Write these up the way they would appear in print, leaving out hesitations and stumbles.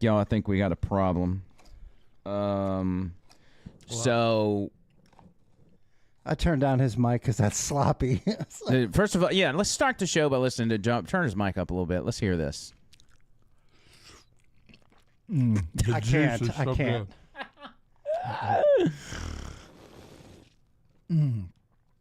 Y'all, I think we got a problem. So I turned down his mic because that's sloppy. first of all, yeah, let's start the show by listening to Jump. Turn his mic up a little bit. Let's hear this. I can't. I can't.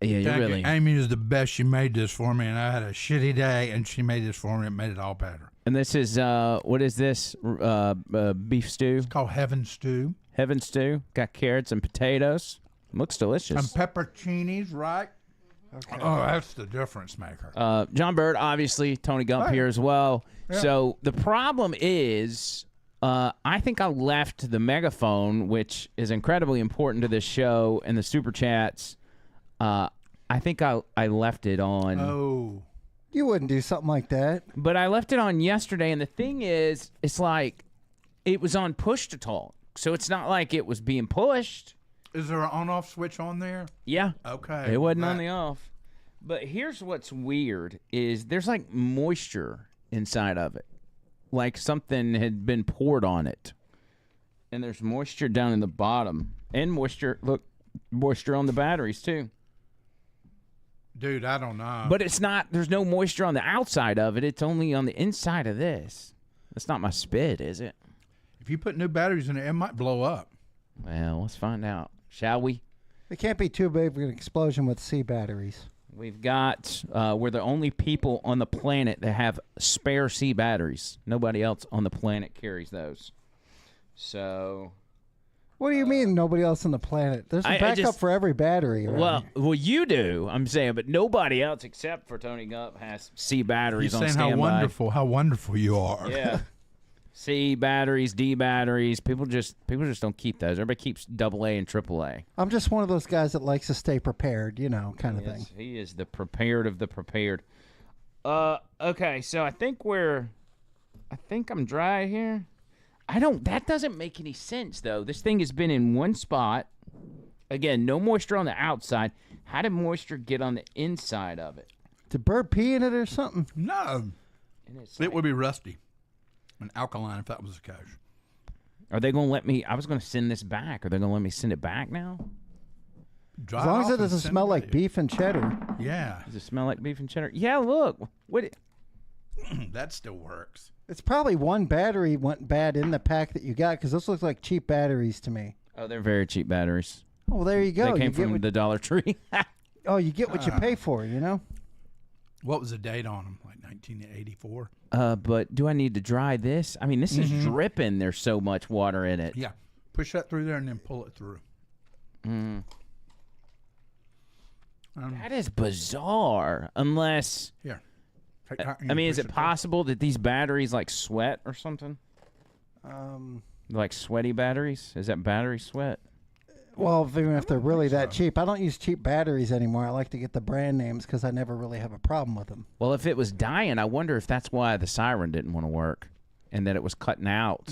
Yeah, you're Thank really. you. Amy is the best. She made this for me, and I had a shitty day, and she made this for me. It made it all better. And this is what is this? Beef stew, It's called Heaven Stew. heaven stew. Got carrots and potatoes. Looks delicious. And pepperoncinis, right? Okay. Oh, that's the difference maker. John Bird, obviously, Tony Gump here as well. Yeah. So the problem is, I think I left the megaphone, which is incredibly important to this show, and the super chats. I think I left it on. Oh. You wouldn't do something like that. But I left it on yesterday, and the thing is, it's like it was on push to talk. So it's not like it was being pushed. Is there an on-off switch on there? Yeah. Okay. It wasn't on the off. But here's what's weird is there's like moisture inside of it. Like something had been poured on it. And there's moisture down in the bottom. And moisture on the batteries too. Dude, I don't know. But it's not, there's no moisture on the outside of it. It's only on the inside of this. That's not my spit, is it? if you put new batteries in it might blow up. Well, let's find out. Shall we? It can't be too big for an explosion with C batteries. We've got, we're the only people on the planet that have spare C batteries. Nobody else on the planet carries those. So. What do you mean nobody else on the planet? There's a backup for every battery. Right? Well, you do, I'm saying, but nobody else except for Tony Gump has C batteries on saying standby. how wonderful you are. Yeah. C batteries, D batteries. People just don't keep those. Everybody keeps AA and AAA. I'm just one of those guys that likes to stay prepared, you know, kind of thing. He is the prepared of the prepared. Okay, so I think I'm dry here. That doesn't make any sense though. This thing has been in one spot. Again, no moisture on the outside. How did moisture get on the inside of it? Did Bird pee in it or something? No. It would be rusty and alkaline if that was the case. Are they going to let me? I was going to send this back. Are they going to let me send it back now? Dry as long as off it and doesn't send smell it like back. beef and cheddar. Yeah. Does it smell like beef and cheddar? Yeah, look. What? That still works. It's probably one battery went bad in the pack that you got because this looks like cheap batteries to me. Oh, they're very cheap batteries. Oh, well, there you go. They came you get from the Dollar Tree. Oh, you get what you pay for, you know? What was the date on them? Like 1984? But do I need to dry this? I mean, this is dripping. There's so much water in it. Yeah. Push that through there and then pull it through. That is bizarre. Unless, Here. I mean, is it possible that these batteries like sweat or something? Like sweaty batteries? Is that battery sweat? Well, even if they're really that cheap. I don't use cheap batteries anymore. I like to get the brand names because I never really have a problem with them. Well, if it was dying, I wonder if that's why the siren didn't want to work and that it was cutting out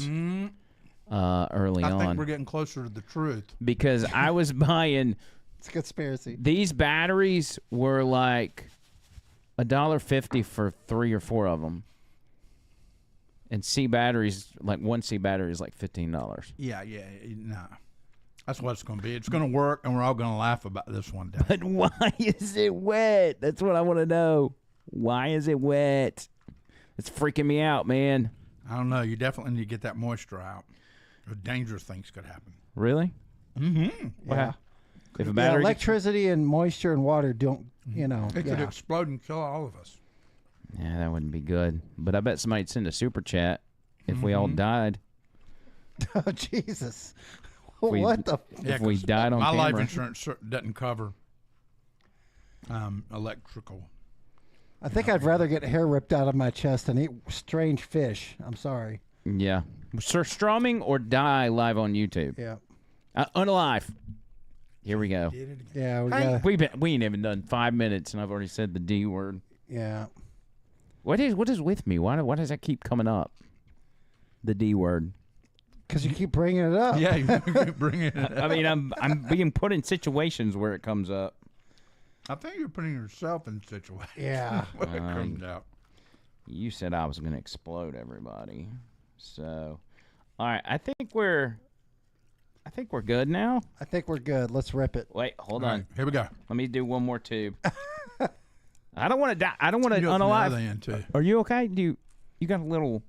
early on. I think we're getting closer to the truth. Because I was buying... It's a conspiracy. These batteries were like $1.50 for 3 or 4 of them. And C batteries, like one C battery is like $15. Yeah, no. That's what it's going to be. It's going to work, and we're all going to laugh about this one day. But why is it wet? That's what I want to know. Why is it wet? It's freaking me out, man. I don't know. You definitely need to get that moisture out. Dangerous things could happen. Really? Mm-hmm. Yeah. If a battery electricity and moisture and water don't, you know. It could explode and kill all of us. Yeah, that wouldn't be good. But I bet somebody'd send a super chat if we all died. Oh, Jesus. we- What the? If we died on my camera. life insurance doesn't cover electrical. I think I'd rather get hair ripped out of my chest and eat strange fish. I'm sorry. Yeah. Sir Strumming or die live on YouTube? Yeah. Unalive. Here we go. Yeah, We ain't even done 5 minutes and I've already said the D word. Yeah. What is with me? Why does that keep coming up? The D word. Because you keep bringing it up. Yeah, you keep bringing it up. I mean, I'm being put in situations where it comes up. I think you're putting yourself in situations. Yeah. when it comes out. You said I was going to explode everybody. So, All right, I think we're good now. I think we're good. Let's rip it. Wait, hold All on. right, here we go. Let me do one more tube. I don't want to die. I don't want to You go from the other unalive. end, too. Are you okay? You got a little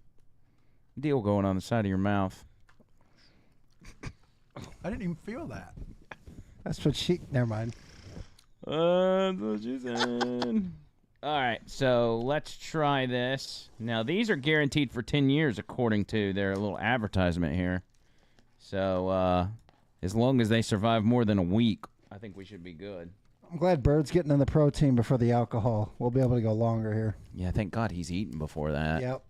deal going on the side of your mouth. I didn't even feel that. That's what she. Never mind. That's what she said. All right, so let's try this. Now, these are guaranteed for 10 years, according to their little advertisement here. So, as long as they survive more than a week, I think we should be good. I'm glad Bird's getting in the protein before the alcohol. We'll be able to go longer here. Yeah, thank God he's eaten before that. Yep.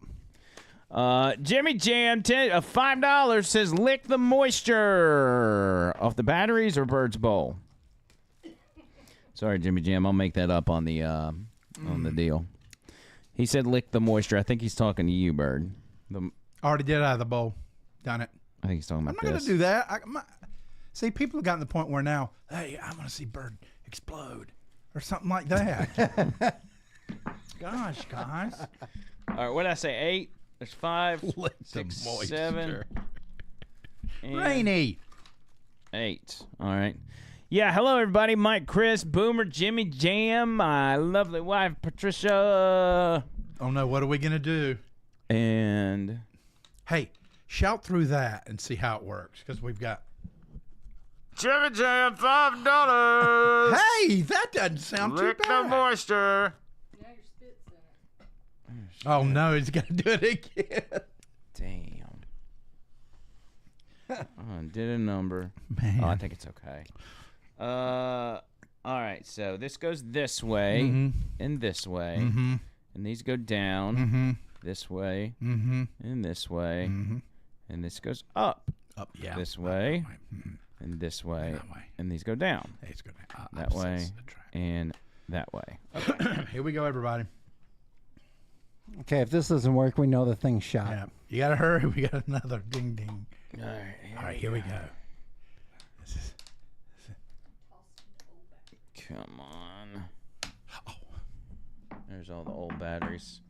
Jimmy Jam, $5 says lick the moisture off the batteries or Bird's bowl. Sorry, Jimmy Jam, I'll make that up on the deal. He said lick the moisture. I think he's talking to you, Bird. Already did out of the bowl. Done it. I think he's talking I'm about not going this. to do that. See, people have gotten to the point where now, hey, I want to see Bird explode or something like that. Gosh, guys. All right, what did I say? 8. There's 5, Lick 6, the moisture. 7, and Rainy. 8. All right. Yeah, hello, everybody. Mike, Chris, Boomer, Jimmy Jam, my lovely wife, Patricia. Oh, no. What are we going to do? And Hey, shout through that and see how it works because we've got. Jimmy Jam, $5. Hey, that doesn't sound too Lick the bad. moisture. Now your spit's in it. Oh, no. He's going to do it again. Damn. Did a number. Man. Oh, I think it's okay. All right, so this goes this way Mm-hmm. and this way, Mm-hmm. and these go down Mm-hmm. this way Mm-hmm. and this way, Mm-hmm. and this goes up Up, yeah. this way Mhm. and this way, That way. and these go down Hey, it's good. that way and that way. Here we go, everybody. Okay, if this doesn't work, we know the thing's shot. Yeah. You got to hurry. We got another ding ding. All right, All right, here we go. This is, come on. There's all the old batteries.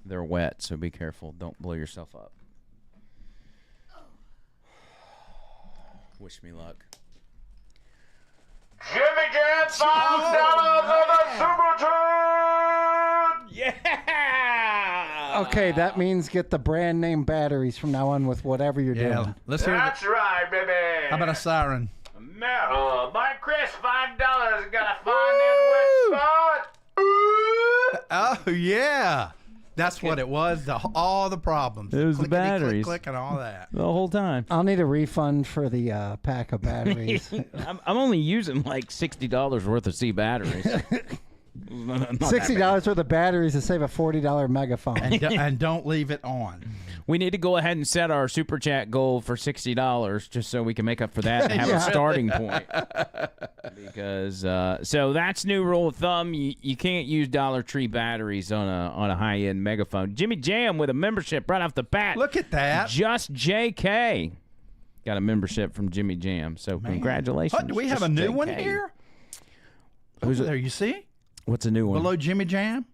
They're wet, so be careful. Don't blow yourself up. Wish me luck. Jimmy Jam, $5 on the Super Chat! Yeah! Okay, that means get the brand name batteries from now on with whatever you're yeah. doing. Let's hear That's it. right, baby. How about a siren? Mike Chris, $5. Gotta find that wet spot. Oh, yeah. That's what it was. All the problems. It was the Clickety, batteries. Click, click, and all that. The whole time. I'll need a refund for the pack of batteries. I'm only using like $60 worth of C batteries. Not that $60 worth of batteries to save a $40 megaphone. And don't leave it on. We need to go ahead and set our super chat goal for $60 just so we can make up for that and have a starting point. Because so that's new rule of thumb. You can't use Dollar Tree batteries on a high end megaphone. Jimmy Jam with a membership right off the bat. Look at that. Just JK got a membership from Jimmy Jam. So congratulations. Oh, do we have Just a new JK. one here? Who's Over there, you see? What's a new one? Below Jimmy Jam?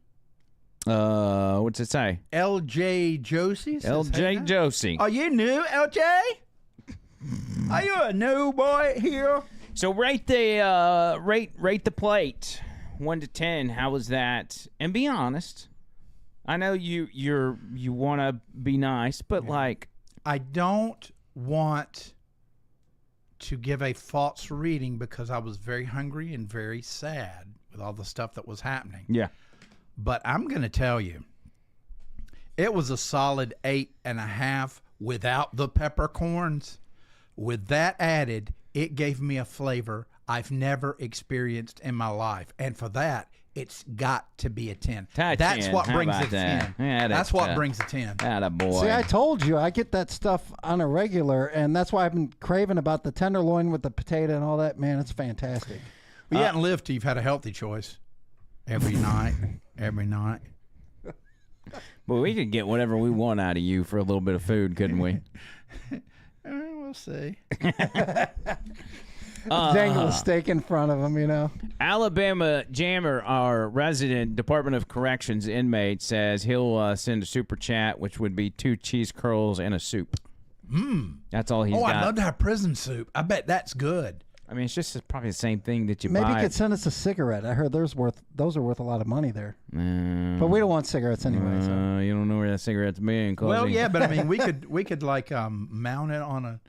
What's it say? LJ Josie? says, LJ hey, guys. Josie. Are you new, LJ? Are you a new boy here? So rate the rate the plate 1 to 10. How was that? And be honest. I know you want to be nice, but like I don't want to give a false reading because I was very hungry and very sad with all the stuff that was happening. yeah. But I'm going to tell you, it was a solid 8.5 without the peppercorns. With that added, it gave me a flavor I've never experienced in my life. And for that, it's got to be a 10. Ty That's 10. what How brings about a that? 10. Yeah, That's that's what brings a 10. Attaboy. See, I told you, I get that stuff on a regular, and that's why I've been craving about the tenderloin with the potato and all that. Man, it's fantastic. Well, you haven't lived till you've had a healthy choice. Every night. Every night. But we could get whatever we want out of you for a little bit of food, couldn't we? We'll see. Dangle a steak in front of him, you know. Alabama Jammer, our resident Department of Corrections inmate, says he'll send a super chat, which would be 2 cheese curls and a soup. That's all he's Oh, got. I'd love to have prison soup. I bet that's good. I mean, it's just probably the same thing that you Maybe you buy. could send us a cigarette. I heard those are worth a lot of money there. Uh, But we don't want cigarettes anyway. So. you don't know where that cigarette's being. Well, yeah, but I mean, we could like mount it on a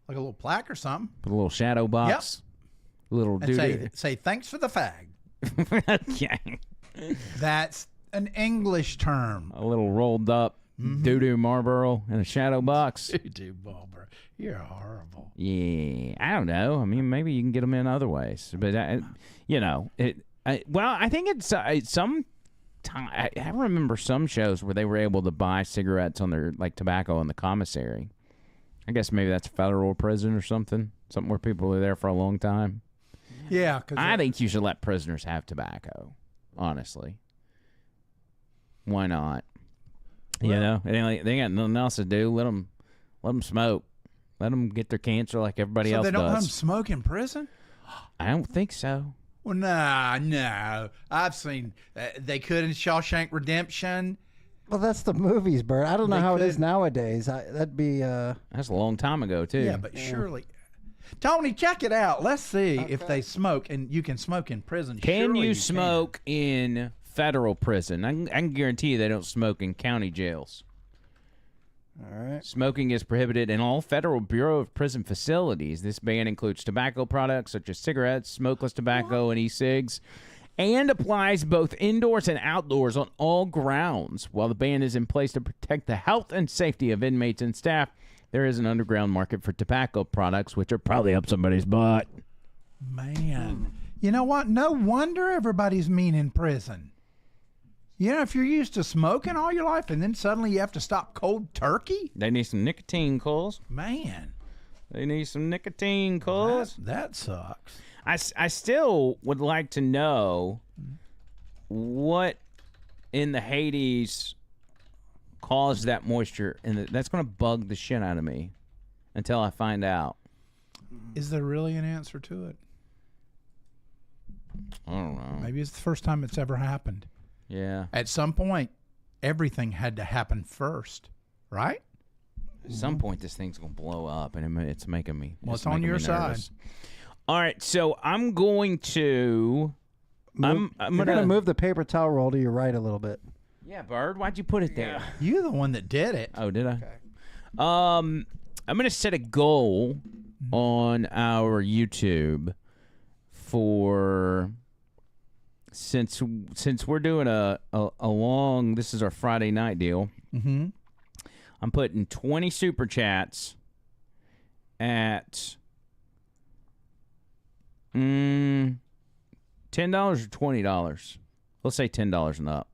little plaque or something, Put a little shadow box. Little and dude. say thanks for the fag. Okay. That's an English term. A little rolled up doo-doo Marlboro in a shadow box. Dude, Barbara, you're horrible. Yeah, I don't know. I mean, maybe you can get them in other ways, but I think it's some time. I remember some shows where they were able to buy cigarettes on their tobacco in the commissary. I guess maybe that's a federal prison or something where people are there for a long time. Yeah, because I think you should let prisoners have tobacco. Honestly, why not? You know, they got nothing else to do. Let them smoke. Let them get their cancer like everybody so else they don't let them does. smoke in prison. I don't think so. Well, no. I've seen they could in Shawshank Redemption. Well, that's the movies, Bert. I don't know They how it is could. nowadays. That'd be. That's a long time ago too. Yeah, but surely. Tony, check it out. Let's see if they smoke, and you can smoke in prison. Can Surely you smoke in federal prison? I can guarantee you they don't smoke in county jails. All right. Smoking is prohibited in all Federal Bureau of Prison facilities. This ban includes tobacco products such as cigarettes, smokeless tobacco, and e-cigs, and applies both indoors and outdoors on all grounds. While the ban is in place to protect the health and safety of inmates and staff, there is an underground market for tobacco products, which are probably up somebody's butt. Man, you know what? No wonder everybody's mean in prison. You know, if you're used to smoking all your life and then suddenly you have to stop cold turkey, They need some nicotine, Coles. man, They need some nicotine, Coles. that sucks. I still would like to know what in the Hades caused that moisture, and that's going to bug the shit out of me until I find out. Is there really an answer to it? I don't know. Maybe it's the first time it's ever happened. Yeah. At some point, everything had to happen first, right? At some point, this thing's going to blow up, and it's making me. Well, it's on your side. All right, so I'm going to. I'm You're gonna move the paper towel roll to your right a little bit. Yeah, Bird. Why'd you put it there? You're the one that did it. Oh, did I? I'm gonna set a goal on our YouTube for since we're doing a long. This is our Friday night deal. Mm-hmm. I'm putting 20 super chats at $10 or $20. Let's say $10 and up.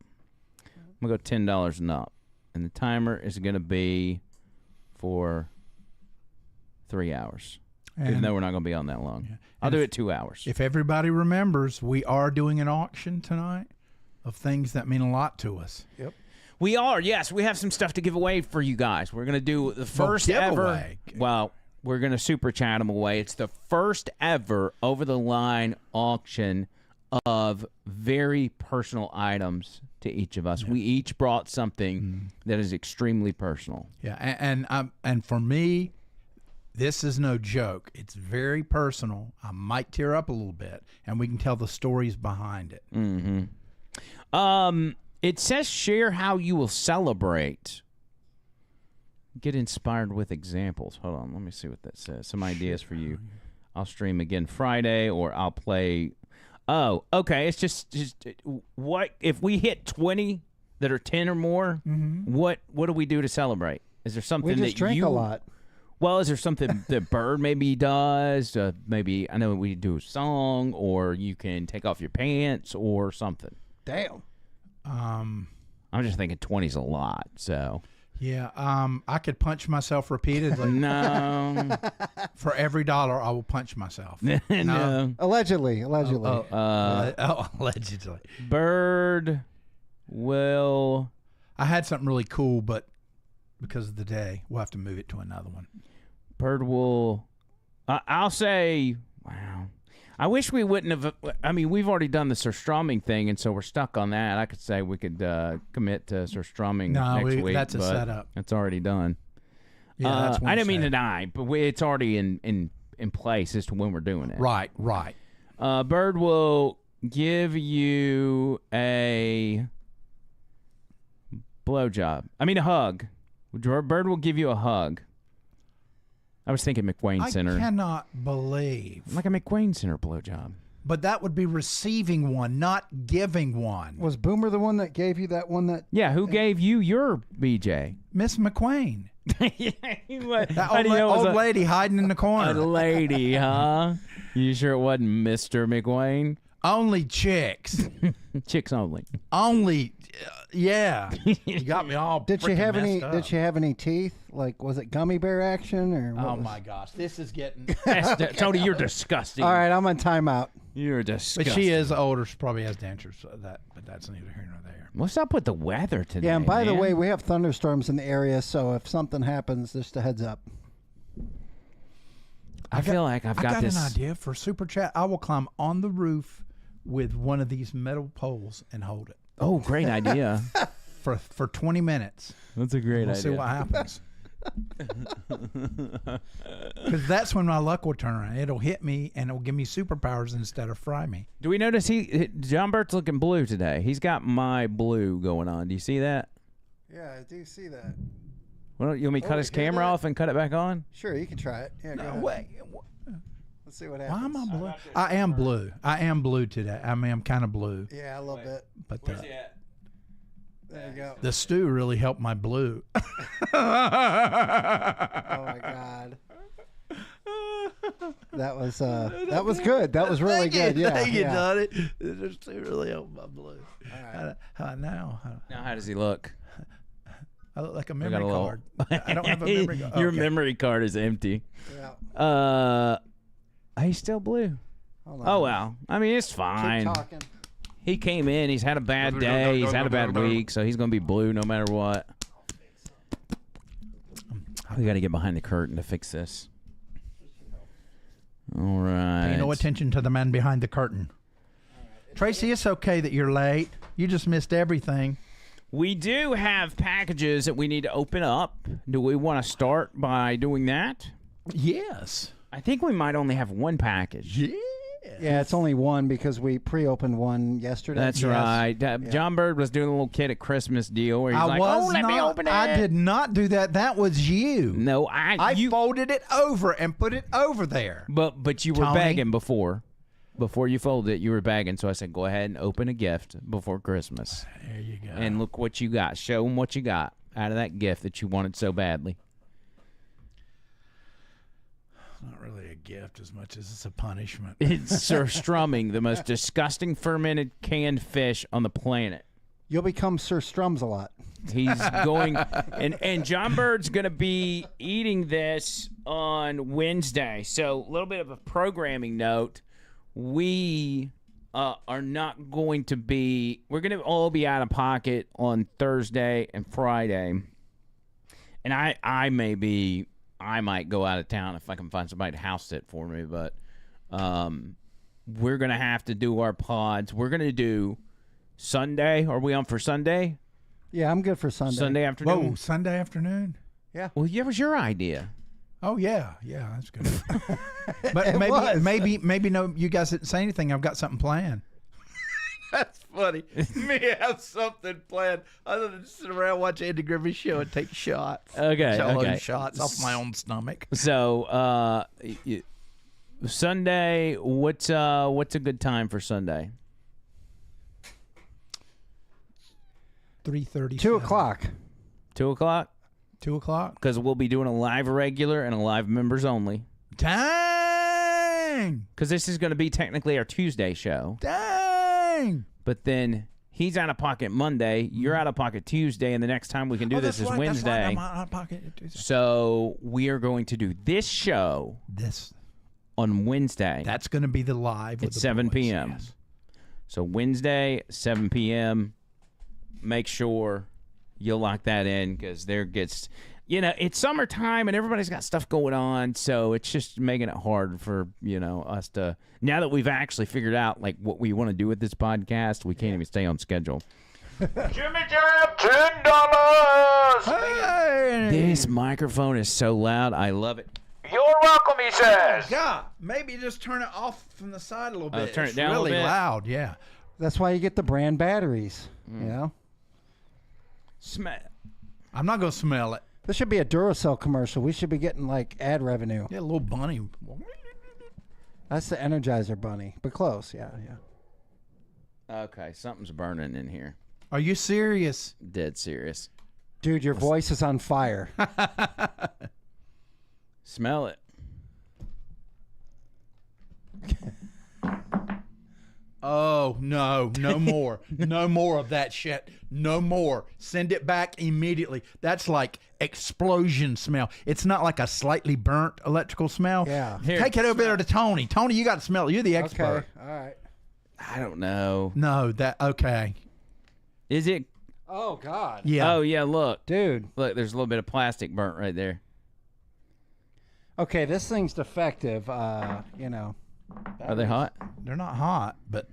I'm gonna go $10 and up, and the timer is gonna be for 3 hours. Even And though we're not gonna be on that long, I'll do it 2 hours. if everybody remembers, we are doing an auction tonight of things that mean a lot to us. We are, yes. We have some stuff to give away for you guys. We're gonna do the first ever. giveaway. Well, we're gonna super chat them away. It's the first ever over the line auction of very personal items to each of us. We each brought something that is extremely personal. Yeah, and for me, this is no joke. It's very personal. I might tear up a little bit, and we can tell the stories behind it. It says share how you will celebrate. Get inspired with examples. Hold on, let me see what that says. Some ideas for you. I'll stream again Friday, or I'll play. Oh, okay. It's just what if we hit 20 that are 10 or more? What do we do to celebrate? Is there something We that just drink you a lot. Well, is there something that Bird maybe does? Maybe I know we do a song, or you can take off your pants or something. Damn. I'm just thinking 20's a lot, so Yeah, I could punch myself repeatedly. no, For every dollar, I will punch myself. no. Allegedly. Allegedly. Bird will. I had something really cool, but because of the day, we'll have to move it to another one. Bird will. I'll say. Wow. I wish we wouldn't have. I mean, we've already done the surströmming thing, and so we're stuck on that. I could say we could commit to surströmming next week. that's a but setup. It's already done. Yeah, that's I didn't mean Wednesday. tonight, but it's already in place as to when we're doing it. Right, right. Bird will give you a blowjob. I mean, a hug. Bird will give you a hug. I was thinking McWayne I Center. cannot believe. Like a McWayne Center blowjob. But that would be receiving one, not giving one. Was Boomer the one that gave you that one that? Yeah, who gave you your BJ? Miss McQueen. What? That How old, do you know it was old lady hiding in the a corner. lady, huh? You sure it wasn't Mr. McWayne? Only chicks. Chicks only. Only, yeah. You got me all. Did she freaking have any? messed up. Did she have any teeth? Like, was it gummy bear action or? What Oh was- my gosh, this is getting. Tony, you're disgusting. All right, I'm on timeout. You're But disgusting. she is older. She probably has dentures. So but that's neither here nor there. What's up with the weather today? Yeah, and by the man? way, we have thunderstorms in the area, so if something happens, just a heads up. I feel like I've I got got this. an idea for super chat. I will climb on the roof with one of these metal poles and hold it Oh, great idea. for 20 minutes. That's a great We'll see what happens. Because that's when my luck will turn around. It'll hit me and it'll give me superpowers instead of fry me. Do we notice John Bert's looking blue today? He's got my blue going on. Do you see that? Yeah, I do see that. Well, you want me to cut Oh, his hear camera that? off and cut it back on? Sure, you can try it. Yeah, go No ahead. way. Let's see what Why happens. am I blue? I am blue. I am blue today. I mean, I'm kind of blue. Yeah, a little bit. But at? There you go. the stew really helped my blue. Oh my god. That was good. That was really good. Yeah. Thank you, yeah. Donnie. The stew really helped my blue. right. Now Now, how does he look? I look like a We memory got a little- card. I don't have a memory card. Your Okay. memory card is empty. Yeah. He's still blue. Hold on. Oh, well. I mean, it's Keep fine. talking. He came in. He's had a bad day. He's had a bad week, so he's going to be blue no matter what. We got to get behind the curtain to fix this. All right. Pay no attention to the man behind the curtain. Tracy, it's okay that you're late. You just missed everything. We do have packages that we need to open up. Do we want to start by doing that? Yes. I think we might only have one package. Yeah. Yeah, it's only one because we pre-opened one yesterday. That's Yes. right. John Bird was doing a little kid at Christmas deal where he's like, "Oh, let me open it." I did not do that. That was you. No, I you. folded it over and put it over there. But you were Tony? begging before you folded it. You were begging, so I said, "Go ahead and open a gift before Christmas." There you go. And look what you got. Show them what you got out of that gift that you wanted so badly. Not really a gift as much as it's a punishment. It's surstrumming, the most disgusting fermented canned fish on the planet. You'll become Sir Strums a lot. He's going, and John Bird's going to be eating this on Wednesday. So a little bit of a programming note. We are not going to be, we're going to all be out of pocket on Thursday and Friday. And I might go out of town if I can find somebody to house sit for me. But we're going to have to do our pods. We're going to do Sunday. Are we on for Sunday? Yeah, I'm good for Sunday. Sunday afternoon? Whoa, Sunday afternoon? Well, that was your idea. Oh yeah, that's good. But maybe no. You guys didn't say anything. I've got something planned. That's funny. Me have something planned other than sit around watch Andy Griffith show and take shots. Okay, Shallow okay. shots off my own stomach. So Sunday, what's a good time for Sunday? 3:30. 2 o'clock. 2 o'clock? 2 o'clock. Because we'll be doing a live regular and a live members only. Dang! Because this is going to be technically our Tuesday show. Dang! But then he's out of pocket Monday, you're out of pocket Tuesday, and the next time we can do this is Wednesday. That's right. I'm out of pocket. So we are going to do this show on Wednesday. That's going to be the live with At the 7 boys, p.m. yes. So Wednesday, 7 p.m., make sure you lock that in because there gets, it's summertime and everybody's got stuff going on. So it's just making it hard for, us to, now that we've actually figured out like what we want to do with this podcast, we can't even stay on schedule. Jimmy Jam, $10. Hey. This microphone is so loud. I love it. You're welcome, he says. God, maybe just turn it off from the side a little bit. turn it It's down a really little bit. loud, yeah. That's why you get the brand batteries. You know, I'm not going to smell it. this should be a Duracell commercial. We should be getting like ad revenue. Yeah, a little bunny. That's the Energizer Bunny, but close. Yeah. Okay, something's burning in here. Are you serious? Dead serious. Dude, your voice is on fire. Smell it. Oh, no more. No more of that shit. No more. Send it back immediately. That's like explosion smell. It's not like a slightly burnt electrical smell. Yeah. Here, Take it over there to Tony. Tony, you got to smell it. You're the expert. Okay. All right. I don't know. No, okay. Is it? Oh God. Yeah. Oh, yeah, look. Dude. Look, there's a little bit of plastic burnt right there. Okay, this thing's defective. You know, Are they hot? They're not hot, but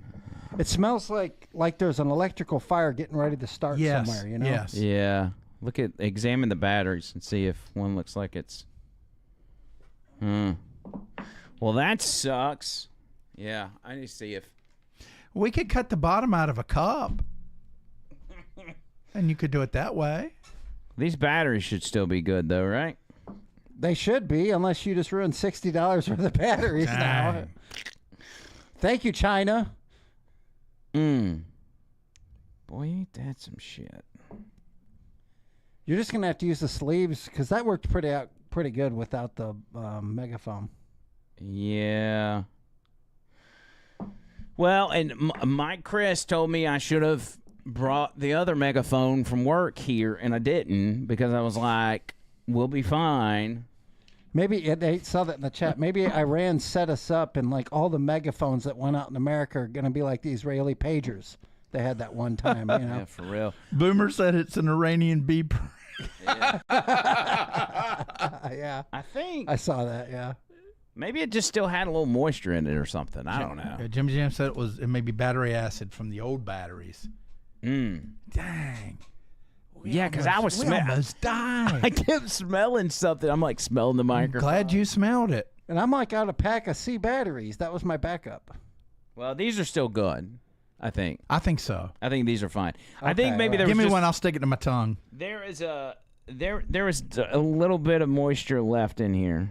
it smells like there's an electrical fire getting ready to start yes. somewhere. You know. Yes. Yeah. Examine the batteries and see if one looks like it's. Well, that sucks. Yeah, I need to see if. We could cut the bottom out of a cup. And you could do it that way. These batteries should still be good, though, right? They should be, unless you just ruined $60 worth of batteries now. Dang. Thank you, China. Boy, ain't that some shit. You're just gonna have to use the sleeves because that worked pretty good without the megaphone. Yeah. Well, and Mike Chris told me I should have brought the other megaphone from work here, and I didn't because I was like, we'll be fine. Maybe they saw that in the chat. Maybe Iran set us up, and like all the megaphones that went out in America are gonna be like the Israeli pagers they had that one time. You know. Yeah, for real. Boomer said it's an Iranian bee. Yeah. I think I saw that. Yeah. maybe it just still had a little moisture in it or something. I don't know. Jimmy Jam said it may be battery acid from the old batteries. Dang. Yeah, because I was almost died. I kept smelling something. I'm like smelling the microphone. Glad you smelled it. And I'm like out a pack of C batteries. That was my backup. Well, these are still good. I think. I think so. I think these are fine. I think Okay, maybe all there right. Give was me just, one. I'll stick it to my tongue. there is a little bit of moisture left in here,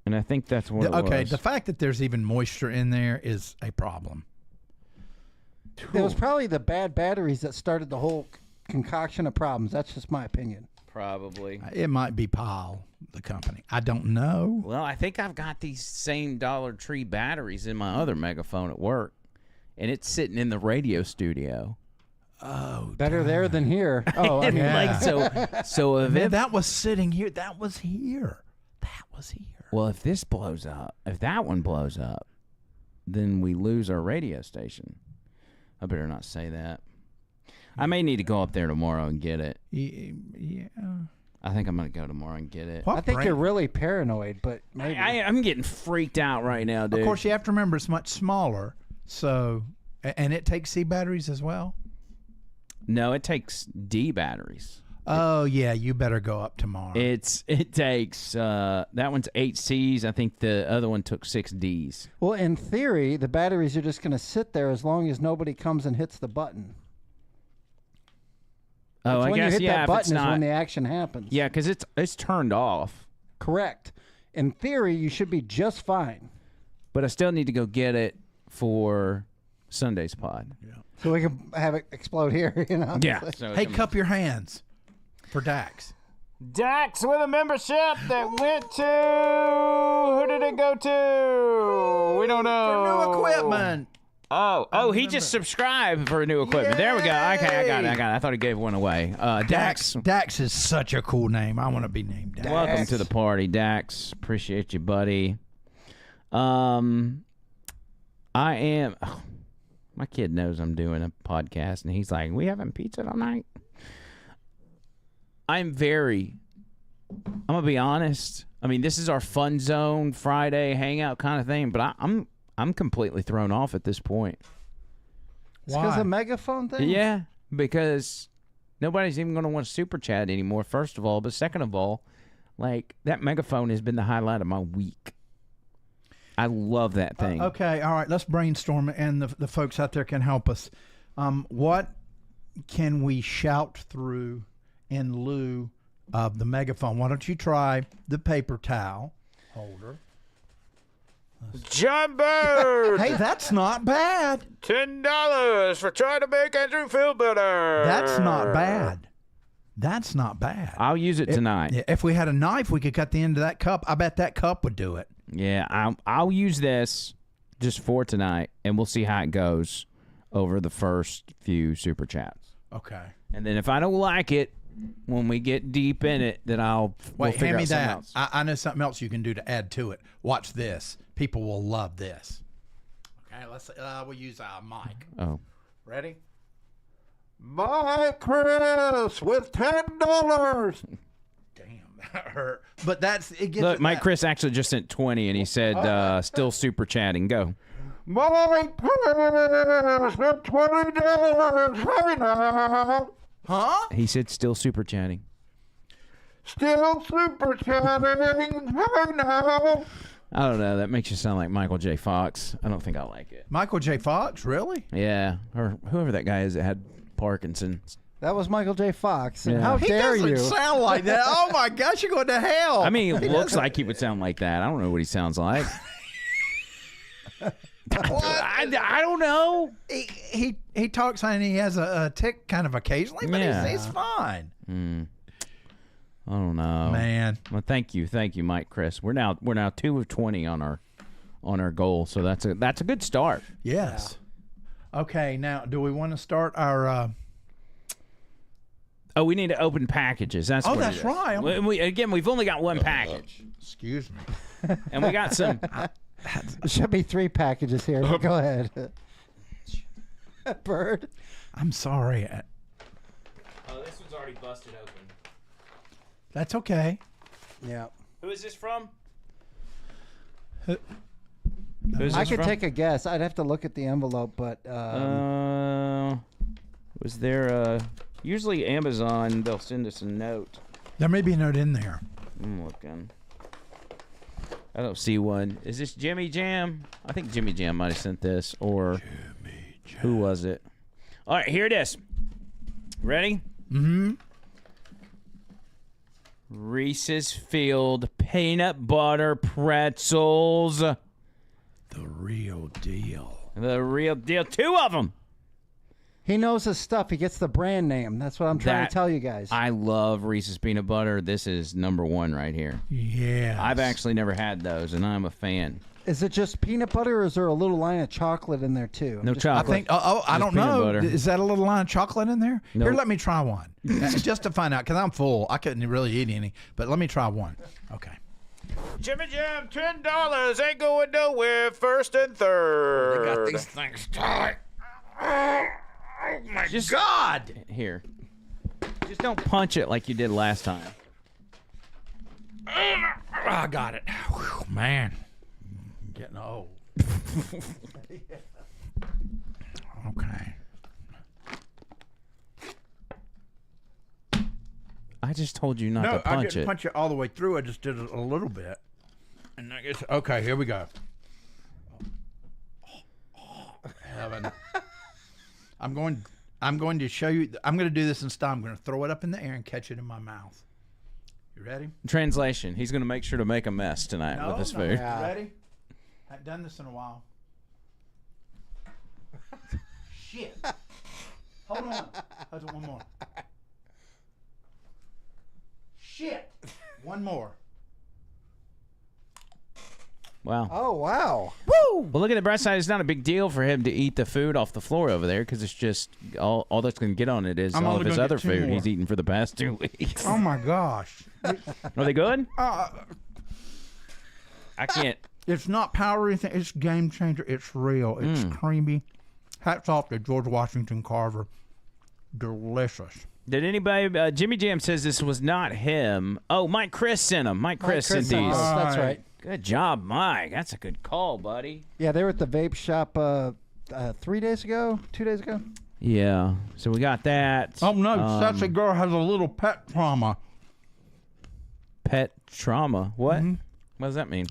and I think that's what it Okay, was. the fact that there's even moisture in there is a problem. It was probably the bad batteries that started the whole concoction of problems. That's just my opinion. Probably. It might be Pile, the company. I don't know. Well, I think I've got these same Dollar Tree batteries in my other megaphone at work, and it's sitting in the radio studio. Oh, Better there than here. Oh, I And mean, like so if man, it, that was sitting here. That was here. That was here. well, if this blows up, if that one blows up, then we lose our radio station. I better not say that. I may need to go up there tomorrow and get it. Yeah. I think I'm going to go tomorrow and get it. What I think brand- you're really paranoid, but maybe. I'm getting freaked out right now, dude. Of course, you have to remember it's much smaller. So, and it takes C batteries as well. No, it takes D batteries. Oh yeah, you better go up tomorrow. It takes that one's 8 C's. I think the other one took 6 D's. Well, in theory, the batteries are just going to sit there as long as nobody comes and hits the button. Oh, I when guess you hit yeah. that If button it's is not, when the action happens. yeah, because it's turned off. Correct. In theory, you should be just fine. But I still need to go get it for Sunday's pod. So we can have it explode here, you know? Yeah. So Hey, cup your hands for Dax. Dax with a membership that went to who did it go to? We don't know. New equipment. Oh, he just subscribed for new equipment. There we go. Okay, I got it. I thought he gave one away. Dax, Dax is such a cool name. I want to be named Dax. welcome to the party, Dax. Appreciate you, buddy. I am. Oh, my kid knows I'm doing a podcast, and he's like, "We having pizza tonight?" I'm gonna be honest. I mean, this is our fun zone Friday hangout kind of thing, but I'm completely thrown off at this point. It's because Why? of megaphone thing? Yeah, because nobody's even going to want to super chat anymore, first of all. But second of all, like, that megaphone has been the highlight of my week. I love that thing. Okay, all right. Let's brainstorm, and the folks out there can help us. What can we shout through in lieu of the megaphone? Why don't you try the paper towel holder? John Bird! Hey, that's not bad. $10 for trying to make Andrew feel better. That's not bad. That's not bad. I'll use it tonight. If we had a knife, we could cut the end of that cup. I bet that cup would do it. Yeah, I'll use this just for tonight, and we'll see how it goes over the first few super chats. Okay. And then if I don't like it, when we get deep in it, then we'll Wait, figure hand me out something that. else. I know something else you can do to add to it. Watch this. People will love this. Okay, let's. We'll use our mic. Oh. Ready? My Chris with $10. Damn, that hurt. But it gets. Look, Mike that. Chris actually just sent 20, and he said, still super chatting. Go. My Chris with $20 right now. Huh? He said still super chatting. Still super chatting right now. I don't know. That makes you sound like Michael J. Fox. I don't think I like it. Michael J. Fox, really? Yeah, or whoever that guy is that had Parkinson's. That was Michael J. Fox. And Yeah. how He dare doesn't you? sound like that. Oh my gosh, you're going to hell. I mean, it looks like he would sound like that. I don't know what he sounds like. I don't know. he talks and he has a tick kind of occasionally, but Yeah. he's fine. I don't know. Man. Well, thank you, Mike Chris. We're now 2 of 20 on our goal, so that's a good start. Yes. Okay, now do we want to start our? Oh, we need to open packages. That's Oh, what it that's is. right. We've only got one package, Excuse me. and we got some. There should be 3 packages here. But go ahead. Bird. I'm sorry. Oh, this one's already busted open. That's okay. Yeah. Who is this from? I could take a guess. I'd have to look at the envelope, but Was there usually Amazon? They'll send us a note. There may be a note in there. I'm looking. I don't see one. Is this Jimmy Jam? I think Jimmy Jam might have sent this, or who was it? All right, here it is. Ready? Mm-hmm. Reese's Field peanut butter pretzels. The real deal. The real deal. 2 of them. he knows his stuff. He gets the brand name. That's what I'm trying That- to tell you guys. I love Reese's peanut butter. This is number 1 right here. Yeah. I've actually never had those, and I'm a fan. Is it just peanut butter, or is there a little line of chocolate in there too? No I chocolate. think. I Just don't peanut know. butter. Is that a little line of chocolate in there? Nope. Here, let me try one, just to find out, because I'm full. I couldn't really eat any, but let me try one. Okay. Jimmy Jam, $10 ain't going nowhere. First and third. Got these things tight. Oh my Just- God! Here. Just don't punch it like you did last time. I got it. Whew, man, I'm getting old. Okay. I just told you not to No, I punch didn't it. punch it all the way through. I just did it a little bit. And I guess, okay, here we go. Heaven. I'm going to show you. I'm going to do this in style. I'm going to throw it up in the air and catch it in my mouth. You ready? Translation: he's going to make sure to make a mess tonight with his food. Yeah. Ready? I haven't done this in a while. Shit. Hold on. Hold on, one more. Shit. One more. Wow. Oh wow! Well, look at the bright side. It's not a big deal for him to eat the food off the floor over there because it's just all that's going to get on it is I'm all only of his gonna other get 2 food more. he's eaten for the past 2 weeks. Oh my gosh. Are they good? I can't. It's not powder or anything. It's game changer. It's real. It's creamy. Hats off to George Washington Carver. Delicious. Did anybody? Jimmy Jam says this was not him. Oh, Mike Chris sent them. Mike Chris sent sent these. us. That's Right. right. Good job, Mike. That's a good call, buddy. Yeah, they were at the vape shop 3 days ago, 2 days ago. Yeah. So we got that. Oh no, Sassy girl has a little pet trauma. Pet trauma. What? What does that mean?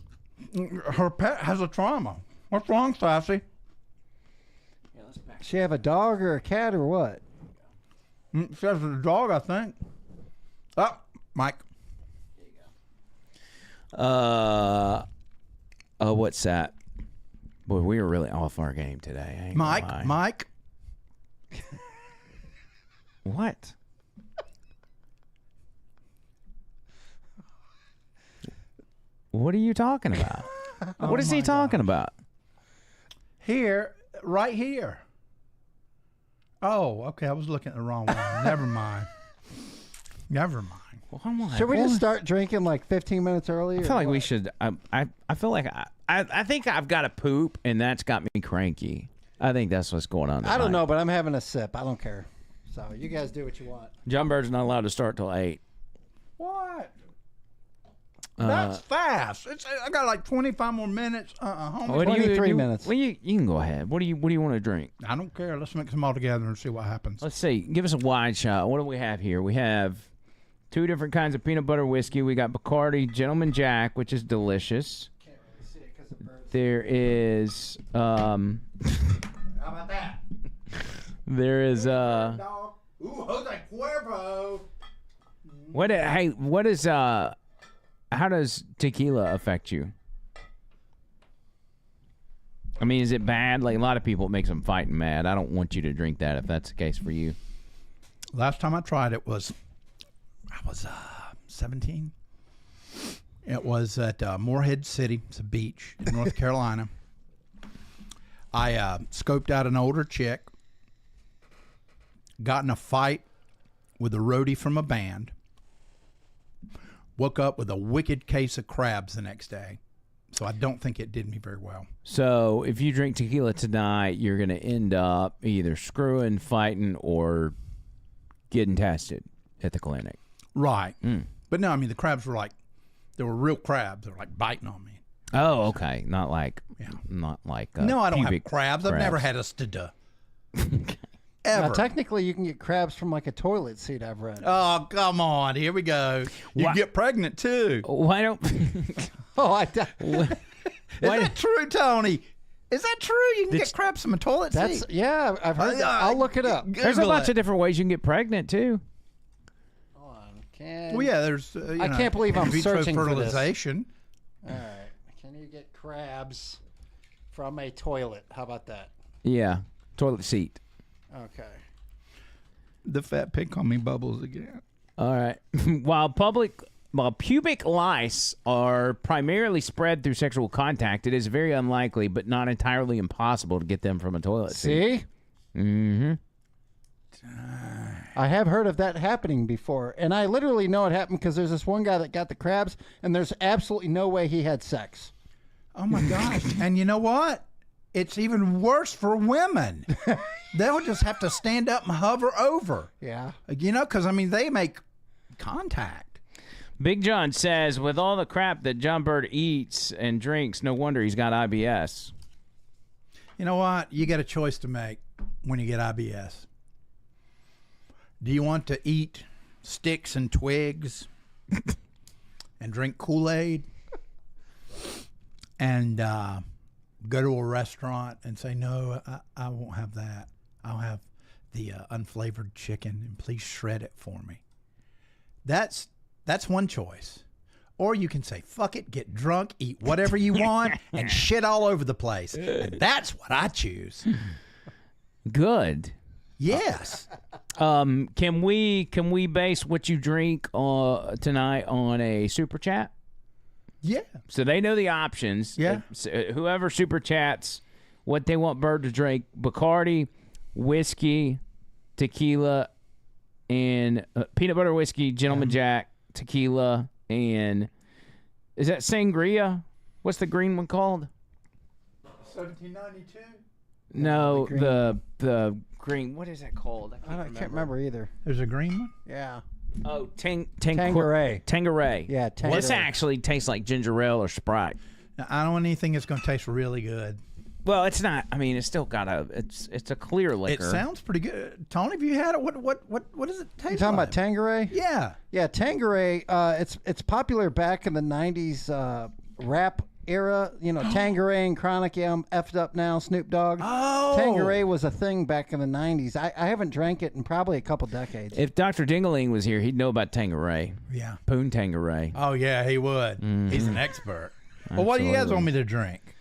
Her pet has a trauma. What's wrong, Sassy? She have a dog or a cat or what? She has a dog, I think. Oh, Mike. What's that? Boy, we were really off our game today. I ain't gonna lie. Mike. What? What are you talking about? What is he talking about? Here, right here. Oh, okay. I was looking at the wrong one. Never mind. Never mind. Well, come on. Should we just start drinking like 15 minutes early? I feel like we should. I feel like I think I've got to poop, and that's got me cranky. I think that's what's going on. I don't know, but I'm having a sip. I don't care. So you guys do what you want. John Bird's not allowed to start till 8. What? That's fast. I got like 25 more minutes. What do 23 minutes. Well, you can go ahead. What do you want to drink? I don't care. Let's mix them all together and see what happens. Let's see. Give us a wide shot. What do we have here? We have 2 different kinds of peanut butter whiskey. We got Bacardi Gentleman Jack, which is delicious. Can't really see it because of birds. There is How about that? there is Dog. Ooh, Jose Cuervo. what is how does tequila affect you? I mean, is it bad? Like a lot of people, it makes them fighting mad. I don't want you to drink that if that's the case for you. Last time I tried it was, I was 17. It was at Morehead City. It's a beach in North Carolina. I scoped out an older chick, got in a fight with a roadie from a band, woke up with a wicked case of crabs the next day. So I don't think it did me very well. So if you drink tequila tonight, you're going to end up either screwing, fighting, or getting tested at the clinic. Right. But no, I mean, the crabs were like, they were real crabs. They were like biting on me. Oh, okay. Not like, Yeah. not like. No, I don't have pubic crabs. I've never had a stada. Ever. Now, technically, you can get crabs from like a toilet seat, I've read. Oh, come on. Here we go. You Why- get pregnant, too. Why don't? Oh, Is that true, Tony? Is that true? You can get crabs from a toilet that's seat? yeah. I've heard that. I'll look it up. There's a bunch of different ways you can get pregnant too. Hold on. Can, Well, yeah, there's. I can't believe I'm in vitro searching for this. fertilization. All right. Can you get crabs from a toilet? How about that? Yeah, toilet seat. Okay. The fat pig called me Bubbles again. All right. While pubic lice are primarily spread through sexual contact, it is very unlikely, but not entirely impossible, to get them from a toilet seat. See? Mm-hmm. I have heard of that happening before, and I literally know it happened because there's this one guy that got the crabs, and there's absolutely no way he had sex. Oh, my gosh. And you know what? It's even worse for women. They'll just have to stand up and hover over. Yeah. You know, because, I mean, they make contact. Big John says, with all the crap that John Bird eats and drinks, no wonder he's got IBS. You know what? You got a choice to make when you get IBS. Do you want to eat sticks and twigs and drink Kool-Aid and go to a restaurant and say, no, I won't have that. I'll have the unflavored chicken, and please shred it for me. That's one choice. Or you can say, fuck it, get drunk, eat whatever you want, and shit all over the place. And that's what I choose. Good. Yes. Can we base what you drink tonight on a super chat? Yeah. So they know the options. Yeah. Whoever super chats what they want Bird to drink: Bacardi, whiskey, tequila, and peanut butter whiskey, Gentleman Jack, tequila, and is that sangria? What's the green one called? 1792. No, the the green. What is that called? I can't remember either. There's a green one? Yeah. Oh, Tanqueray. Tanqueray. Yeah, This Tanqueray. actually tastes like ginger ale or Sprite. Now, I don't want anything that's going to taste really good. Well, it's not. I mean, it's still got a. It's a clear It liquor. sounds pretty good. Tony, have you had it? What does it taste You talking like? about Tanqueray? Yeah. Yeah, Tanqueray. It's popular back in the '90s rap era. You know, Tanqueray and Chronic. Yeah, I'm effed up now. Snoop Dogg. Oh. Tanqueray was a thing back in the '90s. I haven't drank it in probably a couple decades. If Dr. Dingaling was here, he'd know about Tanqueray. Yeah. Poon Tanqueray. Oh yeah, he would. He's an expert. Well, what do you guys Absolutely. want me to drink?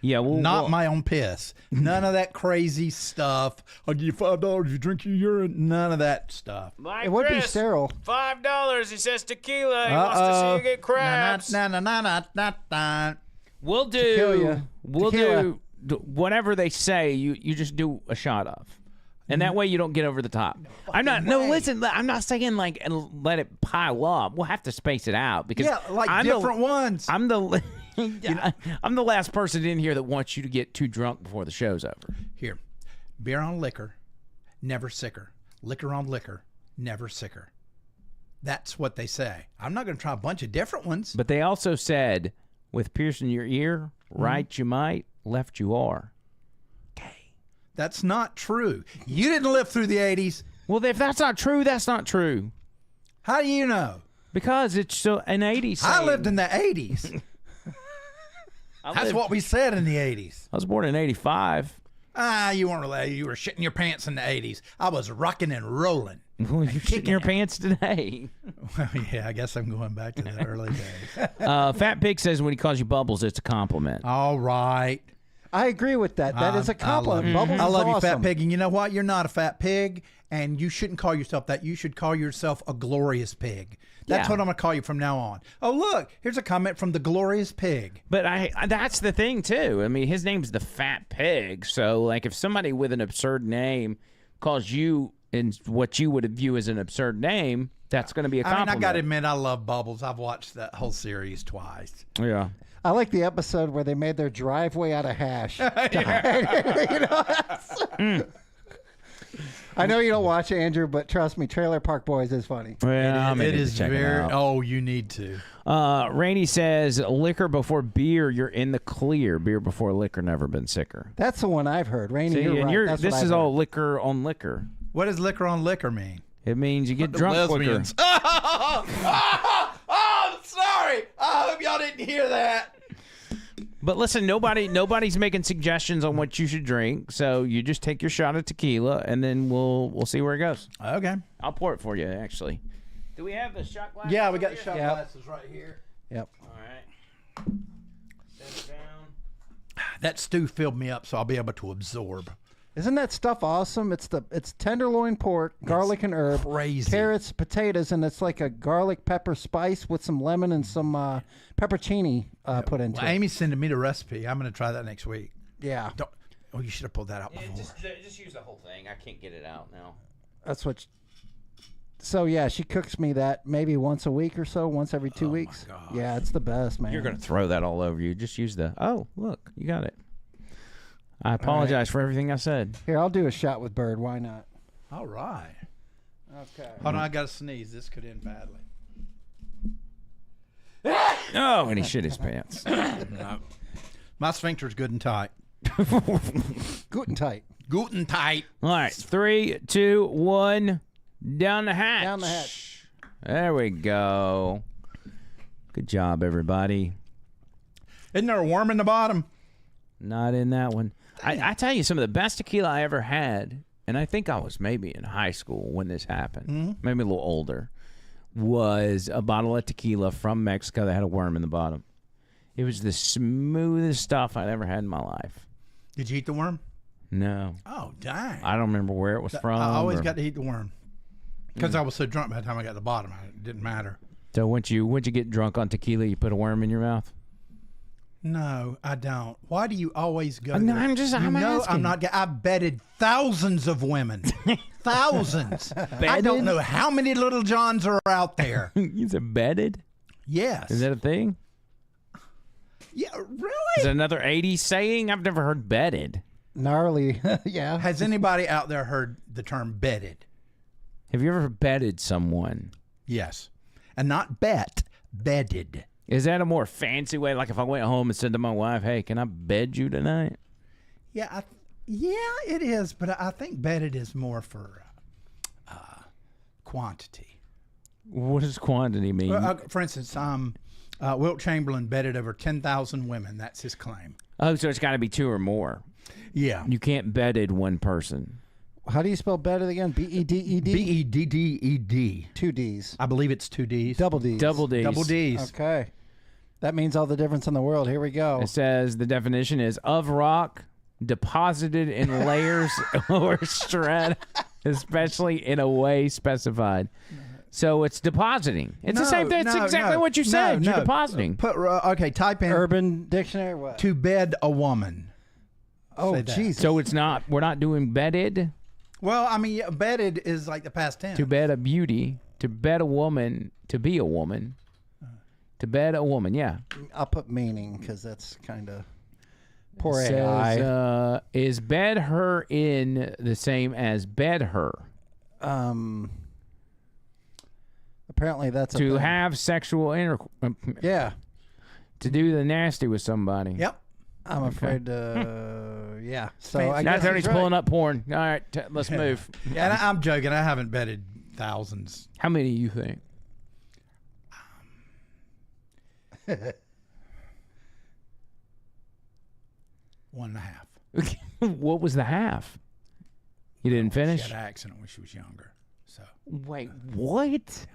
Yeah, well, Not my own piss. None of that crazy stuff. I'll give you $5 if you drink your urine. None of that stuff. It would be sterile. $5. He says tequila. He Nah. We'll Tequila. do whatever they say. You just do a shot of, and that way you don't get over the top. I'm not. No, listen. I'm not saying like and let it pile up. We'll have to space it out because Yeah, like I'm different ones. I'm the. I'm the last person in here that wants you to get too drunk before the show's over. Here, beer on liquor, never sicker. Liquor on liquor, never sicker. That's what they say. I'm not going to try a bunch of different ones. But they also said, with piercing your ear, right you might, left you are. That's not true. You didn't live through the 80s. Well, if that's not true, that's not true. How do you know? Because it's so an 80s. I saying. lived in the 80s. That's what we said in the 80s. I was born in 85. You weren't really. You were shitting your pants in the 80s. I was rocking and rolling. Well, you're shitting your pants today. Well, yeah, I guess I'm going back to the early days. Fat Pig says when he calls you Bubbles, it's a compliment. All right. I agree with that. That is a compliment. Bubbles I is love you, awesome. Fat Pig. And you know what? You're not a fat pig, and you shouldn't call yourself that. You should call yourself a glorious pig. That's Yeah. what I'm going to call you from now on. Oh, look. Here's a comment from the glorious pig. But that's the thing, too. I mean, his name's the Fat Pig. So, like, if somebody with an absurd name calls you in what you would view as an absurd name, that's going to be a I mean, compliment. I got to admit, I love Bubbles. I've watched that whole series twice. Yeah. I like the episode where they made their driveway out of hash. I know you don't watch Andrew, but trust me, Trailer Park Boys is funny. Well, It is very. Oh, you need to. Rainey says, liquor before beer, you're in the clear. Beer before liquor, never been sicker. That's the one I've heard. Rainey, See, you're and right. That's this what is I've all heard. liquor on liquor. What does liquor on liquor mean? It means you get drunk quicker. Oh, I'm sorry. I hope y'all didn't hear that. But listen, nobody's making suggestions on what you should drink. So you just take your shot of tequila, and then we'll see where it goes. Okay. I'll pour it for you, actually. Do we have the shot glass? Yeah, we got the shot Yep. glasses right here. Yep. All right. Set it down. That stew filled me up, so I'll be able to absorb. Isn't that stuff awesome? It's tenderloin pork, garlic and herb, crazy. carrots, potatoes, and it's like a garlic pepper spice with some lemon and some peppercini put into Well, it. Amy's sending me the recipe. I'm going to try that next week. Yeah, Don't. Oh, you should have pulled that out before. Just use the whole thing. I can't get it out now. that's what. So yeah, she cooks me that maybe once a week or so, once every 2 weeks. gosh. Yeah, it's the best, man. You're gonna throw that all over you. Just use the. Oh, look, you got it. I apologize for everything I said. Here, I'll do a shot with Bird. Why not? All right. Okay. Hold on, I got to sneeze. This could end badly. Oh, and he shit his pants. My sphincter's good and tight. Guten tight. Guten tight. All right, 3, 2, 1, down the hatch. Down the hatch. There we go. Good job, everybody. Isn't there a worm in the bottom? Not in that one. I tell you, some of the best tequila I ever had, and I think I was maybe in high school when this happened, maybe a little older, was a bottle of tequila from Mexico that had a worm in the bottom. It was the smoothest stuff I'd ever had in my life. Did you eat the worm? No. Oh, dang. I don't remember where it was from. I always or- got to eat the worm. Because I was so drunk by the time I got to the bottom. It didn't matter. So once you get drunk on tequila, you put a worm in your mouth? No, I don't. Why do you always go No, there? I'm know asking. I'm not. I've betted thousands of women. Thousands. I Betted? don't know how many little Johns are out there. Is it bedded? Yes. Is that a thing? Yeah, Is really? it another 80s saying? I've never heard bedded. Gnarly. Yeah. Has anybody out there heard the term bedded? Have you ever bedded someone? Yes. And not bet, bedded. Is that a more fancy way? Like if I went home and said to my wife, hey, can I bed you tonight? Yeah, yeah, it is. But I think bedded is more for quantity. What does quantity mean? For instance, Wilt Chamberlain bedded over 10,000 women. That's his claim. Oh, so it's got to be 2 or more. Yeah. You can't bedded one person. How do you spell bedded again? B-E-D-E-D? Bedded. 2 D's. I believe it's 2 D's. Double D's. Double D's. Double D's. Okay. That means all the difference in the world. Here we go. It says the definition is of rock deposited in layers or spread, especially in a way specified. So it's depositing. It's the same thing. It's exactly what you said. You're depositing. Okay, type in Urban Dictionary, what? to bed a woman. Oh, say that. Jesus. So it's not. We're not doing bedded. Well, I mean, yeah, bedded is like the past tense. To bed a beauty. To bed a woman. To be a woman. To bed a woman. Yeah. I'll put meaning because that's kind of poor It AI. says, is bed her in the same as bed her? Apparently that's a To thing. have sexual intercourse. Yeah. To do the nasty with somebody. Yep. I'm afraid yeah. So Fancy. I Now guess Tony's he's right. pulling up porn. All right, let's move. And I'm joking. I haven't bedded thousands. How many do you think? 1.5. What was the half? You didn't finish? She had an accident when she was younger. So Wait, what?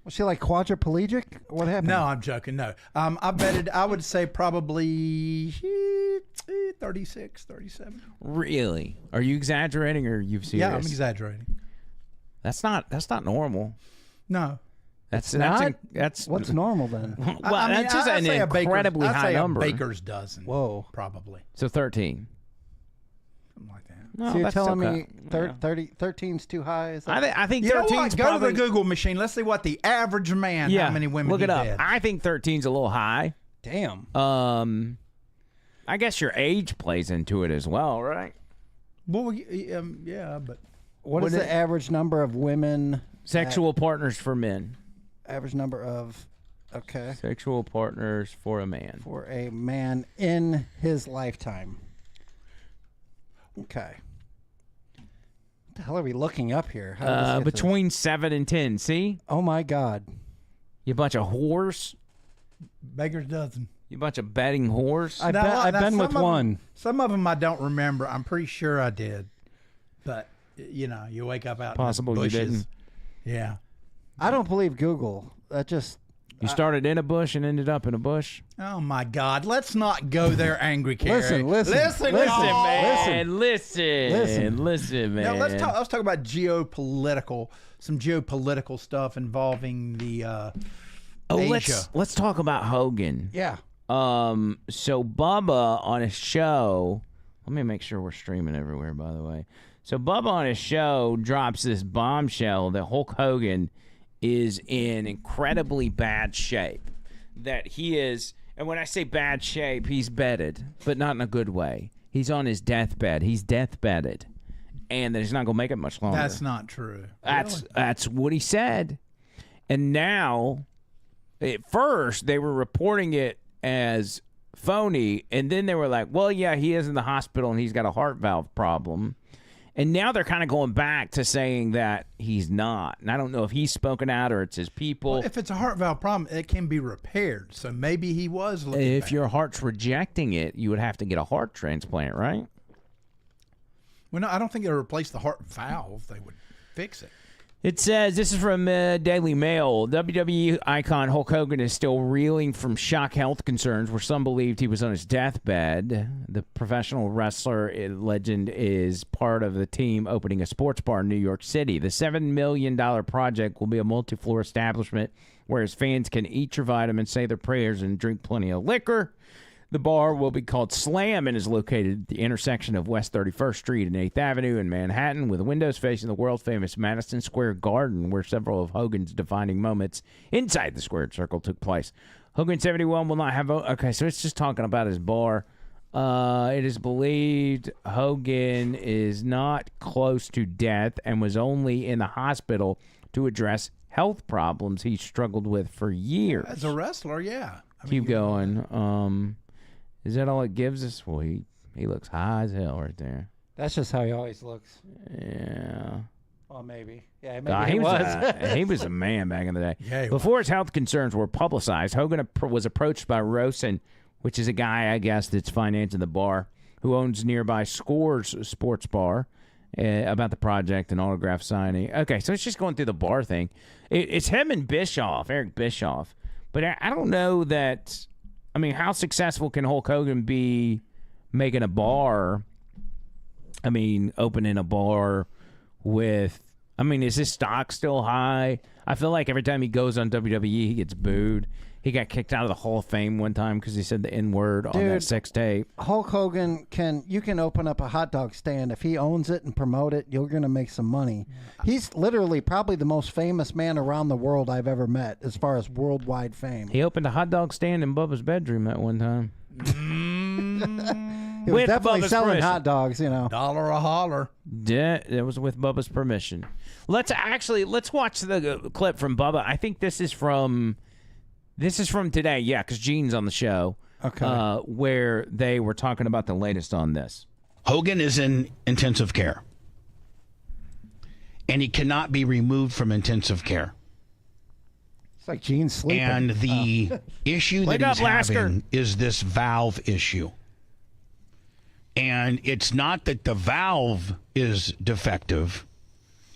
Was she like quadriplegic? What happened? no, I'm joking. No, I betted. I would say probably 36, 37. Really? Are you exaggerating or are you serious? Yeah, I'm exaggerating. That's not normal. No. That's not? that's What's normal then? well, I mean, that's just I'd an say a baker's- incredibly I'd high say number. A baker's dozen. Whoa. Probably. So 13. Something like that. No, So you're that's telling okay. me 13's too high? Is that I think You know 13's what? Go probably. to the Google machine. Let's see what the average man, yeah, how many women look he it up. bed. I think 13's a little high. damn. I guess your age plays into it as well, right? Well, yeah, but What is the average number of women? Sexual partners for men. Average number of, okay, Sexual partners for a man. for a man in his lifetime. Okay. What the hell are we looking up here? How did this get to this? Between 7 and 10. See? Oh my God. You bunch of whores. baker's dozen. You bunch of betting whores. I've Now, been with some of one. them- some of them I don't remember. I'm pretty sure I did, but you wake up out Possible in the you bushes. didn't. Yeah. I don't believe Google. That just You started in a bush and ended up in a bush. Oh my God! Let's not go there, angry Carrie. Listen, y'all. man. Listen, man. Now let's talk about some geopolitical stuff involving the Asia. let's talk about Hogan. yeah. So Bubba on his show, let me make sure we're streaming everywhere, by the way. So Bubba on his show drops this bombshell that Hulk Hogan is in incredibly bad shape. That he is, and when I say bad shape, he's bedded, but not in a good way. He's on his deathbed. He's deathbedded, and that he's not gonna make it much longer. That's not true. That's what he said. And now, at first, they were reporting it as phony, and then they were like, well, yeah, he is in the hospital and he's got a heart valve problem. And now they're kind of going back to saying that he's not. And I don't know if he's spoken out or it's his people. Well, if it's a heart valve problem, it can be repaired. So maybe he was looking If bad. your heart's rejecting it, you would have to get a heart transplant, right? Well, no, I don't think they would replace the heart valve. They would fix it. It says, this is from Daily Mail, WWE icon Hulk Hogan is still reeling from shock health concerns where some believed he was on his deathbed. The professional wrestler legend is part of the team opening a sports bar in New York City. The $7 million project will be a multi-floor establishment where his fans can eat your vitamins, say their prayers, and drink plenty of liquor. The bar will be called Slam and is located at the intersection of West 31st Street and 8th Avenue in Manhattan, with windows facing the world-famous Madison Square Garden, where several of Hogan's defining moments inside the squared circle took place. Hogan 71 will not have... Okay, so it's just talking about his bar. It is believed Hogan is not close to death and was only in the hospital to address health problems he struggled with for years. As a wrestler, yeah. Keep going. Is that all it gives us? Well, he He looks high as hell right there. That's just how he always looks. Yeah. Well, maybe. Yeah, maybe Nah, he was. he was a man back in the day. Yeah, he Before his health concerns were publicized, Hogan was approached by Rosen, which is a guy, I guess, that's financing the bar, who owns nearby Scores Sports Bar, about the project and autograph signing. Okay, so it's just going through the bar thing. It's him and Bischoff, Eric Bischoff. But I don't know that. I mean, how successful can Hulk Hogan be making a bar? I mean, opening a bar with. I mean, is his stock still high? I feel like every time he goes on WWE, he gets booed. He got kicked out of the Hall of Fame one time because he said the N-word on that sex tape. Hulk Hogan you can open up a hot dog stand. If he owns it and promote it, you're going to make some money. He's literally probably the most famous man around the world I've ever met as far as worldwide fame. He opened a hot dog stand in Bubba's bedroom at one time. He was With definitely Bubba's selling permission. hot dogs, you know. $1 a holler. Yeah, it was with Bubba's permission. Let's watch the clip from Bubba. I think this is from today. Yeah, because Gene's on the show. Okay. Where they were talking about the latest on this. Hogan is in intensive care, and he cannot be removed from intensive care. It's like Gene's sleeping. And the issue Wake that up, he's Lasker. having is this valve issue. And it's not that the valve is defective.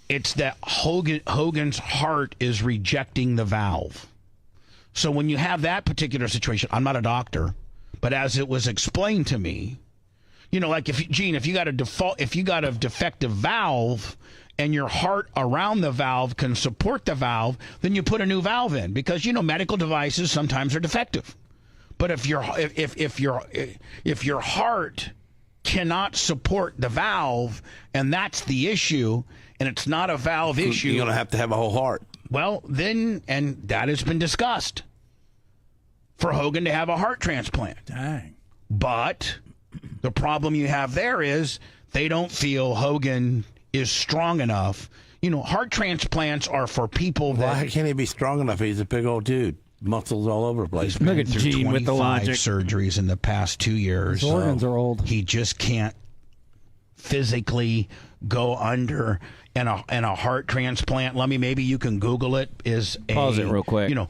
It's that Hogan's heart is rejecting the valve. So when you have that particular situation, I'm not a doctor, but as it was explained to me, you know, like if you got a defective valve and your heart around the valve can support the valve, then you put a new valve in because, you know, medical devices sometimes are defective. But if your heart cannot support the valve, and that's the issue, and it's not a valve issue. You're going to have a whole heart. Well, then, and that has been discussed for Hogan to have a heart transplant. Dang. But the problem you have there is they don't feel Hogan is strong enough. You know, heart transplants are for people that... Why can't he be strong enough? He's a big old dude. Muscles all over the place. Look at through Gene with the 25 logic. surgeries in the past 2 years. His organs are old. He just can't physically go under and a heart transplant. Maybe you can Google it. Pause it real quick. You know,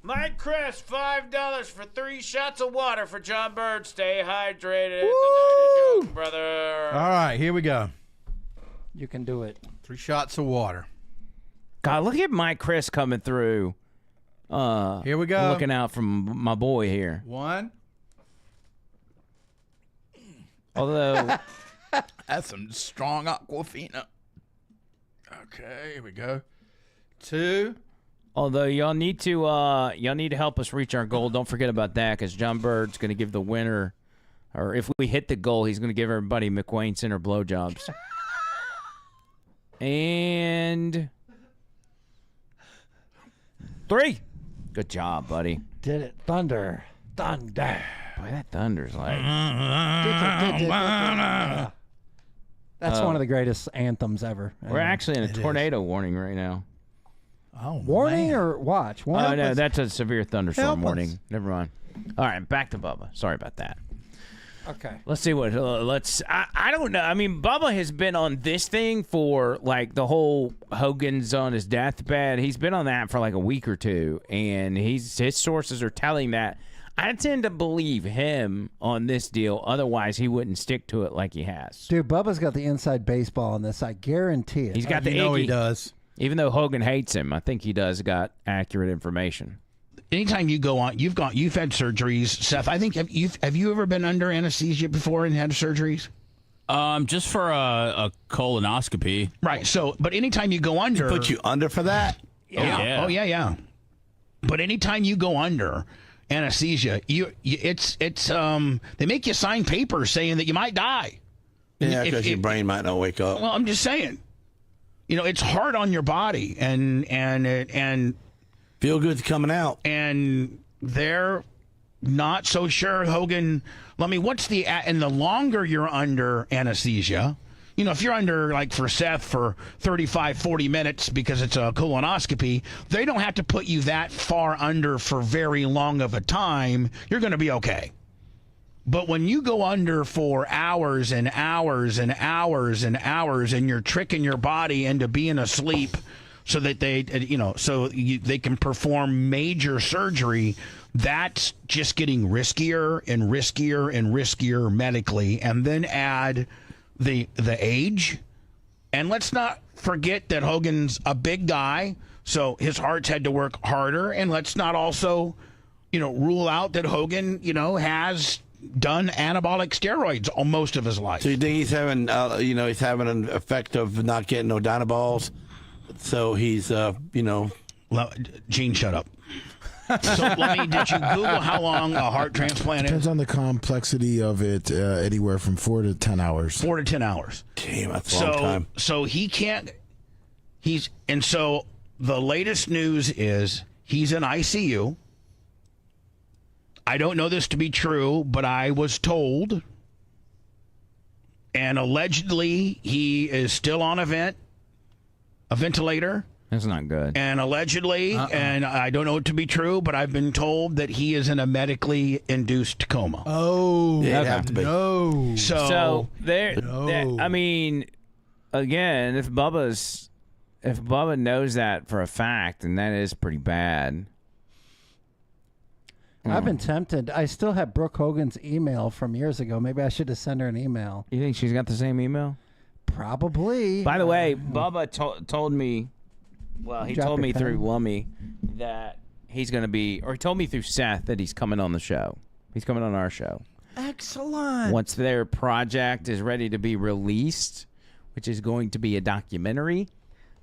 Mike Chris, $5 for 3 shots of water for John Bird. Stay hydrated. Woo! The night is young, brother. All right, here we go. You can do it. 3 shots of water. God, look at Mike Chris coming through. Here we go. Looking out from my boy here. 1. Although, That's some strong Aquafina. Okay, here we go. 2. y'all need to help us reach our goal. Don't forget about that, because John Bird's going to give the winner, or if we hit the goal, he's going to give everybody McWayne Center blowjobs. And 3. Good job, buddy. Did it. Thunder. Thunder. Boy, that thunder's like. That's one of the greatest anthems ever. We're actually in a tornado warning right now. Oh, Warning man. or watch? Oh, Warning. no, that's a severe thunderstorm Help us. warning. Never mind. All right, back to Bubba. Sorry about that. Okay. Let's see what. I don't know. I mean, Bubba has been on this thing for like the whole Hogan's on his deathbed. He's been on that for like a week or two, and his sources are telling that. I tend to believe him on this deal. Otherwise, he wouldn't stick to it like he has. Dude, Bubba's got the inside baseball on this. I guarantee it. He's got the You know he Iggy. does. Even though Hogan hates him, I think he does got accurate information. anytime you go on, you've had surgeries, Seth. I think have you ever been under anesthesia before and had surgeries? Just for a colonoscopy. Right. So, but anytime you go under, Put you under for that? yeah. Oh yeah. But anytime you go under anesthesia, it's they make you sign papers saying that you might die. Yeah, If- because your if- brain might not wake up. Well, I'm just saying, it's hard on your body, and Feel good's coming out. and they're not so sure Hogan. I mean, and the longer you're under anesthesia, if you're under, like for Seth, for 35, 40 minutes because it's a colonoscopy, they don't have to put you that far under for very long of a time. You're going to be okay. But when you go under for hours and hours and hours and hours, and you're tricking your body into being asleep so that they can perform major surgery, that's just getting riskier and riskier and riskier medically. And then add the age. And let's not forget that Hogan's a big guy, so his heart's had to work harder. And let's not also, rule out that Hogan, has done anabolic steroids all most of his life. So you think he's having, he's having an effect of not getting no Dynaballs? So he's, Gene, shut up. So, did you Google how long a heart transplant Depends is? on the complexity of it, anywhere from 4 to 10 hours. 4 to 10 hours. Damn, that's a long time. So he can't. So the latest news is he's in ICU. I don't know this to be true, but I was told. And allegedly, he is still on a ventilator. That's not good. And allegedly, and I don't know it to be true, but I've been told that he is in a medically induced coma. Oh, Yeah, it'd have to be. no. So there, No. I mean, again, if Bubba knows that for a fact, then that is pretty bad. I've been tempted. I still have Brooke Hogan's email from years ago. Maybe I should have sent her an email. You think she's got the same email? Probably. By the way, Bubba told me. Well, he Drop told your me through pen. Lummy that he's going to be, or he told me through Seth that he's coming on the show. He's coming on our show. Excellent. Once their project is ready to be released, which is going to be a documentary,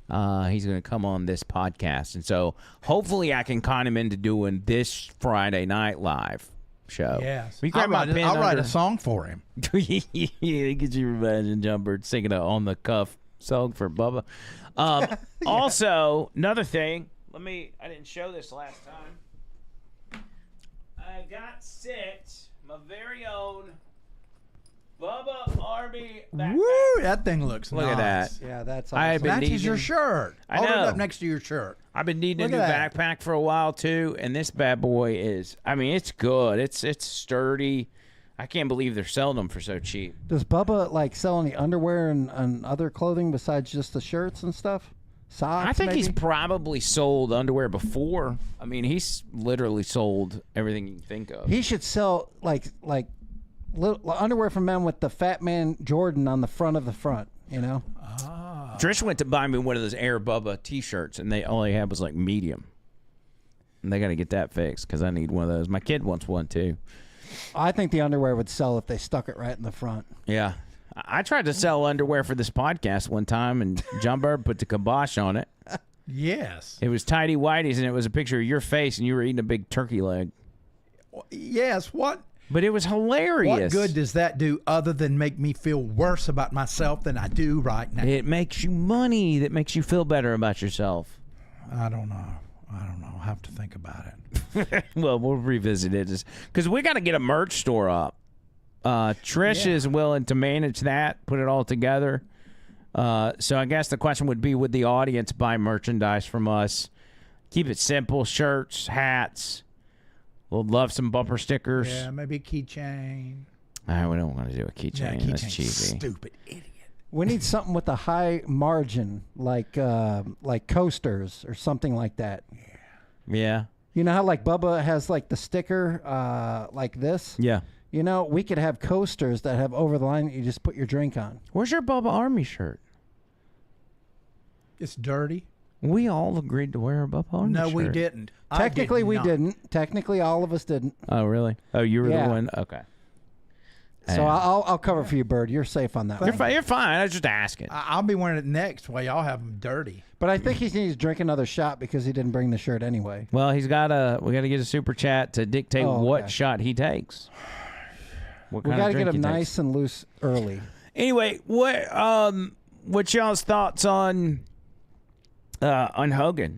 he's going to come on this podcast. And so hopefully I can con him into doing this Friday Night Live show. Yes. Will you grab my pen I'll write under- a song for him. Could you imagine Jumbird singing an on-the-cuff song for Bubba? Also, another thing. I didn't show this last time. I got sent my very own Bubba Army backpack. Woo! That thing looks Look nice. at that. Yeah, that's I had awesome. been Matches your needing- shirt. I Hold it know. up next to your shirt. I've been needing Look a new at that. backpack for a while too, and this bad boy is. I mean, it's good. It's sturdy. I can't believe they're selling them for so cheap. Does Bubba like sell any underwear and other clothing besides just the shirts and stuff? Socks? I think maybe? he's probably sold underwear before. I mean, he's literally sold everything you can think of. He should sell like little underwear for men with the Fat Man Jordan on the front of the front. You know. Trish went to buy me one of those Air Bubba T-shirts, and all they had was like medium. And they got to get that fixed because I need one of those. My kid wants one too. I think the underwear would sell if they stuck it right in the front. Yeah. I tried to sell underwear for this podcast one time, and John Bird put the kibosh on it. Yes. It was tidy whities, and it was a picture of your face, and you were eating a big turkey leg. Yes. What But it was hilarious. good does that do other than make me feel worse about myself than I do right now? It makes you money that makes you feel better about yourself. I don't know. I'll have to think about it. Well, we'll revisit it because we got to get a merch store up. Trish is willing to manage that, put it all together. So I guess the question would be, would the audience buy merchandise from us? Keep it simple, shirts, hats. We'll love some bumper stickers. Yeah, maybe a keychain. We don't want to do a keychain. That's cheesy. Stupid idiot. We need something with a high margin, like coasters or something like that. Yeah. You know how like Bubba has like the sticker like this? Yeah. You know, we could have coasters that have over the line that you just put your drink on. Where's your Bubba Army shirt? It's dirty. We all agreed to wear a Bubba Army shirt. No, we didn't. I Technically, did we not. didn't. Technically, all of us didn't. Oh, really? Oh, you were Yeah. the one? Okay. So I'll cover for you, Bird. You're safe on that You're, one. you're fine. I was just asking. I'll be wearing it next while y'all have them dirty. But I think he needs to drink another shot because he didn't bring the shirt anyway. Well, we got to get a super chat to dictate Oh, what okay. shot he takes. What We kind got of to get drink him he takes. nice and loose early. Anyway, what's y'all's thoughts on Hogan?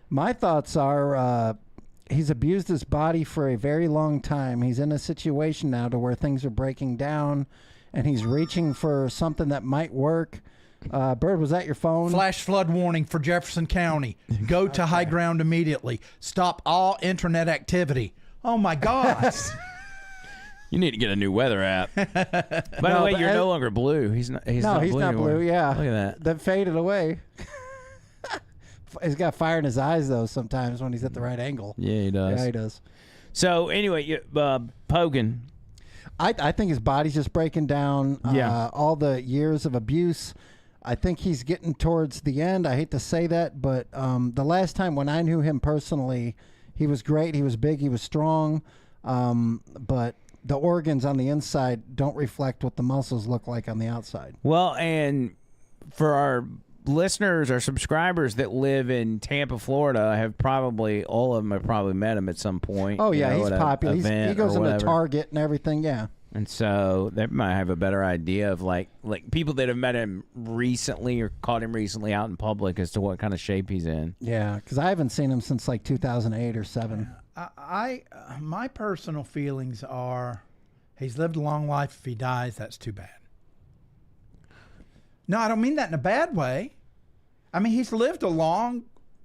My thoughts are he's abused his body for a very long time. He's in a situation now to where things are breaking down, and he's reaching for something that might work. Bird, was that your phone? Flash flood warning for Jefferson County. Go to high ground immediately. Stop all internet activity. Oh my God. You need to get a new weather app. By the No, way, but you're no longer blue. He's not. He's no, not he's blue not anymore. blue. Yeah, Look at that. That faded away. He's got fire in his eyes though. Sometimes when he's at the right angle. Yeah, he does. Yeah, he does. So anyway, Pogan. I think his body's just breaking down. Yeah. All the years of abuse. I think he's getting towards the end. I hate to say that, but the last time when I knew him personally, he was great. He was big. He was strong. But the organs on the inside don't reflect what the muscles look like on the outside. Well, and for our listeners or subscribers that live in Tampa, Florida, have probably all of them have probably met him at some point. Oh you yeah, know, he's at a popular. He event goes or into whatever. Target and everything. Yeah. And so they might have a better idea of like people that have met him recently or caught him recently out in public as to what kind of shape he's in. Yeah, because I haven't seen him since like 2008 or 7. My personal feelings are, he's lived a long life. If he dies, that's too bad. No, I don't mean that in a bad way. I mean, he's lived a long,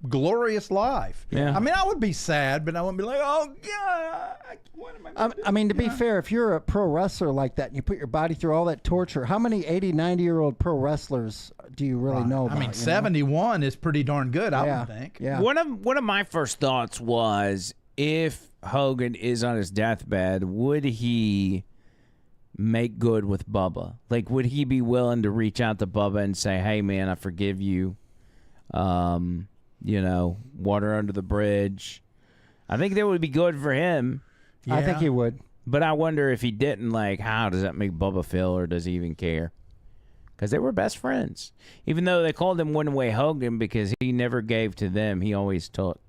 glorious life. Yeah. I mean, I would be sad, but I wouldn't be like, oh, God, what am I going to do? I mean, to be fair, if you're a pro wrestler like that and you put your body through all that torture, how many 80, 90-year-old pro wrestlers do you really know about? I mean, you know? 71 is pretty darn good, I Yeah. would think. Yeah. One of my first thoughts was, if Hogan is on his deathbed, would he make good with Bubba? Like, would he be willing to reach out to Bubba and say, hey, man, I forgive you. You know, water under the bridge. I think that would be good for him. I think Yeah. he would. But I wonder if he didn't, like, how does that make Bubba feel, or does he even care? Because they were best friends. Even though they called him One-Way Hogan because he never gave to them, he always took.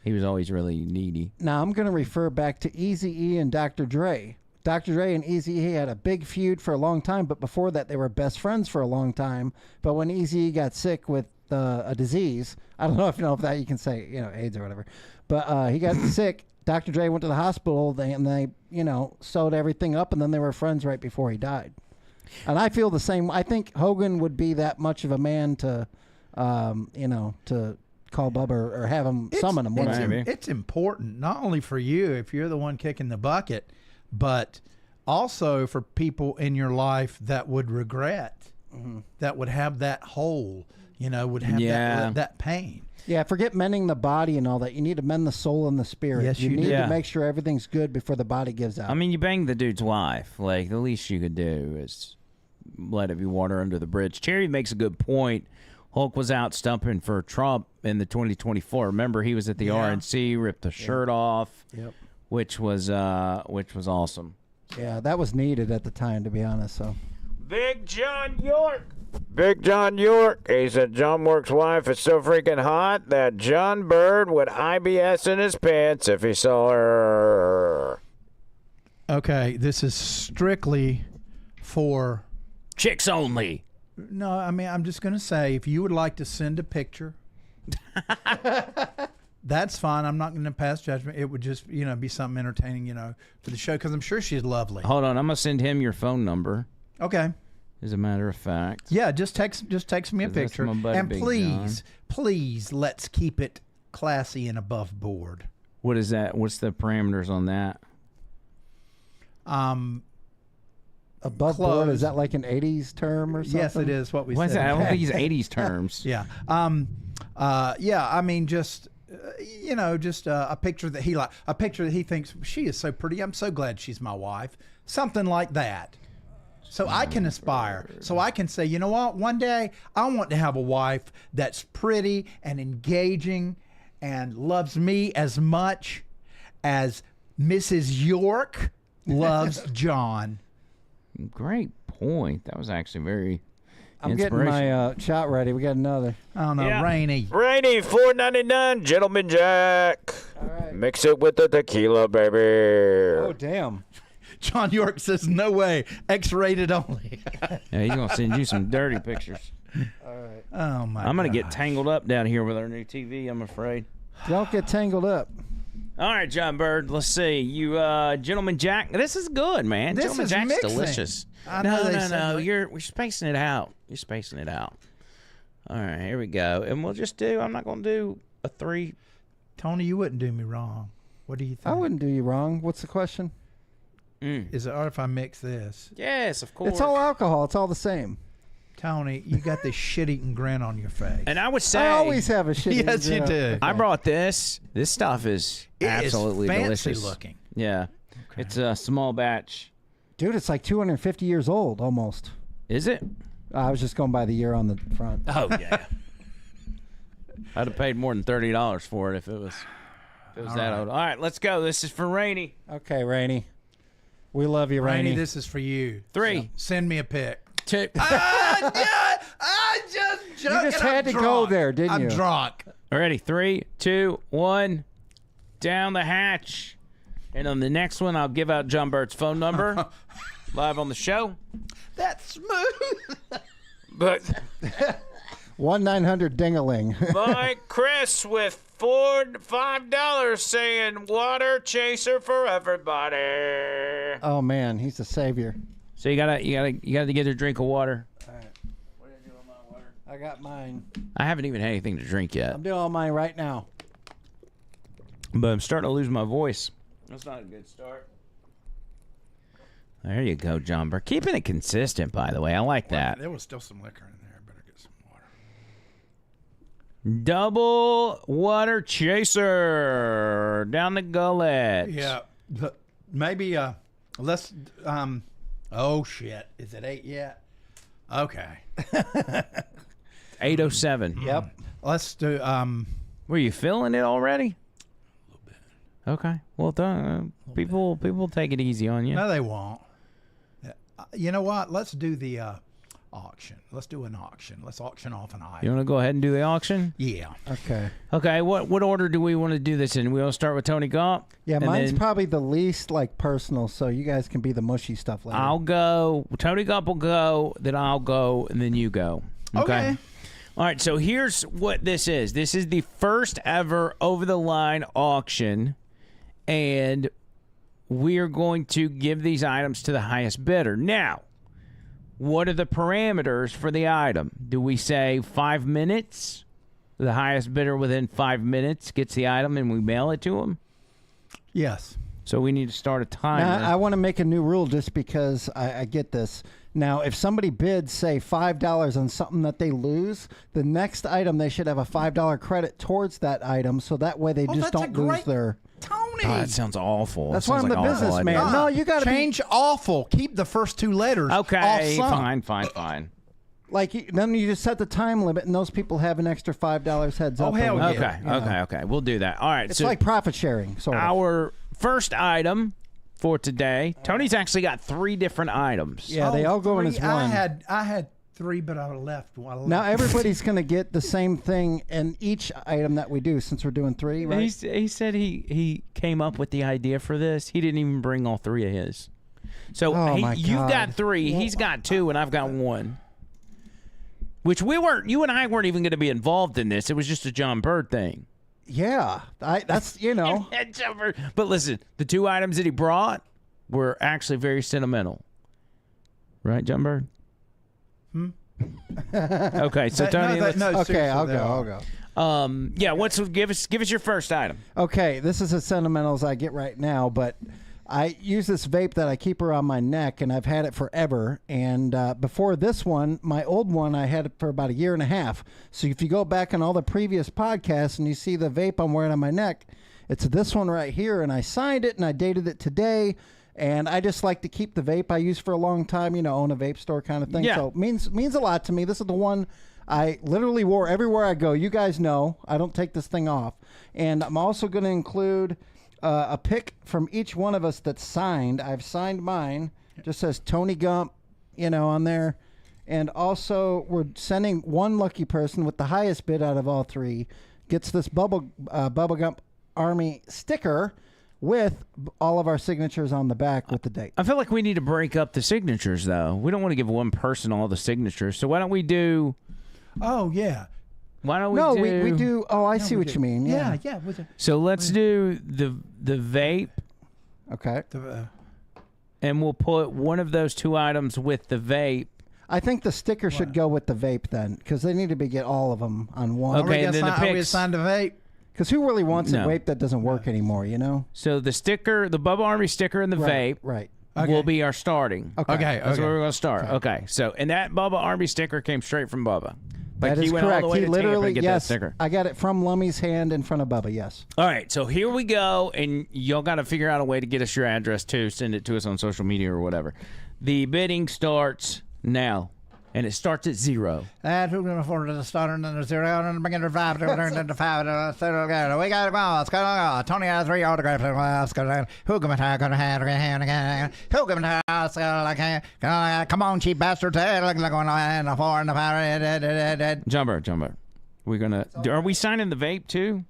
He was always really needy. Now, I'm going to refer back to Eazy-E and Dr. Dre. Dr. Dre and Eazy-E had a big feud for a long time, but before that, they were best friends for a long time. But when Eazy-E got sick with a disease, I don't know if you know if that you can say, you know, AIDS or whatever, but he got sick. Dr. Dre went to the hospital, and they, you know, sewed everything up, and then they were friends right before he died. And I feel the same. I think Hogan would be that much of a man to, you know, to call Bubba or have him summon him. Whatever. It's important, not only for you, if you're the one kicking the bucket, but also for people in your life that would regret, that would have that hole, you know, would have that pain. Yeah, forget mending the body and all that. You need to mend the soul and the spirit. Yes, you need do. to Yeah. make sure everything's good before the body gives out. I mean, you banged the dude's wife. Like, the least you could do is let it be water under the bridge. Cherry makes a good point. Hulk was out stumping for Trump in the 2024. Remember, he was at the RNC, ripped the shirt off, which was awesome. Yeah, that was needed at the time, to be honest. So Big John York. Big John York. He said John York's wife is so freaking hot that John Bird would IBS in his pants if he saw her. Okay, this is strictly for Chicks only. No, I mean, I'm just going to say, if you would like to send a picture, that's fine. I'm not going to pass judgment. It would just, you know, be something entertaining, you know, for the show, because I'm sure she's lovely. Hold on, I'm gonna send him your phone number. Okay. As a matter of fact. Yeah, just text me a 'Cause that's picture, my buddy and Big please, let's keep it classy and above board. What is that? What's the parameters on that? above board, is that like an 80s term or something? Yes, it is what we What's said. that? I don't think he's 80s terms. Yeah. Yeah, I mean, just you know, just a picture that he a picture that he thinks she is so pretty. I'm so glad she's my wife. Something like that. So I can aspire. So I can say, you know what? One day I want to have a wife that's pretty and engaging and loves me as much as Mrs. York loves John. Great point. That was actually very I'm getting my shot ready. We got another. Oh no, Rainy. Rainy, $4.99, Gentleman Jack. All right. Mix it with the tequila, baby. Oh, damn. John York says, no way, X-rated only. Yeah, he's going to send you some dirty pictures. All right. Oh, my God. I'm going to get tangled up down here with our new TV, I'm afraid. Don't get tangled up. All right, John Bird, let's see. You, Gentleman Jack. This is good, man. This Gentleman is Jack's mixing. delicious. I know they said No. like- We're spacing it out. You're spacing it out. All right, here we go. And we'll just do, I'm not going to do a 3. Tony, you wouldn't do me wrong. What do you think? I wouldn't do you wrong. What's the question? Is it all right if I mix this? Yes, of course. It's all alcohol. It's all the same. Tony, you got this shit-eating grin on your face. And I would say, I always have a shit. Yes, you do. I brought this. This stuff is absolutely fancy delicious. looking. Yeah, it's a small batch. Dude, it's like 250 years old almost. Is it? I was just going by the year on the front. Oh yeah. I'd have paid more than $30 for it if it was that old. All right, let's go. This is for Rainey. Okay, Rainey. We love you, Rainey. Rainey, this is for you. 3. Send me a pic. 2. I just You just had to go there, didn't you? I'm drunk. Ready? 3, 2, 1. Down the hatch. And on the next one, I'll give out John Bird's phone number live on the show. That's smooth. But 1-900-DING-A-LING. Mike Chris with $5 saying water chaser for everybody. Oh man, he's a savior. so you gotta get a drink of water. I got mine. I haven't even had anything to drink yet, I'm doing all mine right now. but I'm starting to lose my voice. That's not a good start. There you go, John Bird. Keeping it consistent, by the way. I like that. There was still some liquor in there. Better get some water. Double water chaser down the gullet. Yeah. Maybe let's oh shit. Is it 8 yet? Okay. 8:07. Yep. Let's do Were you feeling it already? A little bit. Okay. Well done. People take it easy on you. No, they won't. You know what? Let's do the auction. Let's do an auction. Let's auction off an item. You want to go ahead and do the auction? Yeah. Okay. Okay. What order do we want to do this in? We want to start with Tony Gump? Yeah, and mine's then probably the least like personal, so you guys can be the mushy stuff later. I'll go. Tony Gump will go. Then I'll go, and then you go. Okay. All right. So here's what this is. This is the first ever over-the-line auction, and we're going to give these items to the highest bidder. Now, what are the parameters for the item? Do we say 5 minutes? The highest bidder within 5 minutes gets the item and we mail it to them? Yes. So we need to start a timer. Now, I want to make a new rule just because I get this. Now, if somebody bids, say, $5 on something that they lose, the next item they should have a $5 credit towards that item, so that way they just don't lose their. Tony. Oh, that sounds awful. That's That why sounds I'm like the an awful businessman. idea. No, you got to change awful. Keep the first 2 letters. Okay, off some. fine. Like, then you just set the time limit, and those people have an extra $5 heads up. Oh, hell over yeah. it, you know. Okay. We'll do that. All right. It's so like profit sharing, sort of. our first item for today, Tony's actually got 3 different items. Yeah, they all go in 3. as one. I had 3, but I left one. Now everybody's going to get the same thing in each item that we do, since we're doing 3, right? He said he came up with the idea for this. He didn't even bring all 3 of his. So Oh, my you've God. got 3, he's got 2, and I've got 1. Which you and I weren't even going to be involved in this. It was just a John Bird thing. Yeah, that's, you know. But listen, the 2 items that he brought were actually very sentimental. Right, John Bird? Okay, so Tony, no, let's- no, Okay, seriously, I'll they go. are. I'll go. give us your first item. Okay, this is as sentimental as I get right now, but I use this vape that I keep around my neck, and I've had it forever. And before this one, my old one, I had it for about 1.5 years. So if you go back on all the previous podcasts and you see the vape I'm wearing on my neck, it's this one right here, and I signed it and I dated it today. And I just like to keep the vape I used for a long time, own a vape store kind of thing. Yeah. So it means a lot to me. This is the one I literally wore everywhere I go. You guys know I don't take this thing off. And I'm also going to include a pic from each one of us that's signed. I've signed mine. Just says Tony Gump, on there. And also we're sending one lucky person with the highest bid out of all 3 gets this Bubba Gump Army sticker with all of our signatures on the back with the date. I feel like we need to break up the signatures, though. We don't want to give one person all the signatures. So why don't we do? Oh yeah. Why don't we? No, do, we do. Oh, I see what you mean. Yeah. Yeah. Was it? So let's do the vape, Okay. and we'll put one of those 2 items with the vape. I think the sticker should go with the vape then, because they need to get all of them on one. Okay, and then the Are we pics. assigned a vape? Because who really wants No. a vape that doesn't work anymore, So the sticker, the Bubba Army sticker, and the vape. Right. will be our starting. Okay. That's where we're going to start. Okay. So, and that Bubba Army sticker came straight from Bubba. Like That is he went correct. all the way He to literally, Tampa to get that yes, sticker. I got it from Lummy's hand in front of Bubba, yes. All right, so here we go, and y'all got to figure out a way to get us your address too. Send it to us on social media or whatever. The bidding starts now, and it starts at 0. And who's going to afford the starter and the 0 and bring it to 5 to 5 we got to go. It's going to go. Tony has 3 autographs. Who going to have who going to have come on, cheap bastards. Look going on the 4 and the 5. Jumper. We're gonna. Are we signing the vape too?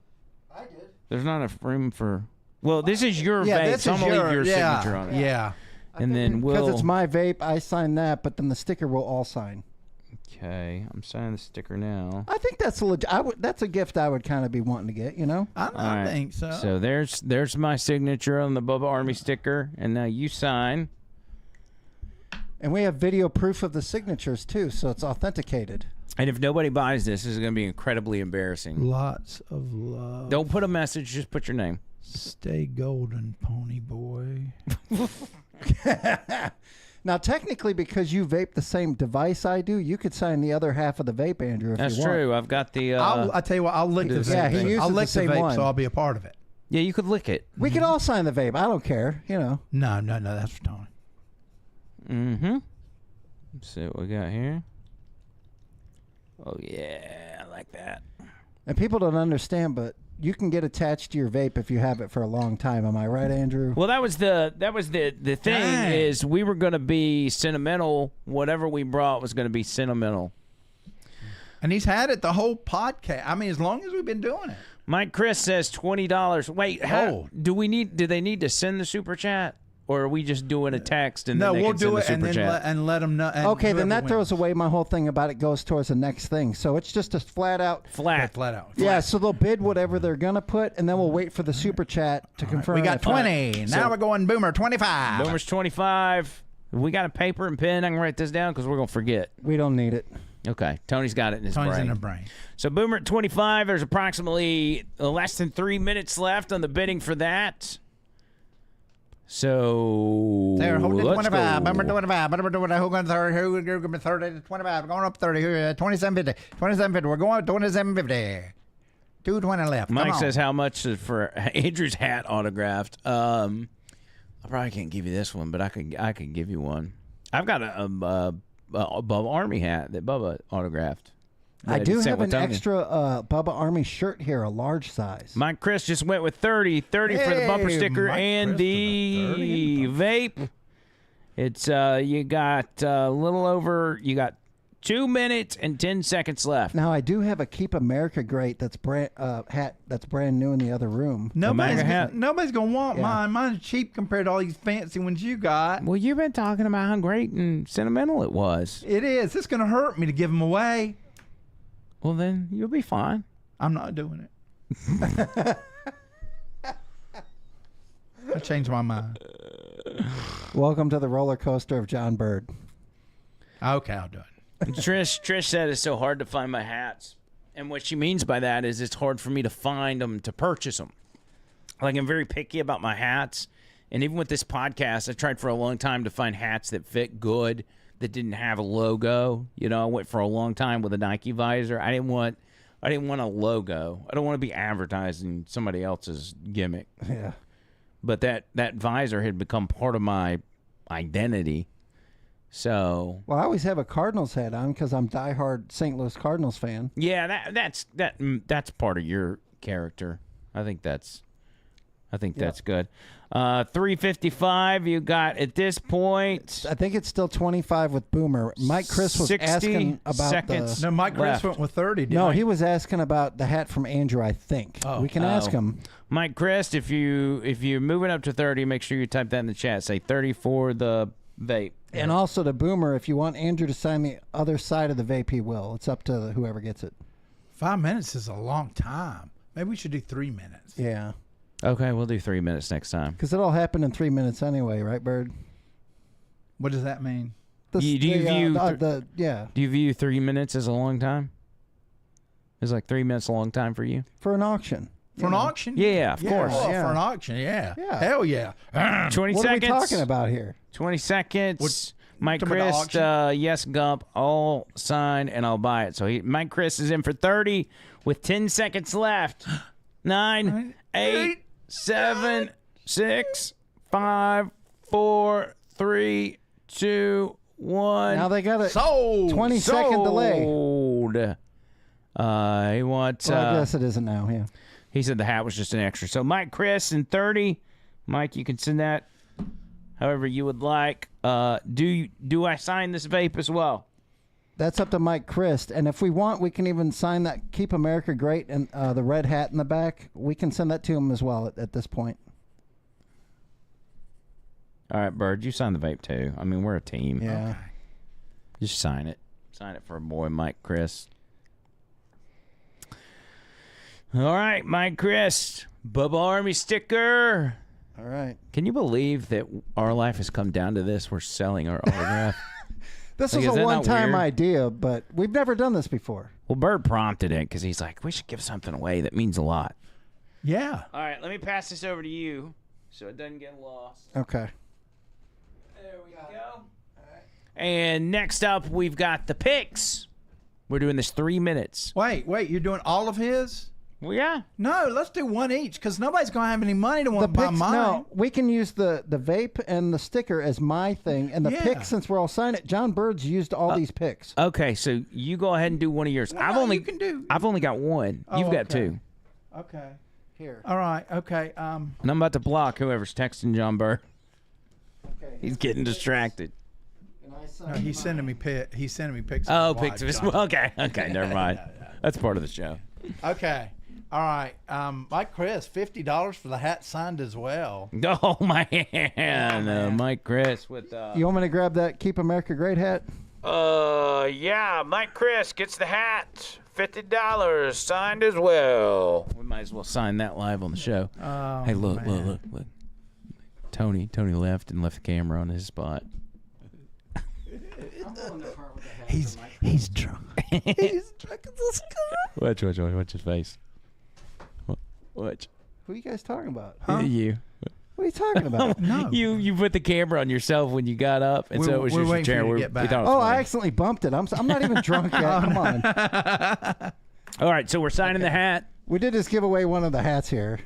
I did. There's not enough room for. Well, this is your vape. This So I'm is gonna leave your signature on it. Yeah. And then Because we'll. it's my vape, I sign that, but then the sticker we'll all sign. Okay, I'm signing the sticker now. I think that's that's a gift I would kind of be wanting to get, you know? I All right. think so. So there's my signature on the Bubba Army sticker, and now you sign. And we have video proof of the signatures, too, so it's authenticated. And if nobody buys this, this is going to be incredibly embarrassing. Lots of love. Don't put a message, just put your name. Stay golden, pony boy. Now, technically, because you vape the same device I do, you could sign the other half of the vape, Andrew, if That's you want. true. I've got the. I tell you what, I'll lick the vape. Yeah, he uses I'll the lick the same vape, one. so I'll be a part of it. Yeah, you could lick it. We could all sign the vape. I don't care, you know. No, that's for Tony. Mm-hmm. Let's see what we got here. Oh, yeah. I like that. And people don't understand, but you can get attached to your vape if you have it for a long time. Am I right, Andrew? Well, that was the thing Dang. is we were going to be sentimental. Whatever we brought was going to be sentimental. And he's had it the whole podcast. I mean, as long as we've been doing it. Mike Chris says $20. Wait, how do they need to send the super chat? Or are we just doing a text and No, then they we'll can send do the it and super then chat? let them know. and Okay, then whoever that throws wins. away my whole thing about it goes towards the next thing. So it's just a flat out. Flat. Flat out. Yeah, so they'll bid whatever they're going to put, and then we'll wait for the super chat to confirm. We got if- 20. Now So- we're going Boomer 25. Boomer's 25. We got a paper and pen. I can write this down because we're going to forget. We don't need it. Okay. Tony's got it in his Tony's brain. in the brain. So Boomer at 25. There's approximately less than 3 minutes left on the bidding for that. So There, hold it let's 25. go. Boomer 25. Boomer 25. Who going 30? Who going to 30 to 25? Going up 30. 2750. 2750. We're going 2750. 220 left. Come Mike on. says how much is for Andrew's hat autographed. I probably can't give you this one, but I could give you one. I've got a Bubba Army hat that Bubba autographed. I that do he sent have with an Tony. extra Bubba Army shirt here, a large size. Mike Chris just went with 30 for the bumper Hey, sticker Mike and Chris the with a 30. vape. It's you got a little over. You got 2 minutes and 10 seconds left. Now I do have a Keep America Great that's hat that's brand new in the other room. Nobody's MAGA hat. nobody's going to want Yeah. mine. Mine's cheap compared to all these fancy ones you got. Well, you've been talking about how great and sentimental it was. It is. It's going to hurt me to give them away. Well, then you'll be fine. I'm not doing it. I changed my mind. Welcome to the roller coaster of John Bird. Okay, I'll do it. Trish said it's so hard to find my hats, and what she means by that is it's hard for me to find them to purchase them. Like I'm very picky about my hats, and even with this podcast, I tried for a long time to find hats that fit good, that didn't have a logo. You know, I went for a long time with a Nike visor. I didn't want a logo. I don't want to be advertising somebody else's gimmick. Yeah. But that visor had become part of my identity. So Well, I always have a Cardinals hat on because I'm diehard St. Louis Cardinals fan. yeah, that's part of your character. I think that's good. 355 you got at this point. I think it's still 25 with Boomer. Mike Chris was 60 asking about seconds. No, Mike Chris Left. went with 30. No, he was asking about the hat from Andrew, I think. We can ask him. Mike Crest, if you're moving up to 30, make sure you type that in the chat. Say 30 for the vape. And also to Boomer, if you want Andrew to sign the other side of the vape, he will. It's up to whoever gets it. 5 minutes is a long time. Maybe we should do 3 minutes. Yeah. Okay, we'll do 3 minutes next time. Because it all happened in 3 minutes anyway, right, Bird? What does that mean? Do you view yeah. Do you view 3 minutes as a long time? Is like 3 minutes a long time for you? For an auction. For an auction? Yeah, of course. Oh, Yeah. for an auction, yeah. Yeah. Hell yeah. 20 What seconds. are we talking about here? 20 seconds. Mike talking about Christ, the auction? yes, Gump, all sign and I'll buy it. So Mike Christ is in for 30 with 10 seconds left. 9, 8, 7, 6, 5, 4, 3, 2, 1. Now they got a Sold. 20-second delay. Sold. He wants. Well, I guess it isn't now. Yeah. He said the hat was just an extra. So Mike Chris in 30. Mike, you can send that however you would like. Do I sign this vape as well? That's up to Mike Christ. And if we want, we can even sign that Keep America Great and the red hat in the back. We can send that to him as well at this point. All right, Bird, you sign the vape too. I mean, we're a team. Yeah. Just sign it. Sign it for a boy, Mike Chris. All right, Mike Chris. Bubba Army sticker. All right. Can you believe that our life has come down to this? We're selling our autograph. This Like, was is a that not one-time weird? idea, but we've never done this before. Well, Bird prompted it because he's like, we should give something away that means a lot. Yeah. All right, let me pass this over to you so it doesn't get lost. Okay. There we go. And next up, we've got the picks. We're doing this 3 minutes. Wait, you're doing all of his? Well, yeah. No, let's do one each because nobody's going to have any money to want to buy picks, mine. no, we can use the vape and the sticker as my thing, and the Yeah. pick, since we're all signing it, John Bird's used all these picks. Okay, so you go ahead and do one of yours. Well, I've no, only you can do. I've only got one. Oh, You've got okay. two. Okay. Here. All right. Okay. And I'm about to block whoever's texting John Bird. Okay. He's getting distracted. And I No, sign he's sending me he's sending me pics. Oh, of picks of his. John. Okay, never mind. That's part of the show. Okay. All right. Mike Chris, $50 for the hat signed as well. Oh man, Mike Chris with. You want me to grab that Keep America Great hat? Yeah, Mike Chris gets the hat. $50 signed as well. We might as well sign that live on the show. Oh, Hey, look. man. Tony left and left the camera on his spot. He's drunk. He's drunk as a skunk. Watch his face. Watch. Who are you guys talking about? You. What are you talking about? No. You put the camera on yourself when you got up, and so it was We're just your waiting for chair. you to We get back. thought it was Oh, funny. I accidentally bumped it. I'm not even drunk yet. Come on. All right, so we're signing the hat. We did just give away one of the hats here.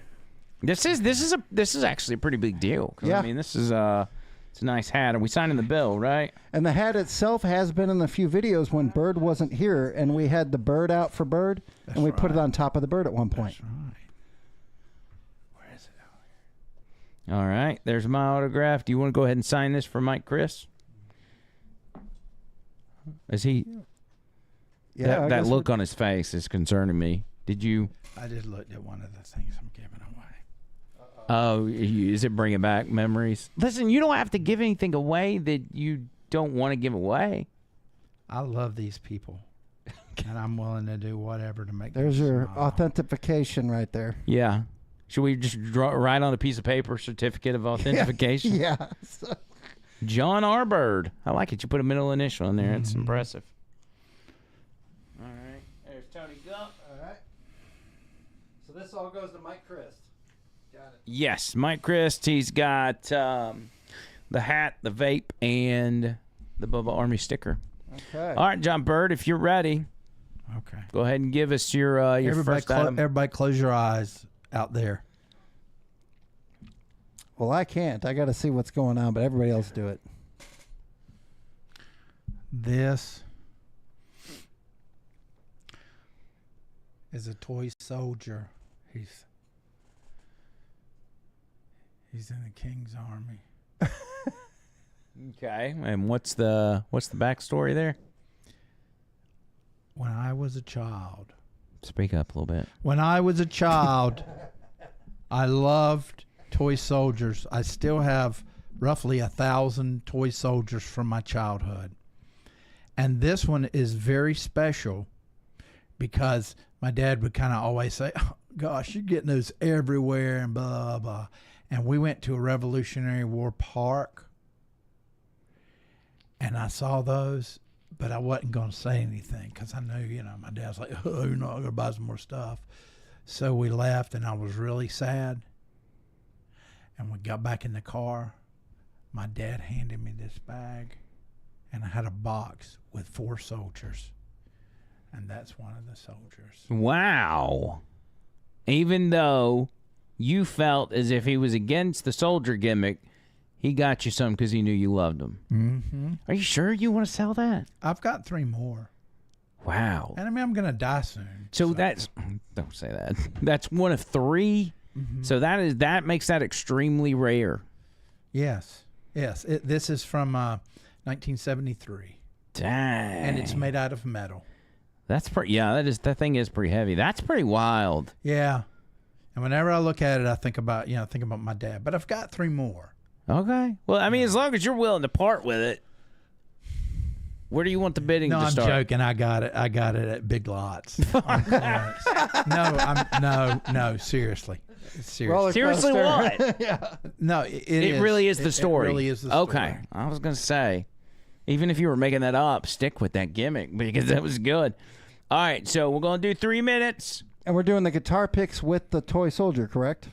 This is actually a pretty big deal. 'Cause, Yeah. I mean, this is it's a nice hat, and we signing the bill, right? And the hat itself has been in the few videos when Bird wasn't here, and we had the bird out for Bird, and we put it on top of the bird at one point. That's right. All right, there's my autograph. Do you want to go ahead and sign this for Mike Chris? Is he? Yeah, I that guess look on his face is concerning me. Did you? I just looked at one of the things I'm giving away. Oh, is it bringing back memories? Listen, you don't have to give anything away that you don't want to give away. I love these people, and I'm willing to do whatever to make. There's them your smile. authentication right there. Yeah. Should we just write on a piece of paper certificate of authentication? Yeah. John R. Bird. I like it. You put a middle initial in there. It's impressive. All right. There's Tony Gump. All right. So this all goes to Mike Christ. Got it. Yes, Mike Christ. He's got the hat, the vape, and the Bubba Army sticker. Okay. All right, John Bird, if you're ready, Okay. go ahead and give us your first item. Everybody, close your eyes out there. Well, I can't. I got to see what's going on, but everybody else do it. This is a toy soldier. He's in the King's Army. Okay, and what's the backstory there? When I was a child. Speak up a little bit. When I was a child, I loved toy soldiers. I still have roughly 1,000 toy soldiers from my childhood. And this one is very special because my dad would kind of always say, oh, gosh, you're getting those everywhere and blah, blah, blah. And we went to a Revolutionary War park and I saw those, but I wasn't going to say anything because I knew, my dad's like, oh, you're not going to buy some more stuff. So we left, and I was really sad. And we got back in the car. My dad handed me this bag, and I had a box with 4 soldiers. And that's one of the soldiers. Wow. Even though you felt as if he was against the soldier gimmick, he got you some because he knew you loved him. Mm-hmm. Are you sure you want to sell that? I've got 3 more. Wow. And I mean, I'm going to die soon. So that's, don't say that. That's one of 3. Mm-hmm. So that makes that extremely rare. Yes. This is from 1973. Dang. And it's made out of metal. That's pretty. Yeah, that thing is pretty heavy. That's pretty wild. Yeah. And whenever I look at it, I think about my dad. But I've got 3 more. Okay. Well, I mean, as long as you're willing to part with it, where do you want the bidding No, to I'm start? joking. I got it at Big Lots. No, seriously. Seriously, what? Yeah. No, It really is the story. It really is the story. Okay. I was going to say, even if you were making that up, stick with that gimmick because that was good. All right, so we're going to do 3 minutes. And we're doing the guitar picks with the toy soldier, correct?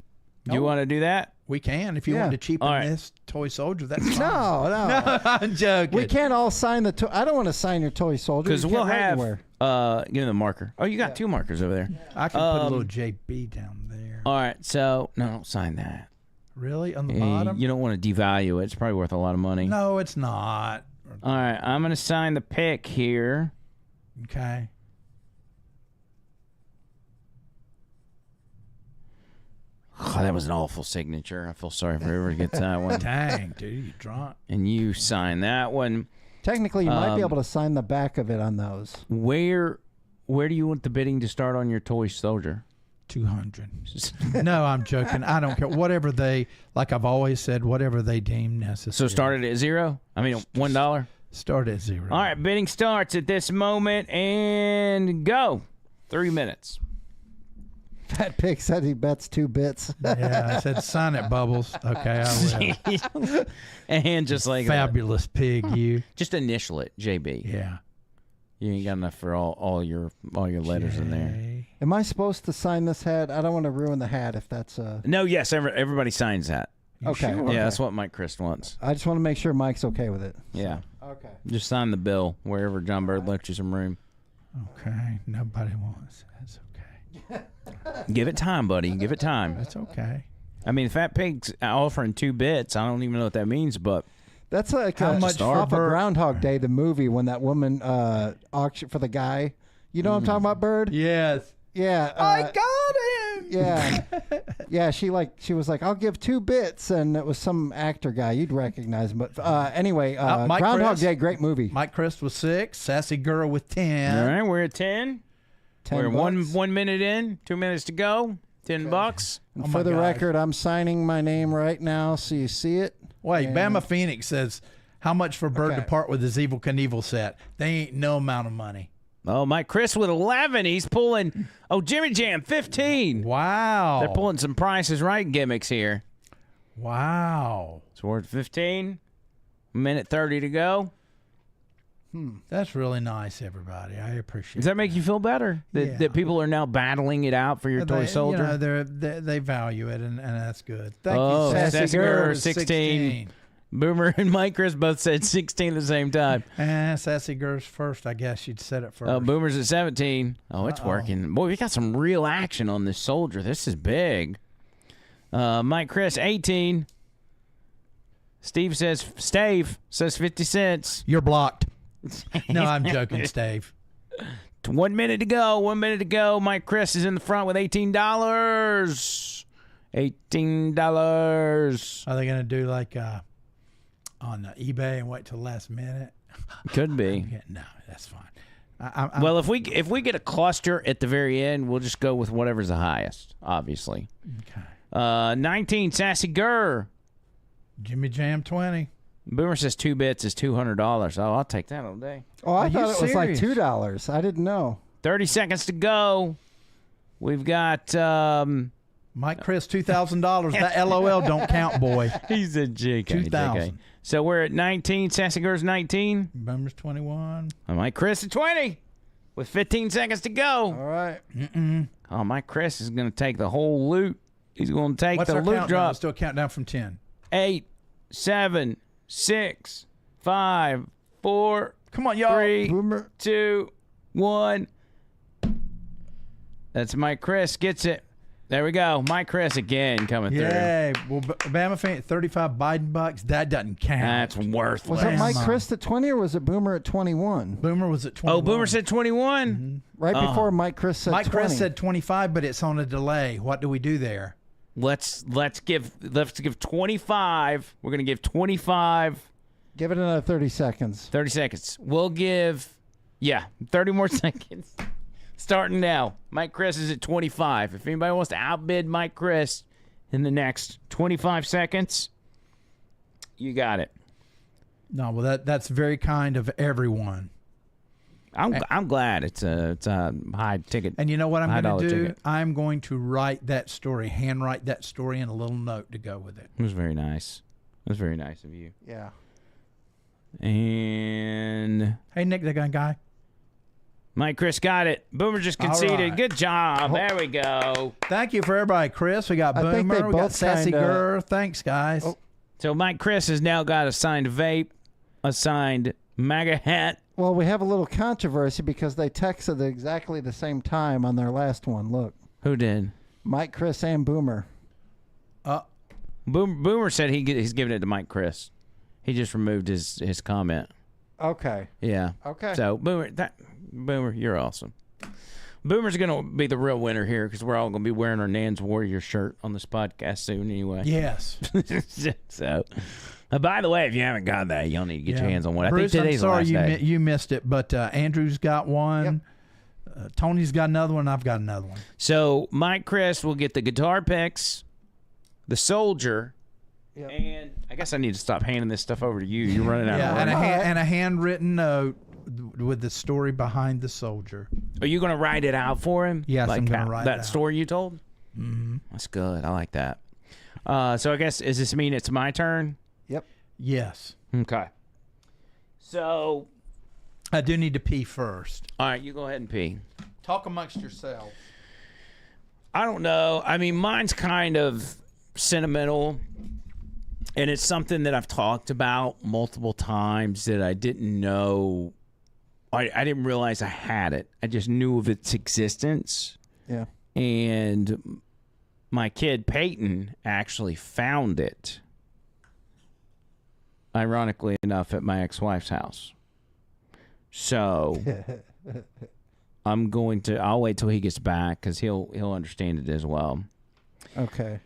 You want to do that? We can. If you Yeah. want to cheapen All right. this toy soldier, that's fine. No. I'm joking. We can't all sign the toy. I don't want to sign your toy soldier. Because You we'll can't write have, anywhere. give me the marker. Oh, you got 2 markers over there. I can put a little JB down there. All right, so, no, don't sign that. Really? On the bottom? You don't want to devalue it. It's probably worth a lot of money. No, it's not. All right, I'm going to sign the pick here. Okay. Oh, that was an awful signature. I feel sorry for whoever gets that one. Dang, dude, you drunk. And you sign that one. Technically, you might be able to sign the back of it on those. Where do you want the bidding to start on your toy soldier? 200. No, I'm joking. I don't care. Whatever like I've always said, whatever they deem necessary. So start it at 0? I mean, $1? Start at 0. All right, bidding starts at this moment and go. 3 minutes. That pig said he bets 2 bits. Yeah, I said sign it, Bubbles. Okay, I will. And just like Fabulous pig, you. just initial it, JB. Yeah. You ain't got enough for all your letters in there. Am I supposed to sign this hat? I don't want to ruin the hat if that's No, yes, everybody signs that. okay. sure? Okay. Yeah, that's what Mike Christ wants. I just want to make sure Mike's okay with it. Yeah. Okay. Just sign the bill wherever John Bird left you some room. Okay. Nobody wants. That's okay. Give it time, buddy. Give it time. That's okay. I mean, Fat Pig's offering 2 bits. I don't even know what that means, but That's like How much off for of Groundhog Day, the movie, when that woman auctioned for the guy. You know what I'm talking about, Bird? Yes. Yeah. I got him. Yeah. Yeah, she was like, I'll give 2 bits, and it was some actor guy. You'd recognize him. But anyway, Mike Groundhog Crest. Day, great movie. Mike Crest was 6. Sassy Girl with 10. all right, we're at 10. 10 We're bucks. 1 minute in, 2 minutes to go. $10. And Oh for my the gosh. record, I'm signing my name right now so you see it. Wait, And- Bama Phoenix says, how much for Bird Okay. to part with his Evil Knievel set? They ain't no amount of money. Oh, Mike Chris with 11. He's pulling. Oh, Jimmy Jam 15. Wow. They're pulling some Prices Right gimmicks here. Wow. So we're at 15. Minute 30 to go. That's really nice, everybody. I appreciate Does that make you feel better Yeah. that people are now battling it out for your toy soldier? You know, they value it, and that's good. Thank Oh, you, Sassy Girl, 16. Boomer and Mike Chris both said 16 at the same time. Sassy Girl's first. I guess you'd said it first. Boomer's at 17. Oh, it's working. Boy, we got some real action on this soldier. This is big. Mike Chris, 18. Stave says 50 cents. You're blocked. No, I'm joking, Stave. 1 minute to go. 1 minute to go. Mike Chris is in the front with $18. $18. Are they going to do like on eBay and wait till the last minute? Could be. Yeah, no, that's fine. I'm, Well, if we get a cluster at the very end, we'll just go with whatever's the highest, obviously. okay. 19, Sassy Gurr. Jimmy Jam 20. Boomer says 2 bits is $200. Oh, I'll take that all day. Oh, I Are you thought it was like serious? $2. I didn't know. 30 seconds to go. We've got Mike Chris, $2,000. That LOL don't count, boy. he's a JK. 2,000. So we're at 19. Sassy Gurr's 19. Boomer's 21. And Mike Chris at 20 with 15 seconds to go. All right. Oh, Mike Chris is going to take the whole loot. He's going to take What's the our loot countdown? drop. Let's do a countdown from 10. 8, 7, 6, 5, 4, Come on, y'all. 3, Boomer. 2, 1. That's Mike Chris gets it. There we go. Mike Chris again coming through. Yay. Well, Bama fan, 35 Biden bucks. That doesn't count. That's worthless. Was it Mike Bama. Chris at 20 or was it Boomer at 21? Boomer was at 21. Oh, Boomer said 21. Right before Mike Chris said Mike 20. Chris said 25, but it's on a delay. What do we do there? Let's give 25. We're gonna give 25. Give it another 30 seconds. 30 seconds. We'll give 30 more seconds. Starting now. Mike Chris is at 25. If anybody wants to outbid Mike Chris in the next 25 seconds, you got it. No, well, that's very kind of everyone. I'm glad it's a high ticket. And you know what I'm $5 going to do? ticket. I'm going to handwrite that story and a little note to go with it. It was very nice. It was very nice of you. Yeah. And Hey, Nick, that guy. Mike Chris got it. Boomer just conceded. right. Good job. There we go. Thank you for everybody. Chris, we got I think Boomer, they we got both Sassy signed, Girl. Thanks, guys. Oh. So Mike Chris has now got a signed vape, a signed MAGA hat. Well, we have a little controversy because they texted at exactly the same time on their last one. Look, Who did? Mike, Chris, and Boomer. Boomer said he's giving it to Mike Chris. He just removed his comment. Okay. Yeah. Okay. So Boomer, you're awesome. Boomer's gonna be the real winner here because we're all gonna be wearing our Nan's Warrior shirt on this podcast soon anyway. Yes. So, by the way, if you haven't got that, you'll need to get Yeah. your hands on one. Bruce, I think today's I'm sorry the last day. you missed it, but Andrew's got one. Tony's got another one. I've got another one. So Mike Chris will get the guitar picks, the soldier, and I guess I need to stop handing this stuff over to you. You're running out of room. And a handwritten note with the story behind the soldier. Are you going to write it out for him? Yes, like I'm going to write that it out. story you told? Mm-hmm. That's good. I like that. So I guess, does this mean it's my turn? Yep. Yes. Okay. So, I do need to pee first. all right, you go ahead and pee. Talk amongst yourselves. I don't know. I mean, mine's kind of sentimental, and it's something that I've talked about multiple times that I didn't know. I didn't realize I had it. I just knew of its existence. Yeah. And my kid Peyton actually found it, ironically enough, at my ex-wife's house. So I'll wait till he gets back because he'll understand it as well. Okay.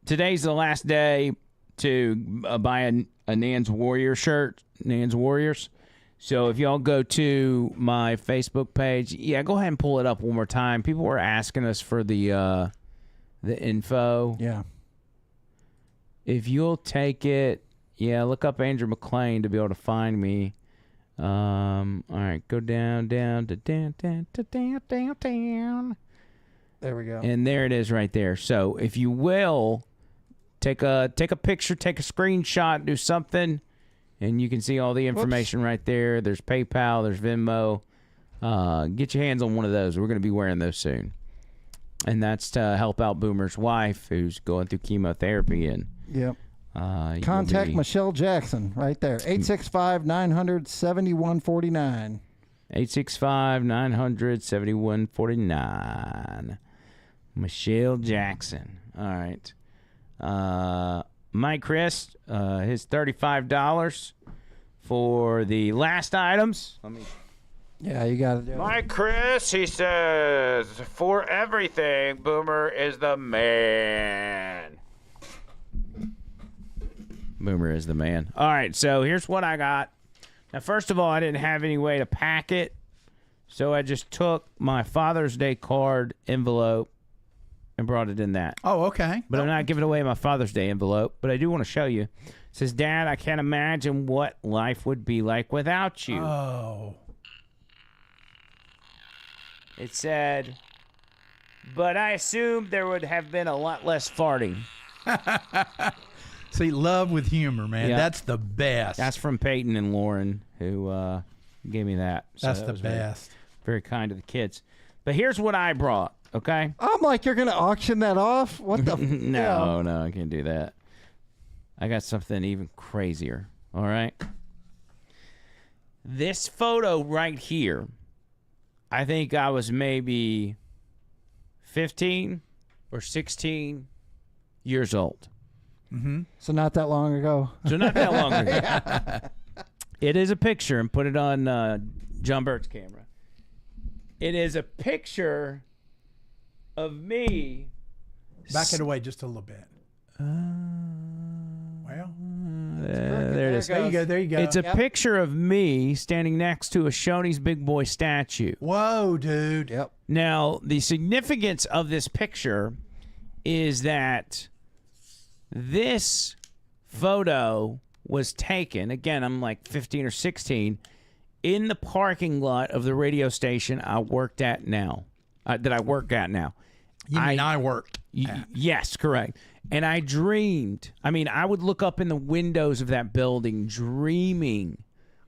Today's the last day to buy a Nan's Warrior shirt, Nan's Warriors. So if y'all go to my Facebook page, go ahead and pull it up one more time. People were asking us for the info. Yeah. If you'll take it, look up Andrew McLean to be able to find me. All right, go down. There we go. And there it is right there. So if you will, take a picture, take a screenshot, do something, and you can see all the information right there. There's PayPal, there's Venmo. Get your hands on one of those. We're going to be wearing those soon. And that's to help out Boomer's wife who's going through chemotherapy. And Yep. Contact Michelle Jackson right there. 865-900-7149. 865-900-7149. Michelle Jackson. All right. Mike Chris, his $35 for the last items. Yeah, you got it. Mike Chris, he says, for everything, Boomer is the man. Boomer is the man. All right, so here's what I got. Now, first of all, I didn't have any way to pack it, so I just took my Father's Day card envelope and brought it in that. Oh, okay. But I'm not giving away my Father's Day envelope, but I do want to show you. It says, Dad, I can't imagine what life would be like without you. Oh. It said, but I assumed there would have been a lot less farting. See, love with humor, man. Yeah. That's the best. That's from Peyton and Lauren, who gave me that. So That's that the was best. Very kind of the kids. But here's what I brought, okay? I'm like, you're gonna auction that off? What the? No, I can't do that. I got something even crazier, all right? This photo right here, I think I was maybe 15 or 16 years old. So not that long ago. So not that long ago. It is a picture, and put it on John Bird's camera. It is a picture of me. Back it away just a little bit. Well, There it is. there you go. There you go. It's a picture of me standing next to a Shoney's Big Boy statue. Whoa, dude. Yep. Now, the significance of this picture is that this photo was taken, again, I'm like 15 or 16, in the parking lot of the radio station I worked at now. That I work at now. You mean I worked Yes, correct. And I dreamed. I mean, I would look up in the windows of that building dreaming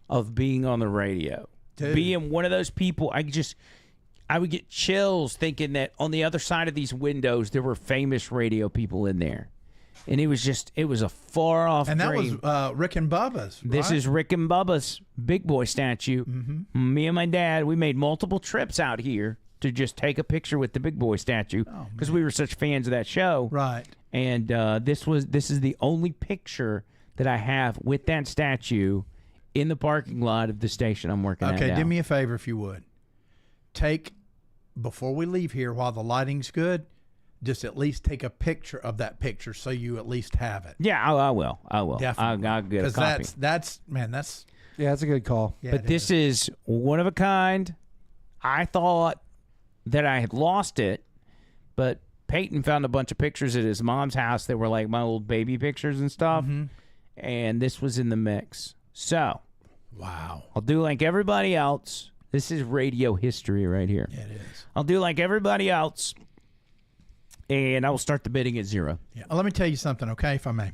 of being on the radio. Dude. Being one of those people, I would get chills thinking that on the other side of these windows there were famous radio people in there. And it was a far off And that dream. was Rick and Bubba's. This right? is Rick and Bubba's Big Boy statue. Me and my dad, we made multiple trips out here to just take a picture with the Big Boy statue because we were such fans of that show. Right. And this is the only picture that I have with that statue in the parking lot of the station I'm working at Okay, now. do me a favor if you would. Before we leave here, while the lighting's good, just at least take a picture of that picture so you at least have it. Yeah, I will. Definitely. I'll get a Because copy. that's Yeah, that's a good call. yeah, But it this is one of a kind. I thought that I had lost it, but Peyton found a bunch of pictures at his mom's house that were like my old baby pictures and stuff, and this was in the mix. So, Wow. I'll do like everybody else. This is radio history right here. Yeah, it is. I'll do like everybody else, and I will start the bidding at 0. Yeah. Let me tell you something, okay, if I may.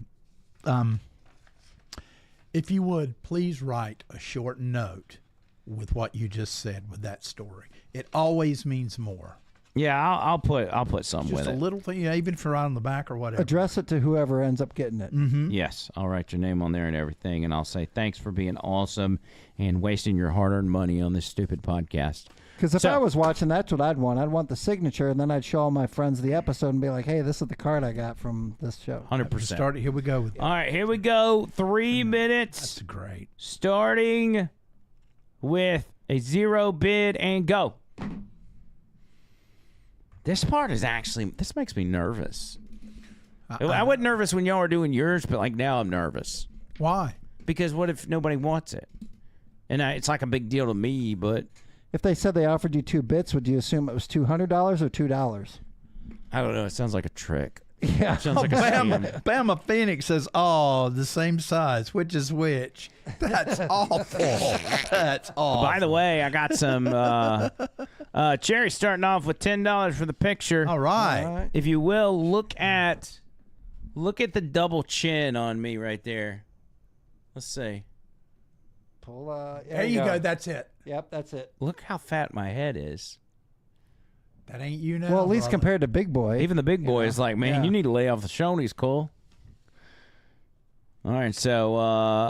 If you would, please write a short note with what you just said with that story. It always means more. Yeah, I'll put something Just with a it. little thing, even if it's on the back or whatever. Address it to whoever ends up getting it. Yes, I'll write your name on there and everything, and I'll say thanks for being awesome and wasting your hard-earned money on this stupid podcast. Because if So- I was watching, that's what I'd want. I'd want the signature, and then I'd show all my friends the episode and be like, "Hey, this is the card I got from this show." 100%. Start it. Here we go. With All right, here we go. 3 minutes, That's great. starting with a 0 bid and go. This part is this makes me nervous. I wasn't nervous when y'all were doing yours, but like now I'm nervous. Why? Because what if nobody wants it? And it's like a big deal to me, but If they said they offered you 2 bits, would you assume it was $200 or $2? I don't know. It sounds like a trick. Yeah. It sounds like a scam. Bama Phoenix says, "Oh, the same size. Which is which?" That's awful. That's awful. By the way, I got some Cherry starting off with $10 for the picture. All right. If you will, look at the double chin on me right there. Let's see. Pull, There you go. That's it. Yep, that's it. Look how fat my head is. That ain't you now. Well, at least brother. compared to Big Boy. Even the big boy is like, man, Yeah. you need to lay off the Shoney's, Cole. All right, so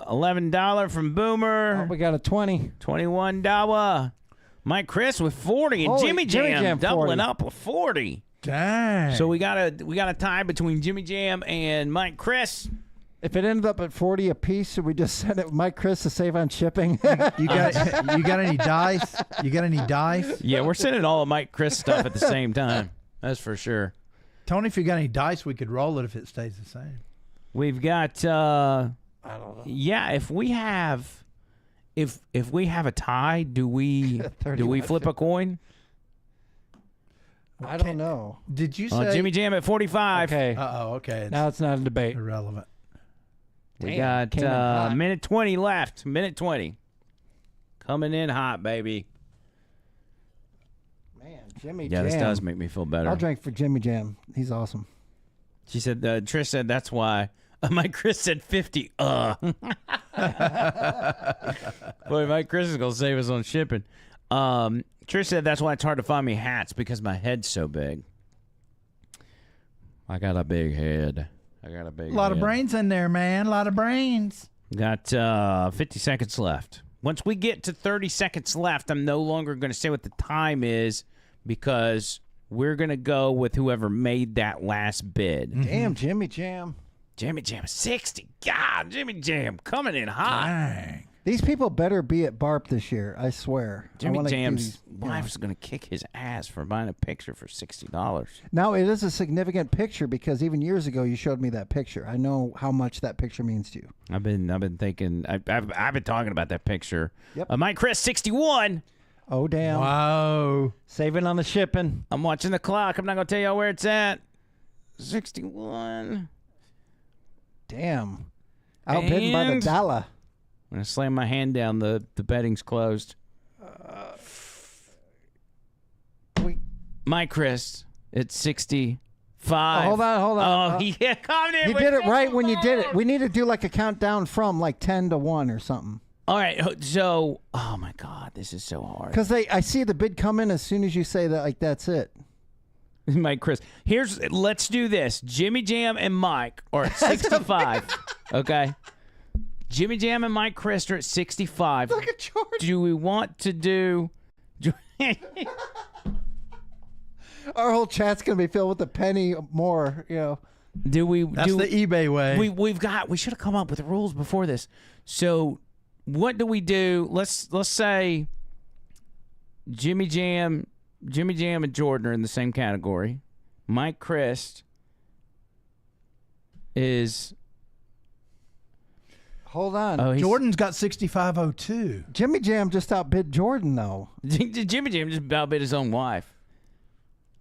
$11 from Boomer, Oh, we got a 20. $21. Mike Chris with 40, and Holy- Jimmy Jam doubling 40. up with 40. Dang. So we got a tie between Jimmy Jam and Mike Chris. If it ended up at 40 apiece, should we just send it Mike Chris to save on shipping? you got any dice? You got any dice? Yeah, we're sending all of Mike Chris stuff at the same time. That's for sure. Tony, if you got any dice, we could roll it if it stays the same. We've got I don't know. yeah, if we have a tie, do we 31. flip a coin? I don't know. Did you say Jimmy Jam at 45. Okay. Uh-oh, okay. It's Now it's not a debate. irrelevant. We Damn, came in got hot. minute 20 left. Minute 20. Coming in hot, baby. Man, Jimmy Yeah, Jam. this does make me feel better. I'll drink for Jimmy Jam. He's awesome. She said, Trish said, that's why Mike Chris said 50. Boy, Mike Chris is going to save us on shipping. Trish said that's why it's hard to find me hats because my head's so big. I got a big head. A lot of brains in there, man. A lot of brains. Got 50 seconds left. Once we get to 30 seconds left, I'm no longer going to say what the time is because we're going to go with whoever made that last bid. Damn, Jimmy Jam. Jimmy Jam, 60. God, Jimmy Jam coming in hot. Dang. These people better be at BARP this year, I swear. Jimmy Jam's wife's going to kick his ass for buying a picture for $60. Now, it is a significant picture because even years ago you showed me that picture. I know how much that picture means to you. I've been thinking, I've been talking about that picture. Yep. Mike Chris, 61. Oh, damn. Wow. Saving on the shipping. I'm watching the clock. I'm not going to tell y'all where it's at. 61. Damn. Outbidden by the And- dollar. I'm going to slam my hand down. The betting's closed. Mike Chris, it's 65. Hold on. Oh, yeah, come in. You did it right when you did it. We need to do like a countdown from like 10 to 1 or something. All right, so, oh my God, this is so hard. Because I see the bid come in as soon as you say that, like, that's it. Mike Chris, let's do this. Jimmy Jam and Mike are at 65. Okay? Jimmy Jam and Mike Chris are at 65. Look at George. Do we want to do... Our whole chat's going to be filled with a penny more, you know. Do we... That's the eBay way. We should have come up with rules before this. So, what do we do? Let's say Jimmy Jam and Jordan are in the same category. Mike Chris is... Hold on. Oh, Jordan's got 6502. Jimmy Jam just outbid Jordan, though. Jimmy Jam just outbid his own wife.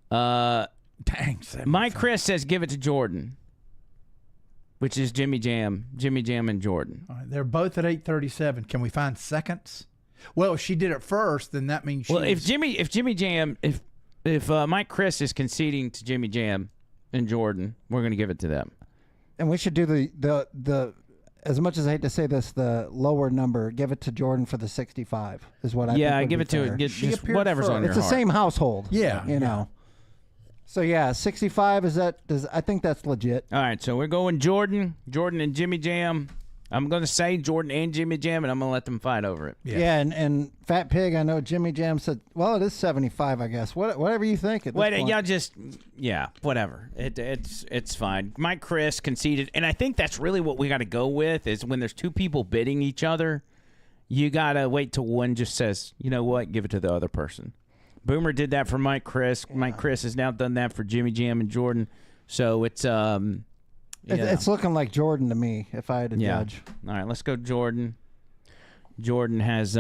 Dang. Mike Chris says give it to Jordan, which is Jimmy Jam and Jordan. All right, they're both at 837. Can we find seconds? Well, if she did it first, then that means Well, if Mike Chris is conceding to Jimmy Jam and Jordan, we're going to give it to them. And we should do the as much as I hate to say this, the lower number, give it to Jordan for the 65 is what I think would give be it to fair. it. She Just appeared whatever's on first. your It's the heart. same household. Yeah, You know. So, yeah, 65, I think that's legit. All right, so we're going Jordan and Jimmy Jam. I'm going to say Jordan and Jimmy Jam, and I'm going to let them fight over it. Yeah, and Fat Pig, I know Jimmy Jam said, well, it is 75, I guess. Whatever you think. At this point. Y'all just, whatever. It's fine. Mike Chris conceded, and I think that's really what we got to go with is when there's two people bidding each other, you got to wait till one just says, you know what, give it to the other person. Boomer did that for Mike Chris. Yeah. Mike Chris has now done that for Jimmy Jam and Jordan. So it's it's looking like Jordan to me, if I had to judge. All right, let's go Jordan. Jordan has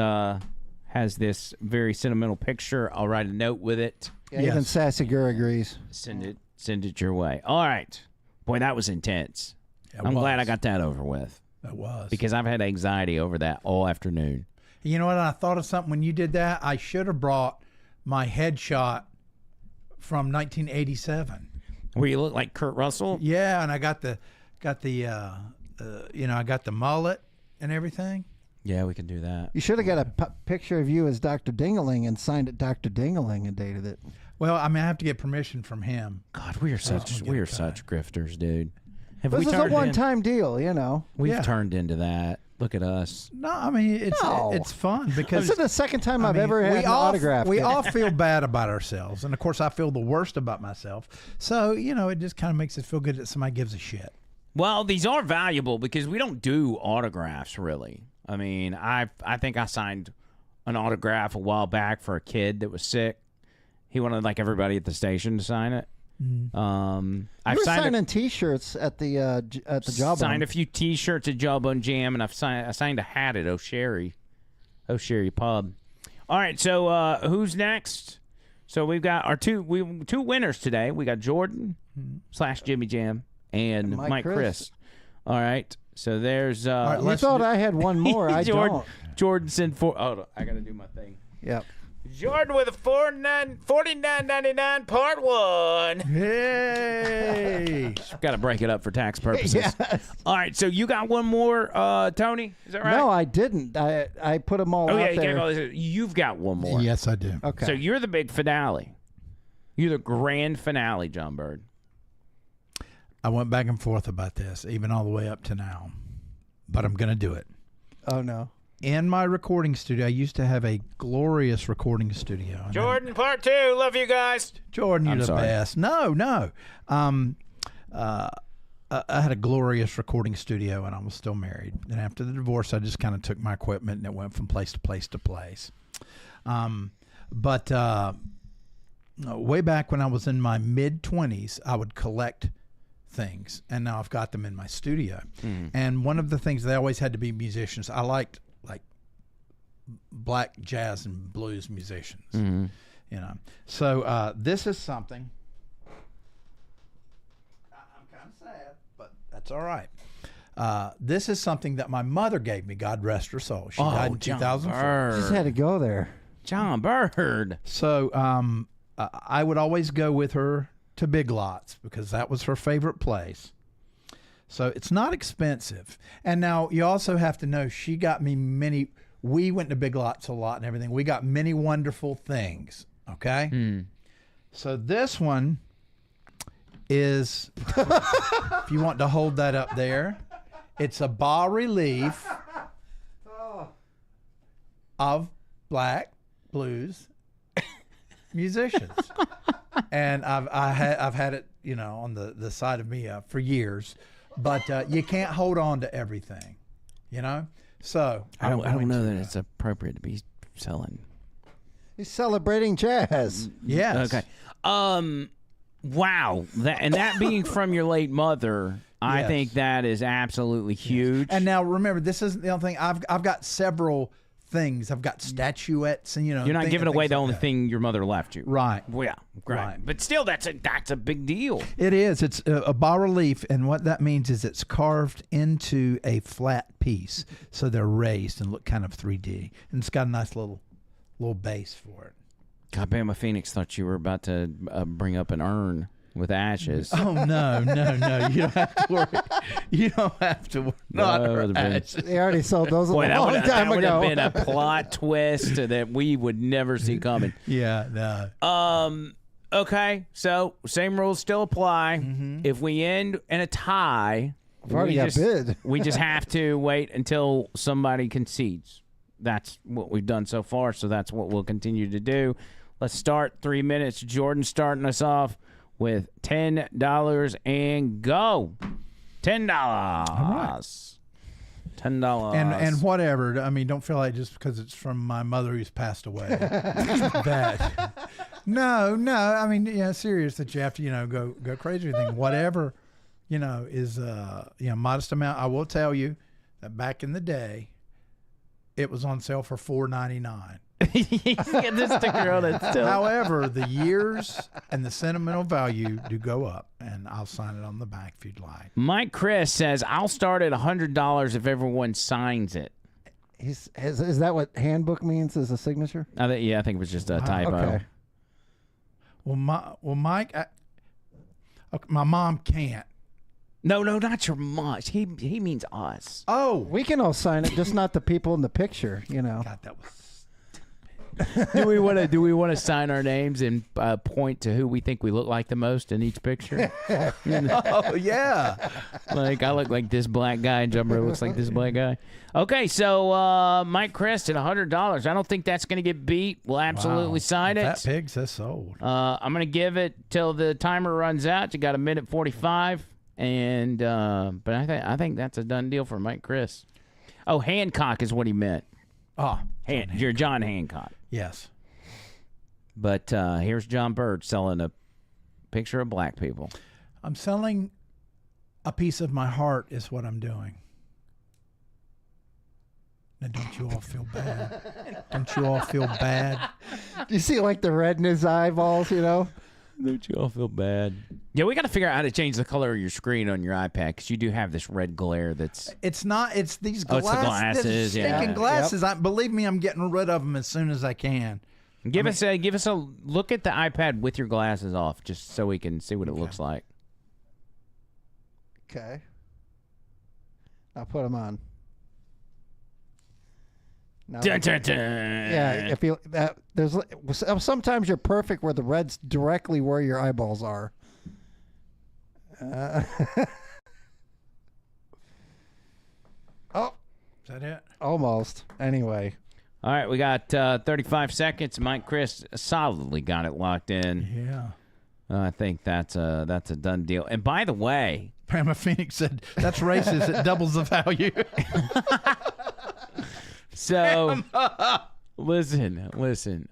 this very sentimental picture. I'll write a note with it. Yeah, even Sassy Girl agrees. Send it your way. All right. Boy, that was intense. I'm glad I got that over with. That was. Because I've had anxiety over that all afternoon. You know what? I thought of something when you did that. I should have brought my headshot from 1987. Where you look like Kurt Russell? Yeah, and I got the I got the mullet and everything. Yeah, we can do that. You should have got a picture of you as Dr. Dingaling and signed it Dr. Dingaling and dated it. Well, I mean, I have to get permission from him. God, we are such grifters, dude. This is a one-time deal, you know. We've turned into that. Look at us. No, I mean it's fun because this is the second time I've ever had an autograph. We all feel bad about ourselves, and of course, I feel the worst about myself. So it just kind of makes us feel good that somebody gives a shit. Well, these are valuable because we don't do autographs really. I mean, I think I signed an autograph a while back for a kid that was sick. He wanted like everybody at the station to sign it. I've signing T-shirts at the Jawbone. Signed a few T-shirts at Jawbone Jam, and I signed a hat at O'Sherry Pub. All right, so who's next? So we've got our two winners today. We got Jordan / Jimmy Jam and Mike Chris. All right, so there's. You thought I had one more. I don't. Jordan sent 4. Oh, I got to do my thing. Yep. Jordan with a $49.99 part 1. Hey. Got to break it up for tax purposes. Yes. All right, so you got one more, Tony? Is that right? No, I didn't. I put them all Oh, out yeah, you there. can't go. You've got one more. Yes, I do. Okay. So you're the big finale. You're the grand finale, John Bird. I went back and forth about this, even all the way up to now. But I'm going to do it. Oh, no. In my recording studio, I used to have a glorious recording studio. And Jordan, part 2. Love you guys. Jordan, you're I'm the sorry. best. No. I had a glorious recording studio, and I was still married. And after the divorce, I just kind of took my equipment, and it went from place to place to place. But way back when I was in my mid-20s, I would collect things, and now I've got them in my studio. And one of the things, they always had to be musicians. I liked black jazz and blues musicians, you know. So this is something. I'm kind of sad, but that's all right. This is something that my mother gave me. God rest her soul. She died in 2004. Just had to go there. John Bird. So I would always go with her to Big Lots because that was her favorite place. So it's not expensive. And now you also have to know she got me many. We went to Big Lots a lot and everything. We got many wonderful things. Okay. So this one is, if you want to hold that up there, it's a bas relief of black blues musicians. And I've had it, you know, on the side of me for years, but you can't hold on to everything, you know. So I don't know that it's appropriate to be selling. He's celebrating jazz. Yes. Okay. Wow. That being from your late mother, I Yes. think that is absolutely huge. And now remember, this isn't the only thing. I've got several things. I've got statuettes, and you know, You're not giving away the things only like that. thing your mother left you. Right. Well, yeah. Right. Right. But still, that's a big deal. It is. It's a bas relief, and what that means is it's carved into a flat piece, so they're raised and look kind of 3D, and it's got a nice little base for it. God, Bama Phoenix thought you were about to bring up an urn with ashes. Oh no! You don't have to worry. You don't have to worry. Not No, her the been- ashes. They already sold those Boy, a that long time would have ago. been a plot twist that we would never see coming. Yeah. No. Okay, so same rules still apply. If we end in a tie, I've already got bid. we just have to wait until somebody concedes. That's what we've done so far, so that's what we'll continue to do. Let's start 3 minutes. Jordan starting us off with $10 and go. $10. right. $10. And whatever. I mean, don't feel like just because it's from my mother who's passed away that. No. I mean, yeah, serious that you have to, go crazy or anything. Whatever, is modest amount. I will tell you that back in the day, it was on sale for $4.99. Get this sticker on it still. However, the years and the sentimental value do go up, and I'll sign it on the back if you'd like. Mike Chris says, I'll start at $100 if everyone signs it. Is that what handbook means as a signature? I think it was just a typo. Okay. Well, Mike, my mom can't. No, not your mom. He means us. Oh, We can all sign it, just not the people in the picture, God, that was. Do we want to sign our names and point to who we think we look like the most in each picture? Oh yeah. Like I look like this black guy, and Jumper looks like this black guy. Okay, so Mike Crest at $100. I don't think that's going to get beat. We'll absolutely sign That it. pig says sold. I'm going to give it till the timer runs out. You got a minute 45, and but I think that's a done deal for Mike Chris. Oh, Hancock is what he meant. Oh, You're John Hancock. yes. But here's John Bird selling a picture of black people. I'm selling a piece of my heart is what I'm doing. Now, don't you all feel bad? Don't you all feel bad? Do you see like the red in his eyeballs, Don't you all feel bad? Yeah, we got to figure out how to change the color of your screen on your iPad because you do have this red glare that's... It's not. It's these Oh, it's the glasses. glasses, They're yeah. stinking glasses. Believe me, I'm getting rid of them as soon as I can. Give us a look at the iPad with your glasses off, just so we can see what it looks like. Okay. I'll put them on. Now, Dun, dun, dun. yeah, if you there's sometimes you're perfect where the red's directly where your eyeballs are. Oh, Is that it? almost. Anyway, All right, we got 35 seconds. Mike Chris solidly got it locked in. Yeah. I think that's a done deal. And by the way, Grandma Phoenix said, that's racist. It doubles the value. so listen.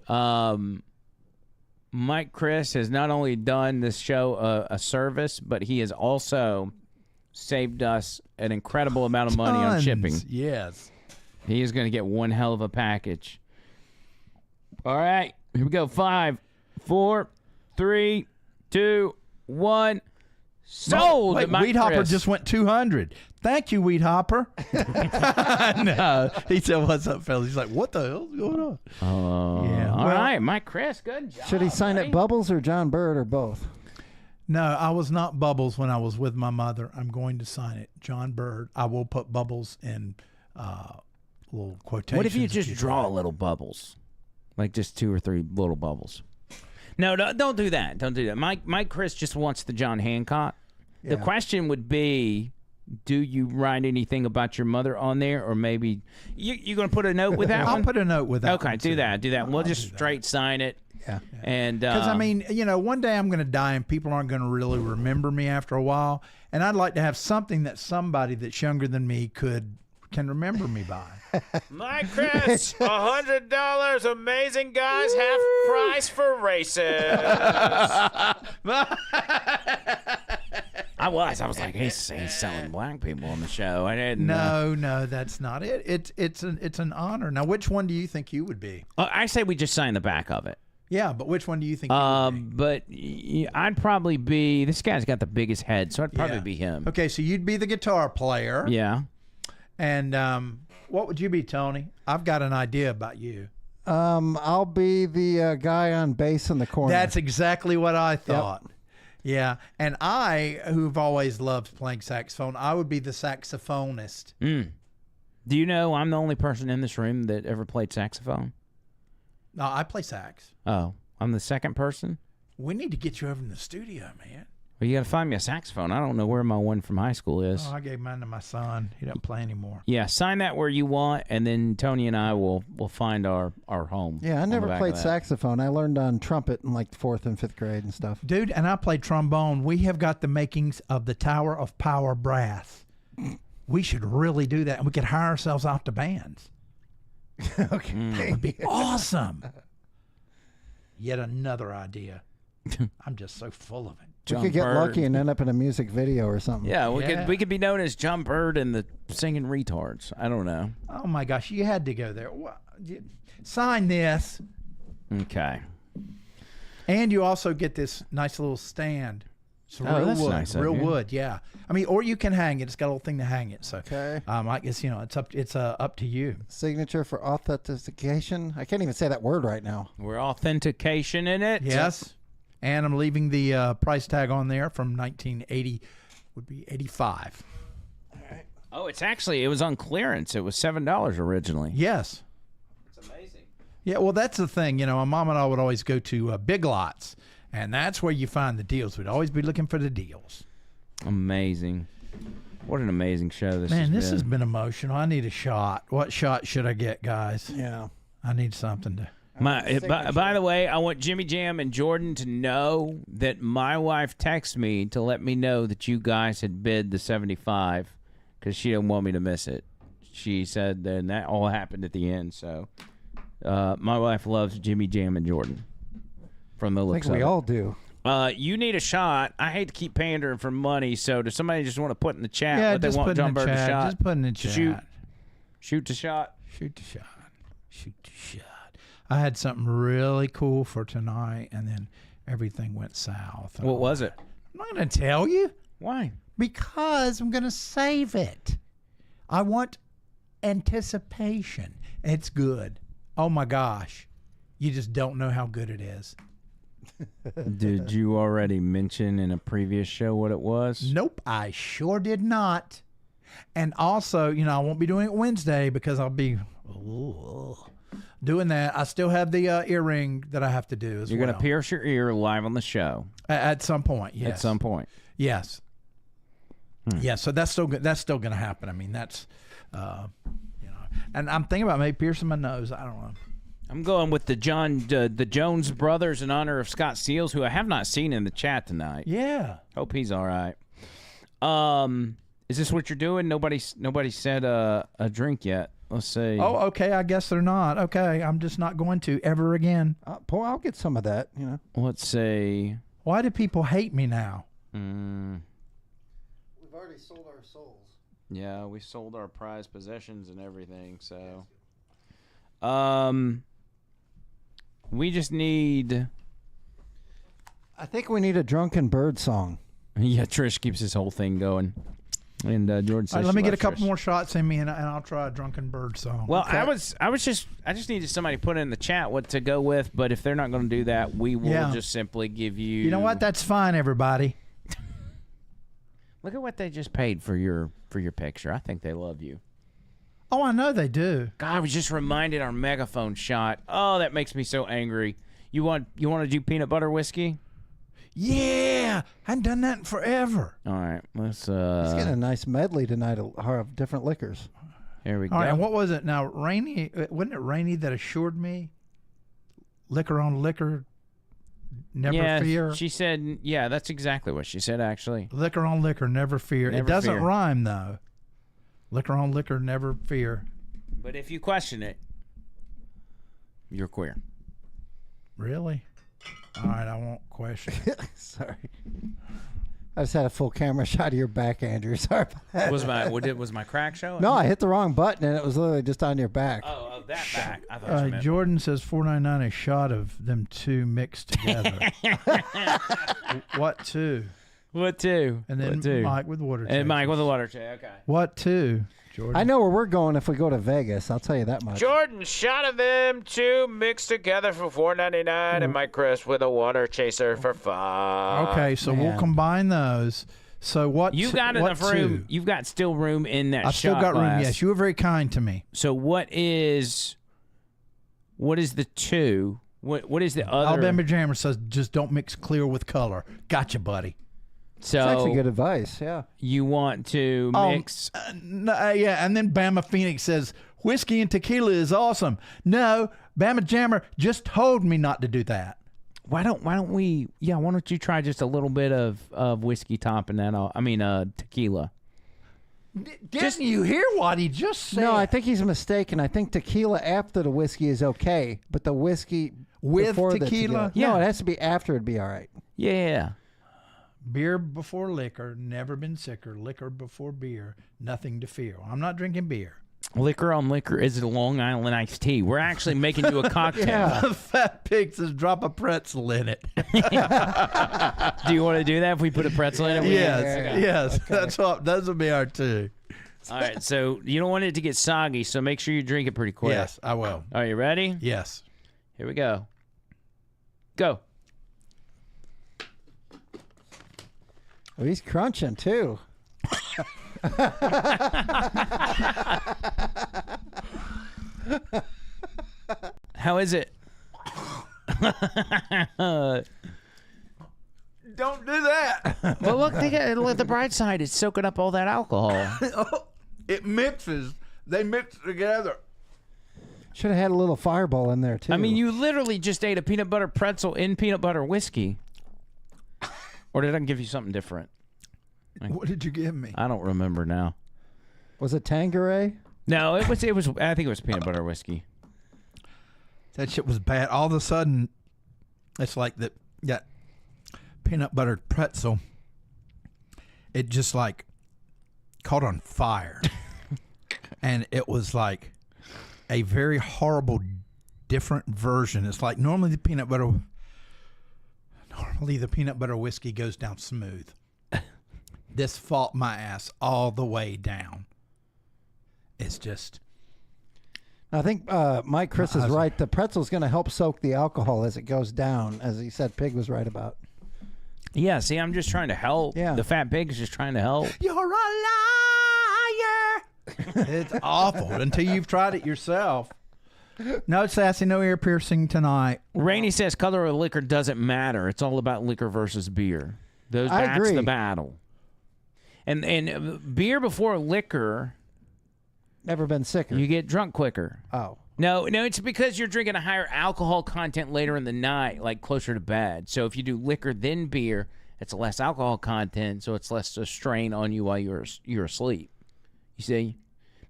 Mike Chris has not only done this show a service, but he has also saved us an incredible amount of money on Tons. shipping. Yes. He is going to get one hell of a package. All right, here we go. 5, 4, 3, 2, 1. Sold. Wait, Mike Weed Hopper Chris. just went 200. Thank you, Weed Hopper. No, he said, "What's up, fellas?" He's like, "What the hell's going on?" Yeah. All well, right, Mike Chris, good job. should he sign buddy. it Bubbles or John Bird or both? No, I was not Bubbles when I was with my mother. I'm going to sign it, John Bird. I will put Bubbles in little quotations. What if you just you'd draw like. little bubbles, like just 2 or 3 little bubbles? No, don't do that. Don't do that. Mike Chris just wants the John Hancock. The Yeah. question would be, do you write anything about your mother on there, or maybe you going to put a note with that I'll one? put a note with that. Okay, one, do too. that. Do that. We'll I'll just do that. straight sign it. Yeah. And Because I mean, one day I'm going to die and people aren't going to really remember me after a while, and I'd like to have something that somebody that's younger than me can remember me by. Mike Chris, $100. Amazing guys, half price for races. I was like, he's selling black people on the show. I didn't. No, that's not it. It's an honor. Now, which one do you think you would be? I say we just sign the back of it. Yeah, but which one do you think? You would be? But I'd probably be. This guy's got the biggest head, so I'd probably Yeah. be him. Okay, so you'd be the guitar player. Yeah. And what would you be, Tony? I've got an idea about you. I'll be the guy on bass in the corner. That's exactly what I thought. Yeah, and I, who've always loved playing saxophone, I would be the saxophonist. Do you know I'm the only person in this room that ever played saxophone? No, I play sax. Oh, I'm the second person? We need to get you over in the studio, man. Well, you got to find me a saxophone. I don't know where my one from high school is. Oh, I gave mine to my son. He doesn't play anymore. Yeah, sign that where you want, and then Tony and I will find our home. Yeah, I on the never back played of that. saxophone. I learned on trumpet in like 4th and 5th grade and stuff. Dude, and I played trombone. We have got the makings of the Tower of Power brass. We should really do that, and we could hire ourselves out to bands. Okay. It'd be awesome. Yet another idea. I'm just so full of it. John we could get Bird. lucky and end up in a music video or something. Yeah, Yeah. we could be known as John Bird and the Singing Retards. I don't know. Oh my gosh, you had to go there. Sign this. Okay. And you also get this nice little stand. It's Oh, real that's wood. nice of Real you. wood, yeah. I mean, or you can hang it. It's got a little thing to hang it. So, Okay. I guess it's up to you. Signature for authentication. I can't even say that word right now. We're authentication in it. Yes. And I'm leaving the price tag on there from 1980. Would be 85. Oh, it was on clearance. It was $7 originally. Yes. It's amazing. Yeah. Well, that's the thing. My mom and I would always go to Big Lots, and that's where you find the deals. We'd always be looking for the deals. Amazing. What an amazing show this Man, this been. has been emotional. I need a shot. What shot should I get, guys? Yeah. I need something to. By the way, I want Jimmy Jam and Jordan to know that my wife texted me to let me know that you guys had bid the 75 because she didn't want me to miss it. She said then that all happened at the end. So my wife loves Jimmy Jam and Jordan from the I looks think we of all do. it. You need a shot. I hate to keep pandering for money. So does somebody just want to put in the chat Yeah, what they just want put in John the Bird chat. to shot? Just put in the chat. Shoot the shot. Shoot the shot. Shoot the shot. I had something really cool for tonight, and then everything went south. What was it? I'm not going to tell you Why? because I'm going to save it. I want anticipation. It's good. Oh my gosh. You just don't know how good it is. Did you already mention in a previous show what it was? Nope, I sure did not. And also, I won't be doing it Wednesday because I'll be doing that. I still have the earring that I have to do as You're well. going to pierce your ear live on the show. At some point, yes. At some point. Yes. Yeah, so that's still that's still going to happen. I mean, that's and I'm thinking about maybe piercing my nose. I don't know. I'm going with the Jones brothers in honor of Scott Seals, who I have not seen in the chat tonight. Yeah. Hope he's all right. Is this what you're doing? Nobody said a drink yet. Let's see. Oh, okay. I guess they're not. Okay, I'm just not going to ever again. I'll get some of that. Let's see. Why do people hate me now? We've already sold our souls. Yeah, we sold our prized possessions and everything. So, we just need. I think we need a drunken bird song. Yeah, Trish keeps this whole thing going. And George says, All right, let me she get a loves couple Trish. more shots in me, and I'll try a drunken bird song. Well, Okay. I just needed somebody to put in the chat what to go with, but if they're not going to do that, we will just simply give you. You know what? That's fine, everybody. Look at what they just paid for your picture. I think they love you. Oh, I know they do. God, I was just reminded our megaphone shot. Oh, that makes me so angry. You want to do peanut butter whiskey? Yeah, I hadn't done that in forever. All right, let's. Let's get a nice medley tonight of different liquors. Here we go. All right, and what was it now? Rainy, wasn't it Rainy that assured me? Liquor on liquor, never fear. She said, yeah, that's exactly what she said, actually. Liquor on liquor, never fear. Never it doesn't fear. rhyme though. Liquor on liquor, never fear. But if you question it, you're queer. Really? All right, I won't question it. Sorry. I just had a full camera shot of your back, Andrew. Sorry about that. Was my crack show? No, I hit the wrong button, and it was literally just on your back. Oh, that back. I thought you meant. Jordan says $4.99 a shot of them two mixed together. What two? What two? And then What two? Mike with water. And Mike with the water check. Okay. What two? Jordan. I know where we're going if we go to Vegas. I'll tell you that much. Jordan shot of them two mixed together for $4.99, and Mike Chris with a water chaser for $5. Okay, so we'll combine those. So what? You got what enough room. two? You've got still room in that I've shot still got room. glass. Yes, you were very kind to me. So what is the two? What is the other? Alabama Jammer says just don't mix clear with color. Gotcha, buddy. So That's actually good advice. Yeah. you want to mix? Yeah, and then Bama Phoenix says whiskey and tequila is awesome. No, Bama Jammer just told me not to do that. Why don't we? Yeah, why don't you try just a little bit of whiskey topping that off? I mean, tequila. Didn't you hear what he just said? No, I think he's mistaken. I think tequila after the whiskey is okay, but the whiskey With before the tequila? No, it has to be after. It'd be all right. Yeah. Beer before liquor, never been sicker. Liquor before beer, nothing to fear. I'm not drinking beer. Liquor on liquor is a Long Island iced tea. We're actually making you a cocktail. Fat Pig says drop a pretzel in it. Do you want to do that if we put a pretzel in it? Yes. That's what. Those will be our two. All right, so you don't want it to get soggy, so make sure you drink it pretty quick. Yes, I will. Are you ready? Yes. Here we go. Go. Oh, he's crunching too. How is it? Don't do that. Well, look at the bright side. It's soaking up all that alcohol. It mixes. They mix together. Should have had a little fireball in there too. I mean, you literally just ate a peanut butter pretzel in peanut butter whiskey. Or did I give you something different? What did you give me? I don't remember now. Was it Tanqueray? No, it was. I think it was peanut butter whiskey. That shit was bad. All of a sudden, it's like that peanut butter pretzel. It just like caught on fire, and it was like a very horrible, different version. It's like normally the peanut butter whiskey goes down smooth. This fought my ass all the way down. It's just. I think Mike Chris is right. The pretzel's going to help soak the alcohol as it goes down, as he said Pig was right about. Yeah, see, I'm just trying to help. Yeah. The fat pig is just trying to help. You're a liar. It's awful until you've tried it yourself. No sassy, no ear piercing tonight. Rainey says color of liquor doesn't matter. It's all about liquor versus beer. That's agree. the battle. And beer before liquor, Never been sicker. you get drunk quicker. Oh. No, it's because you're drinking a higher alcohol content later in the night, like closer to bed. So if you do liquor then beer, it's less alcohol content, so it's less a strain on you while you're asleep. You see?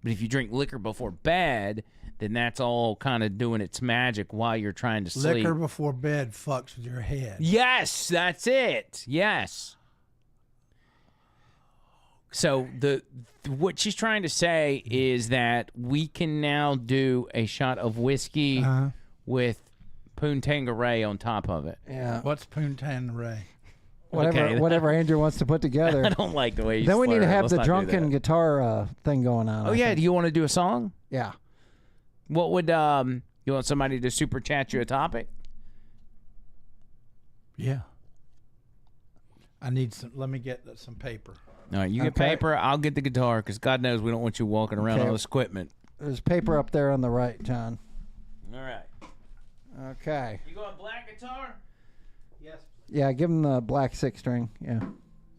But if you drink liquor before bed, then that's all kind of doing its magic while you're trying to sleep. Liquor before bed fucks with your head. Yes, that's it. Yes. So what she's trying to say is that we can now do a shot of whiskey with Puntangaray on top of it. Yeah. What's Puntangaray? Whatever Andrew wants to put together. I don't like the way you Then we need slur to it. have Let's the not do drunken that. guitar thing going on. Oh, I yeah. think. Do you want to do a song? Yeah. What would you want somebody to super chat you a topic? Yeah. I need some. Let me get some paper. All right, you get Okay. paper, I'll get the guitar, because God knows we don't want you walking around Okay. all this equipment. There's paper up there on the right, John. All right. Okay. You got black guitar? Yes. Yeah, give him the black 6-string. Yeah.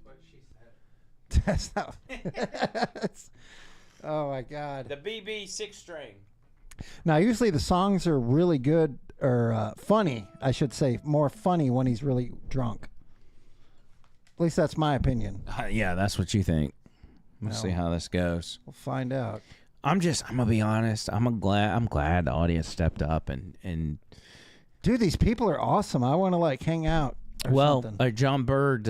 What she said. That's not. Oh my God. The BB 6-string. Now, usually the songs are really good or funny. I should say more funny when he's really drunk. At least that's my opinion. Yeah, that's what you think. Let's see how this goes. We'll find out. I'm gonna be honest. I'm glad the audience stepped up and Dude, these people are awesome. I want to hang out. Or something. John Bird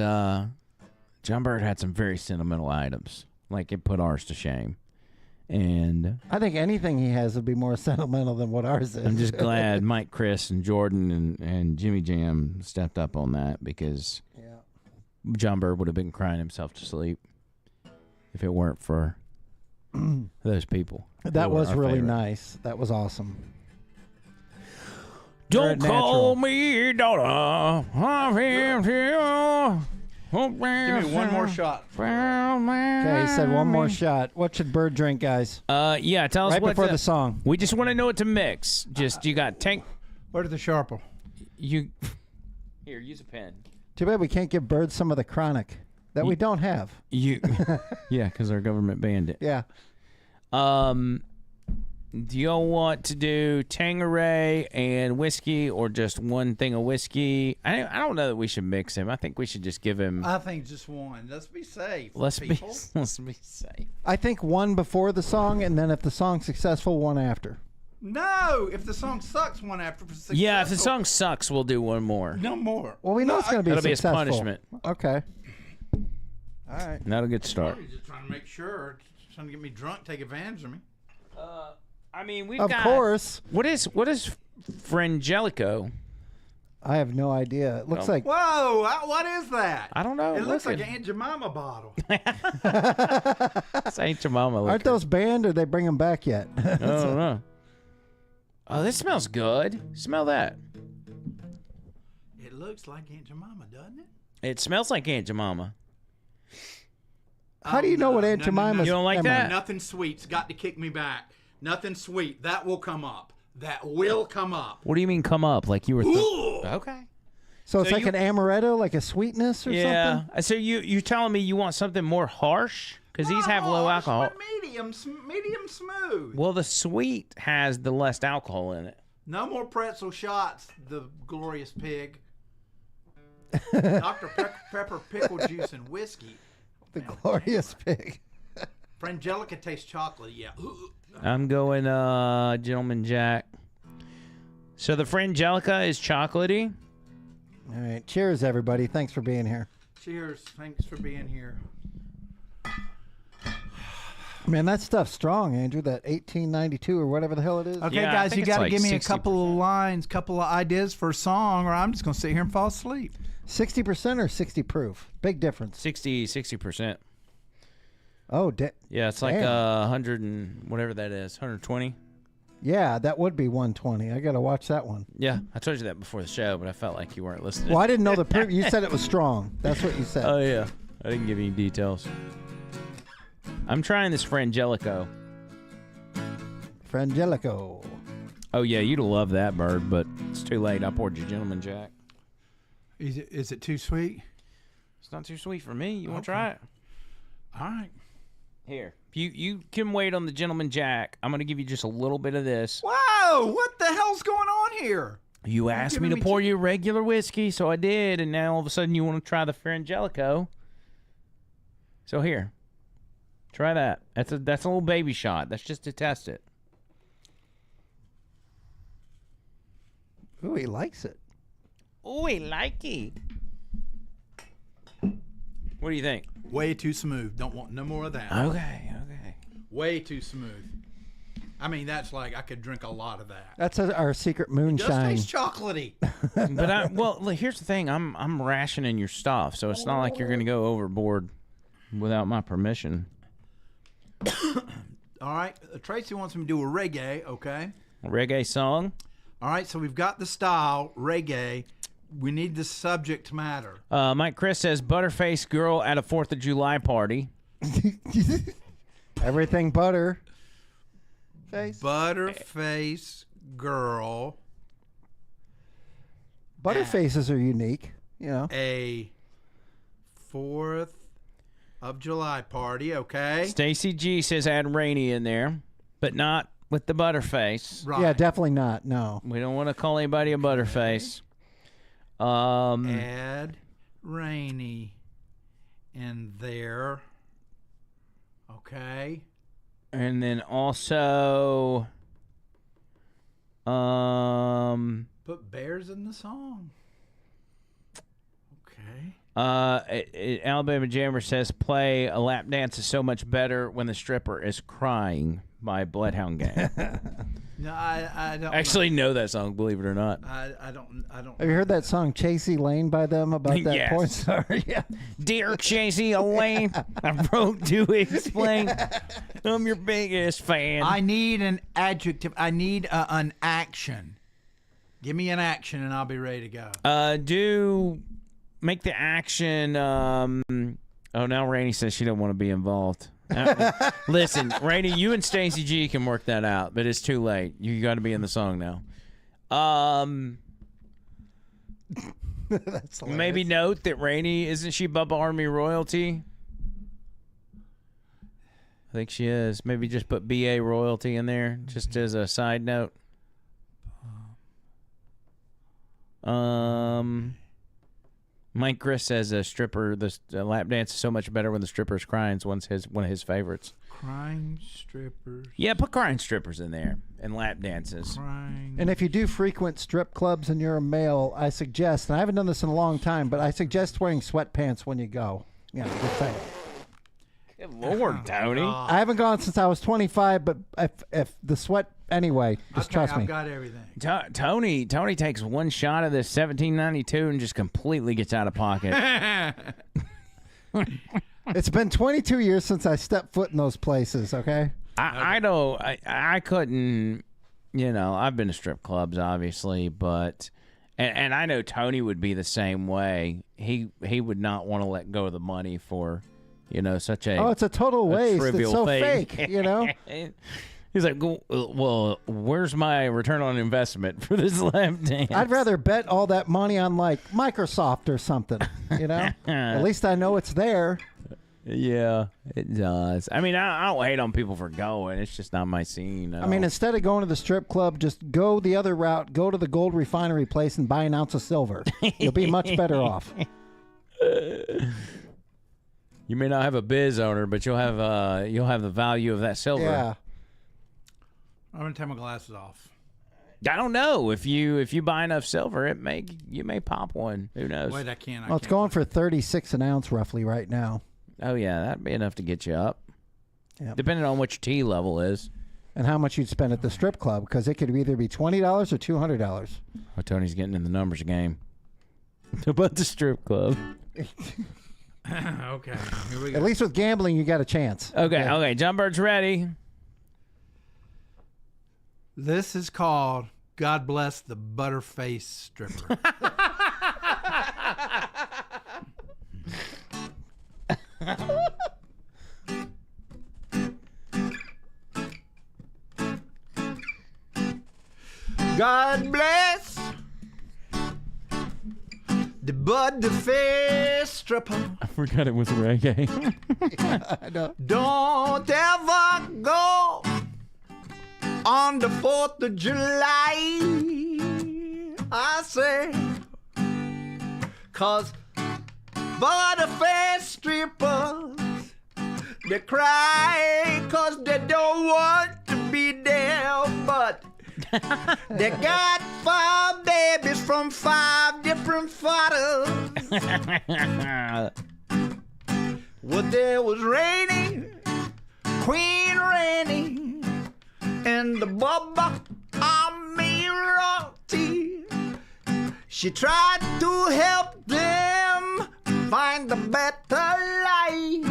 had some very sentimental items. Like it put ours to shame. And I think anything he has would be more sentimental than what ours is. I'm just glad Mike, Chris, and Jordan and Jimmy Jam stepped up on that because John Bird would have been crying himself to sleep if it weren't for those people. That who were was our really favorite. nice. That was awesome. Don't Very call natural. me daughter. Give me one more shot. Okay, he said one more shot. What should Bird drink, guys? Yeah, tell us Right what before the song. We just want to know what to mix. Just you got tank. Where's the Sharple? You here? Use a pen. Too bad we can't give Bird some of the chronic that we don't have. You yeah, because our government banned it. Yeah. Do y'all want to do Tangeray and whiskey, or just one thing of whiskey? I don't know that we should mix him. I think we should just give him. I think just one. Let's be safe. Let's people. be safe. I think one before the song, and then if the song's successful, one after. No, if the song sucks, one after. Yeah, if the song sucks, we'll do one more. No more. Well, we know it's going to be That'll be his successful. punishment. Okay. All right. That'll get start. He's just trying to make sure, trying to get me drunk, take advantage of me. I mean, we've Of got. course. What is Frangelico? I have no idea. It looks like Whoa, what is that? I don't know. It looks like Look an Aunt Jemima bottle. It's Aunt Jemima. aren't those banned or they bring them back yet? I don't know. Oh, this smells good. Smell that. It looks like Aunt Jemima, doesn't it? It smells like Aunt Jemima. How do you know what Aunt Jemima's? You don't like Never mind. that? Nothing sweet's got to kick me back. Nothing sweet. That will come up. That will come up. What do you mean come up? Like you were. Okay. So it's So like you- an amaretto, like a sweetness or Yeah. something? So you telling me you want something more harsh? Because these have low Harsh, alcohol. but medium smooth. Well, the sweet has the less alcohol in it. No more pretzel shots, the glorious pig. Dr. Pepper pickle juice and whiskey. The glorious pig. Frangelica tastes chocolate, yeah. I'm going Gentleman Jack. So the Frangelica is chocolatey. All right. Cheers, everybody. Thanks for being here. Cheers. Thanks for being here. Man, that stuff's strong, Andrew. That 1892 or whatever the hell it is. Okay, Yeah, I guys, think you it's got to like give me a 60%. couple of lines, couple of ideas for a song, or I'm just going to sit here and fall asleep. 60% or 60 proof? Big difference. 60%. Oh, Yeah, it's like Damn. 100 and whatever that is, 120. Yeah, that would be 120. I got to watch that one. Yeah, I told you that before the show, but I felt like you weren't listening. Well, I didn't know the you said it was strong. That's what you said. Oh, yeah. I didn't give any details. I'm trying this Frangelico. Frangelico. Oh, yeah, you'd love that, Bird, but it's too late. I poured your Gentleman Jack. Is it too sweet? It's not too sweet for me. You want to try it? All right. Here. You can wait on the Gentleman Jack. I'm going to give you just a little bit of this. Whoa! What the hell's going on here? You asked me to pour you regular whiskey, so I did, and now all of a sudden you want to try the Frangelico. So here. Try that. That's a little baby shot. That's just to test it. Ooh, he likes it. Ooh, he like it. What do you think? Way too smooth. Don't want no more of that. Okay. Way too smooth. I mean, that's like I could drink a lot of that. That's our secret It moonshine. does taste chocolatey. But here's the thing. I'm rationing your stuff, so it's not like you're going to go overboard without my permission. All right. Tracy wants me to do a reggae, okay? A reggae song? All right, so we've got the style, reggae. We need the subject matter. Mike Chris says, Butterface girl at a 4th of July party. Everything butter. Face. Butterface girl. Butterfaces are unique, you know. A 4th of July party, okay? Stacy G says add Rainey in there, but not with the Butterface. Right. Yeah, definitely not. No. We don't want to call anybody a Butterface. Add Rainey in there. Okay. And then also, Put bears in the song. Okay. Alabama Jammer says play A Lap Dance is so much better when the stripper is crying by Bloodhound Gang. No, I don't Actually know that song, believe it or not. I don't Have you heard that song Chasey Lane by them about that Yes. porn star? Yeah. Dear Chasey Elaine, I wrote to explain I'm your biggest fan. I need an adjective. I need an action. Give me an action and I'll be ready to go. Make the action. Now Rainey says she don't want to be involved. Listen, Rainey, you and Stacey G can work that out, but it's too late. You got to be in the song now. That's hilarious. Maybe note that Rainey, isn't she Bubba Army royalty? I think she is. Maybe just put BA royalty in there, just as a side note. Mike Chris says a stripper, the lap dance is so much better when the stripper's crying. It's one of his favorites. Crying strippers. Yeah, put crying strippers in there and lap dances. Crying. And if you do frequent strip clubs and you're a male, I suggest, and I haven't done this in a long time, but I suggest wearing sweatpants when you go. Yeah, just saying. Good Lord, Tony. I haven't gone since I was 25, but if the sweat, anyway, just trust me. I've got everything. Tony takes one shot of this 1792 and just completely gets out of pocket. It's been 22 years since I stepped foot in those places, okay? I couldn't, I've been to strip clubs, obviously, but, and I know Tony would be the same way. He would not want to let go of the money for, such a it's a total waste. It's trivial so thing. fake, He's like, well, where's my return on investment for this lap dance? I'd rather bet all that money on, like, Microsoft or something, At least I know it's there. Yeah, it does. I mean, I don't hate on people for going. It's just not my scene. I mean, instead of going to the strip club, just go the other route. Go to the gold refinery place and buy an ounce of silver. You'll be much better off. You may not have a biz owner, but you'll have the value of that silver. Yeah. I'm gonna take my glasses off. I don't know if you buy enough silver, you may pop one. Who knows? Wait, I can't. Well, it's going for 36 an ounce roughly right now. Oh yeah, that'd be enough to get you up. Yeah. Depending on what your tea level is. And how much you'd spend at the strip club, because it could either be $20 or $200. Oh, Tony's getting in the numbers game. About the strip club. Okay, here we go. At least with gambling, you got a chance. Okay, John Bird's ready. This is called God Bless the Butterface Stripper. God bless the Butterface Stripper. I forgot it was reggae. I know. Don't ever go on the 4th of July, I say, 'cause Butterface strippers, they cry 'cause they don't want to be there, but they got 5 babies from 5 different fathers. Well, there was raining, Queen Rainy, and the Bubba Amirati. She tried to help them find a better life,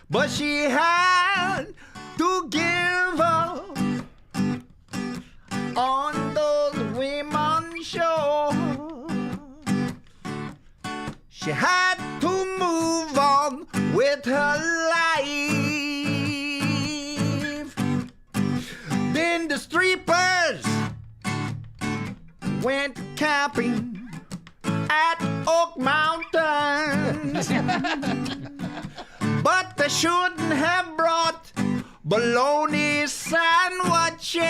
but she had to give up on those women shows. She had to move on with her life. Then the strippers went camping at Oak Mountain, but they shouldn't have brought bologna sandwiches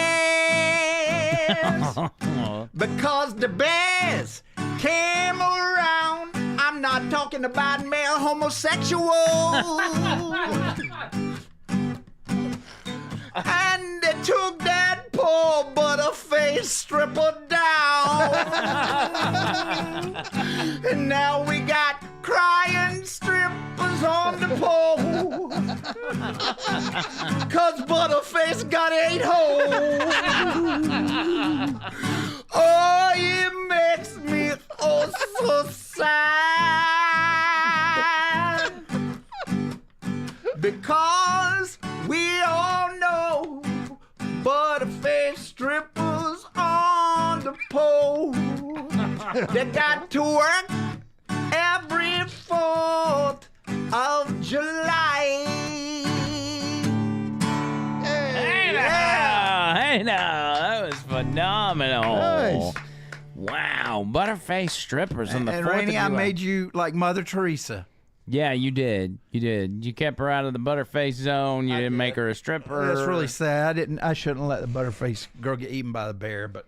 because the bears came around. I'm not talking about male homosexuals. And they took that poor Butterface stripper down. And now we got crying strippers on the pole, 'cause Butterface got 8 holes. Oh, it makes me oh so sad, because we all know Butterface strippers on the pole. They got to work every 4th of July. Hey now, that was phenomenal. Nice. Wow, Butterface strippers on the 4th And of Rainey, July. I made you like Mother Teresa. Yeah, you did. You did. You kept her out of the Butterface zone. You didn't make her a stripper. That's really sad. I shouldn't let the Butterface girl get eaten by the bear, but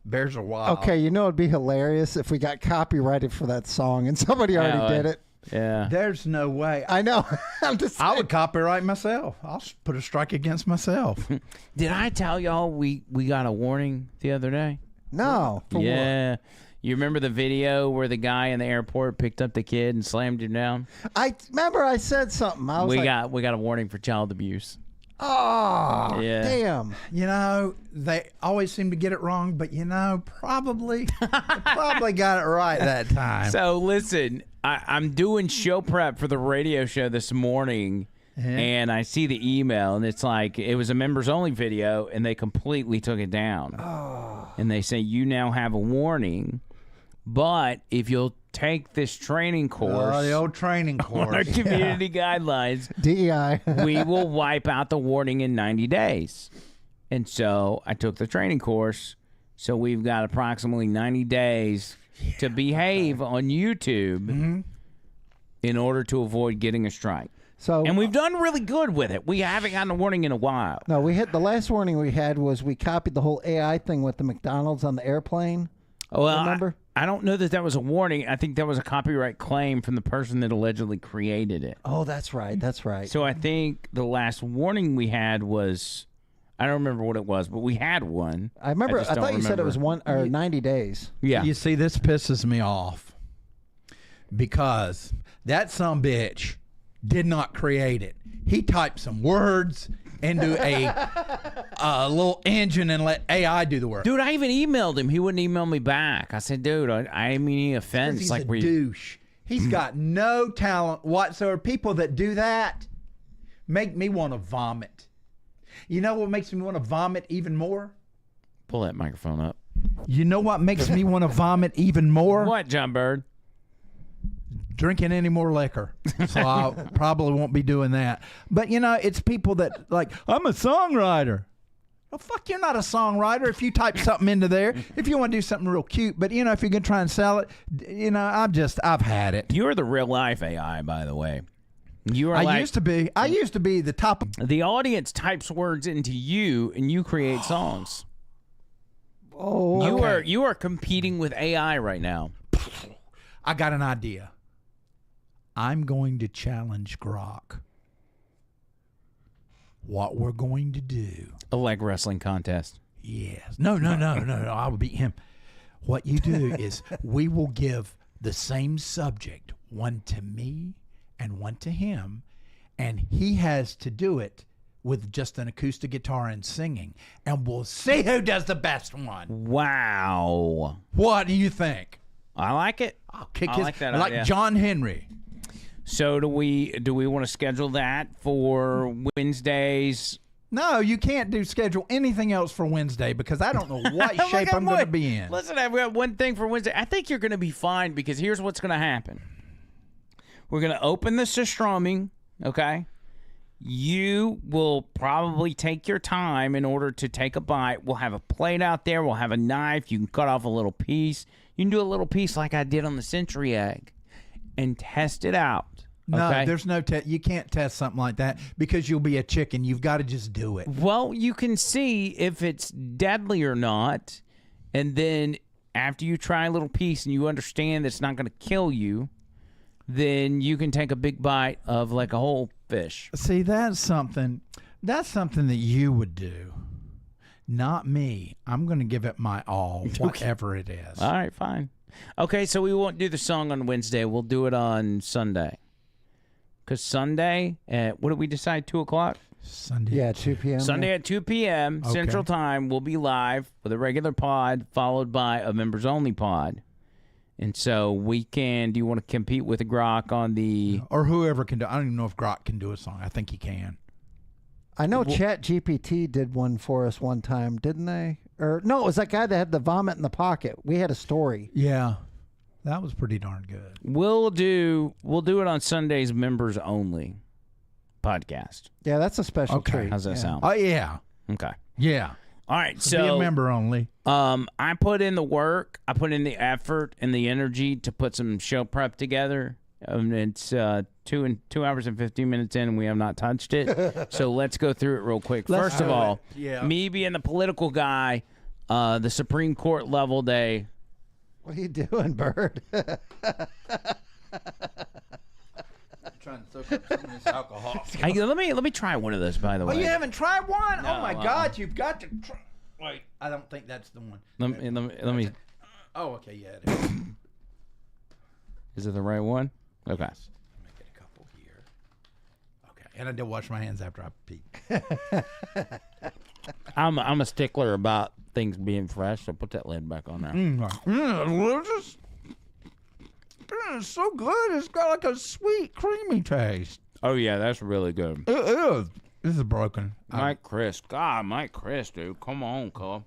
bears are wild. Okay, you know it'd be hilarious if we got copyrighted for that song and somebody already Yeah, did it. Yeah. There's no way. I know. I'm just I would copyright myself. I'll put a strike against myself. Did I tell y'all we got a warning the other day? No. For Yeah. You remember the video where the guy in the airport picked up the kid and slammed him down? I remember I said something. I was We like, got a warning for child abuse. oh, Yeah. damn. You know, they always seem to get it wrong, but you know, probably got it right that time. So listen, I'm doing show prep for the radio show this morning, and I see the email, and it's like it was a members only video, and they completely took it down. Oh. And they say you now have a warning, but if you'll take this training course, the old training on our course. community guidelines, DEI. we will wipe out the warning in 90 days. And so I took the training course. So we've got approximately 90 days to behave on YouTube in order to avoid getting a strike. So And we've done really good with it. We haven't gotten a warning in a while. no, we hit the last warning we had was we copied the whole AI thing with the McDonald's on the airplane. Well, Remember? I don't know that was a warning. I think that was a copyright claim from the person that allegedly created it. Oh, that's right. That's right. So I think the last warning we had was, I don't remember what it was, but we had one. I remember. just I don't thought you said it was remember. 90 days. Yeah. You see, this pisses me off because that sumbitch did not create it. He typed some words into a little engine and let AI do the work. Dude, I even emailed him. He wouldn't email me back. I said, dude, I didn't mean any offense. He's Like, a were you... douche. He's got no talent whatsoever. People that do that make me want to vomit. You know what makes me want to vomit even more? Pull that microphone up. You know what makes me want to vomit even more? What, John Bird? Drinking any more liquor. So I probably won't be doing that. But, you know, it's people that, like, I'm a songwriter. Well, fuck, you're not a songwriter if you type something into there. If you want to do something real cute. But, you know, if you're going to try and sell it, you know, I've had it. You're the real life AI, by the way. You are. I used to be the top. The audience types words into you, and you create songs. Oh, You are competing with AI right now. I got an idea. I'm going to challenge Grok. What we're going to do. A leg wrestling contest. Yes. No. I will beat him. What you do is we will give the same subject, one to me and one to him, and he has to do it with just an acoustic guitar and singing, and we'll see who does the best one. Wow. What do you think? I like it. I'll kick I his like that like idea. John Henry. So do we want to schedule that for Wednesdays? No, you can't schedule anything else for Wednesday because I don't know what shape I'm going to be in. Listen, I've got one thing for Wednesday. I think you're going to be fine because here's what's going to happen. We're going to open the Surströmming, okay? You will probably take your time in order to take a bite. We'll have a plate out there. We'll have a knife. You can cut off a little piece. You can do a little piece like I did on the Century egg and test it out. No, okay? there's no test. You can't test something like that because you'll be a chicken. You've got to just do it. Well, you can see if it's deadly or not, and then after you try a little piece and you understand that it's not going to kill you, then you can take a big bite of like a whole fish. See, that's something that you would do, not me. I'm going to give it my all, whatever it is. All right, fine. Okay, so we won't do the song on Wednesday. We'll do it on Sunday. Because Sunday, what did we decide, 2 o'clock? Sunday. Yeah, 2 p.m. Sunday at 2 p.m. Okay. Central Time, we'll be live with a regular pod followed by a members-only pod. And so do you want to compete with Grok on the... Or whoever can do. I don't even know if Grok can do a song. I think he can. I know ChatGPT did one for us one time, didn't they? Or no, it was that guy that had the vomit in the pocket. We had a story. Yeah, that was pretty darn good. We'll do it on Sunday's members-only podcast. Yeah, that's a special treat. How's that Yeah. sound? Oh, yeah. Okay. Yeah. All right, So be a member only. I put in the work, I put in the effort and the energy to put some show prep together. It's 2 hours and 15 minutes in, and we have not touched it. So let's go through it real quick. First of all, me being the political guy, the Supreme Court level day. What are you doing, Bird? Trying to soak up some of this alcohol. Let me try one of those, by the Oh, way. you haven't tried one? No, oh my God, you've got to try. Wait, I don't think that's the one. Let me. Oh, okay, yeah, it is. Is it the right one? Okay. Let me get a couple here. Okay, and I did wash my hands after I peed. I'm a stickler about things being fresh, so put that lid back on there. Delicious. It's so good. It's got like a sweet, creamy taste. Oh yeah, that's really good. It is. This is broken. Mike Chris, Mike Chris, dude, come on, cub.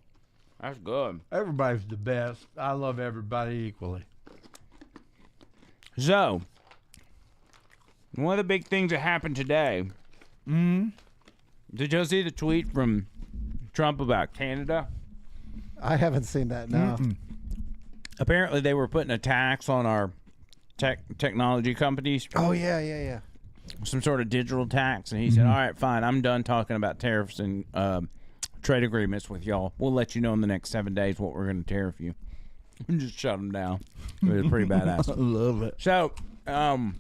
That's good. Everybody's the best. I love everybody equally. So, one of the big things that happened today. Did you see the tweet from Trump about Canada? I haven't seen that. No. Apparently, they were putting a tax on our technology companies. Oh yeah. Some sort of digital tax, and he said, "All right, fine. I'm done talking about tariffs and trade agreements with y'all. We'll let you know in the next 7 days what we're going to tariff you." And just shut them down. It was pretty badass. I love it. So, and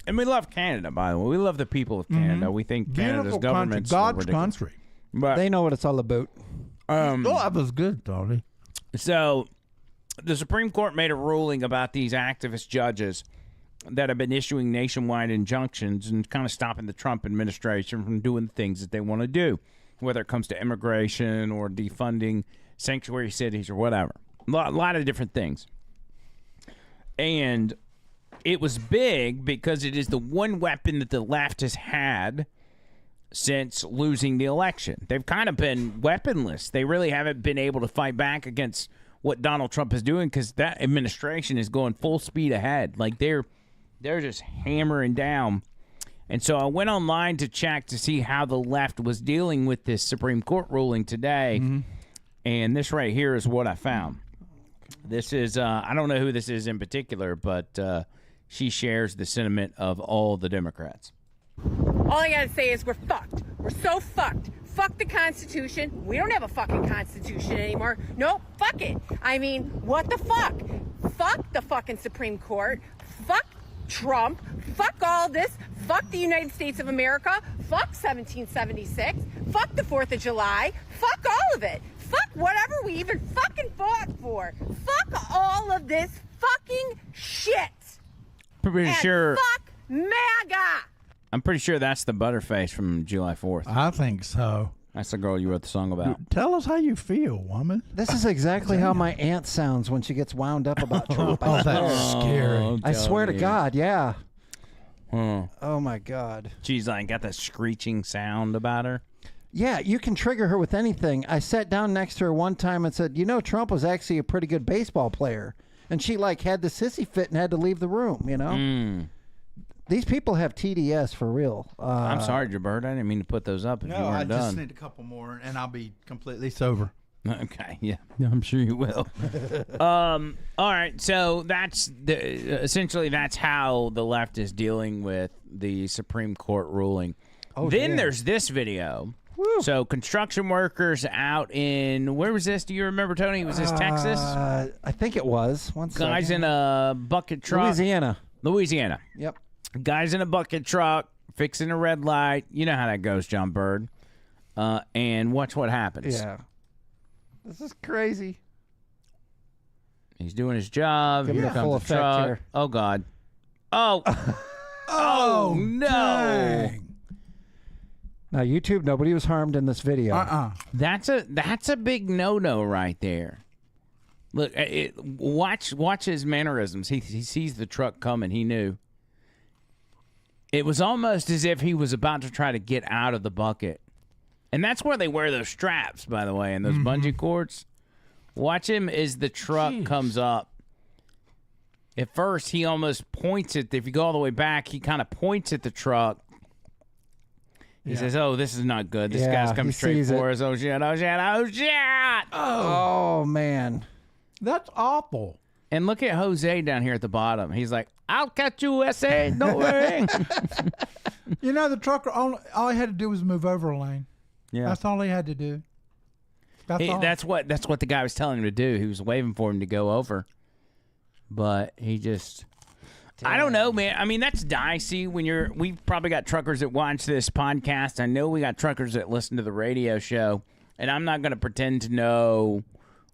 we love Canada, by the way. We love the people of Canada. We think Canada's Beautiful government's country. God's ridiculous. country. But They know what it's all about. Oh, that was good, Tony. so, the Supreme Court made a ruling about these activist judges that have been issuing nationwide injunctions and kind of stopping the Trump administration from doing the things that they want to do, whether it comes to immigration or defunding sanctuary cities or whatever. A lot of different things. And it was big because it is the one weapon that the left has had since losing the election. They've kind of been weaponless. They really haven't been able to fight back against what Donald Trump is doing because that administration is going full speed ahead. Like they're just hammering down. And so I went online to check to see how the left was dealing with this Supreme Court ruling today. And this right here is what I found. This is, I don't know who this is in particular, but she shares the sentiment of all the Democrats. All I gotta say is we're fucked. We're so fucked. Fuck the Constitution. We don't have a fucking Constitution anymore. Nope, fuck it. I mean, what the fuck? Fuck the fucking Supreme Court. Fuck Trump. Fuck all this. Fuck the United States of America. Fuck 1776. Fuck the 4th of July. Fuck all of it. Fuck whatever we even fucking fought for. Fuck all of this fucking shit. Pretty And sure. fuck MAGA. I'm pretty sure that's the Butterface from July 4th. I think so. That's the girl you wrote the song about. Tell us how you feel, woman. This is exactly how my aunt sounds when she gets wound up about Trump. Oh, that's scary. I swear to God, yeah. Huh. Oh my God. She's like got that screeching sound about her. Yeah, you can trigger her with anything. I sat down next to her one time and said, Trump was actually a pretty good baseball player. And she like had the sissy fit and had to leave the room, These people have TDS for real. I'm sorry, Jabert. I didn't mean to put those up if you No, I weren't just done. need a couple more, and I'll be completely sober. Okay, yeah, I'm sure you will. All right, so that's essentially that's how the left is dealing with the Supreme Court ruling. Then there's this video. So construction workers out in where was this? Do you remember, Tony? Was this Texas? I think it was. One Guys second. in a bucket truck. Louisiana. Yep. Guys in a bucket truck fixing a red light. You know how that goes, John Bird. And watch what happens. Yeah. This is crazy. He's doing his job. Give me Here a comes full the effect truck. here. Oh God. Oh. Oh no. Dang. Now YouTube, nobody was harmed in this video. That's a big no-no right there. Look, watch his mannerisms. He sees the truck coming. He knew. It was almost as if he was about to try to get out of the bucket. And that's where they wear those straps, by the way, and those bungee cords. Watch him as the truck comes up. At first, he almost points at, if you go all the way back, he kind of points at the truck. He says, oh, this is not good. This guy's coming straight for us. Oh, shit, oh, shit, oh, shit. Oh, man. That's awful. And look at Jose down here at the bottom. He's like, I'll catch you, SA. Don't worry. The trucker, all he had to do was move over a lane. Yeah. That's all he had to do. That's all. That's what the guy was telling him to do. He was waving for him to go over. But he just... I don't know, man. I mean, that's dicey when we've probably got truckers that watch this podcast. I know we got truckers that listen to the radio show, and I'm not going to pretend to know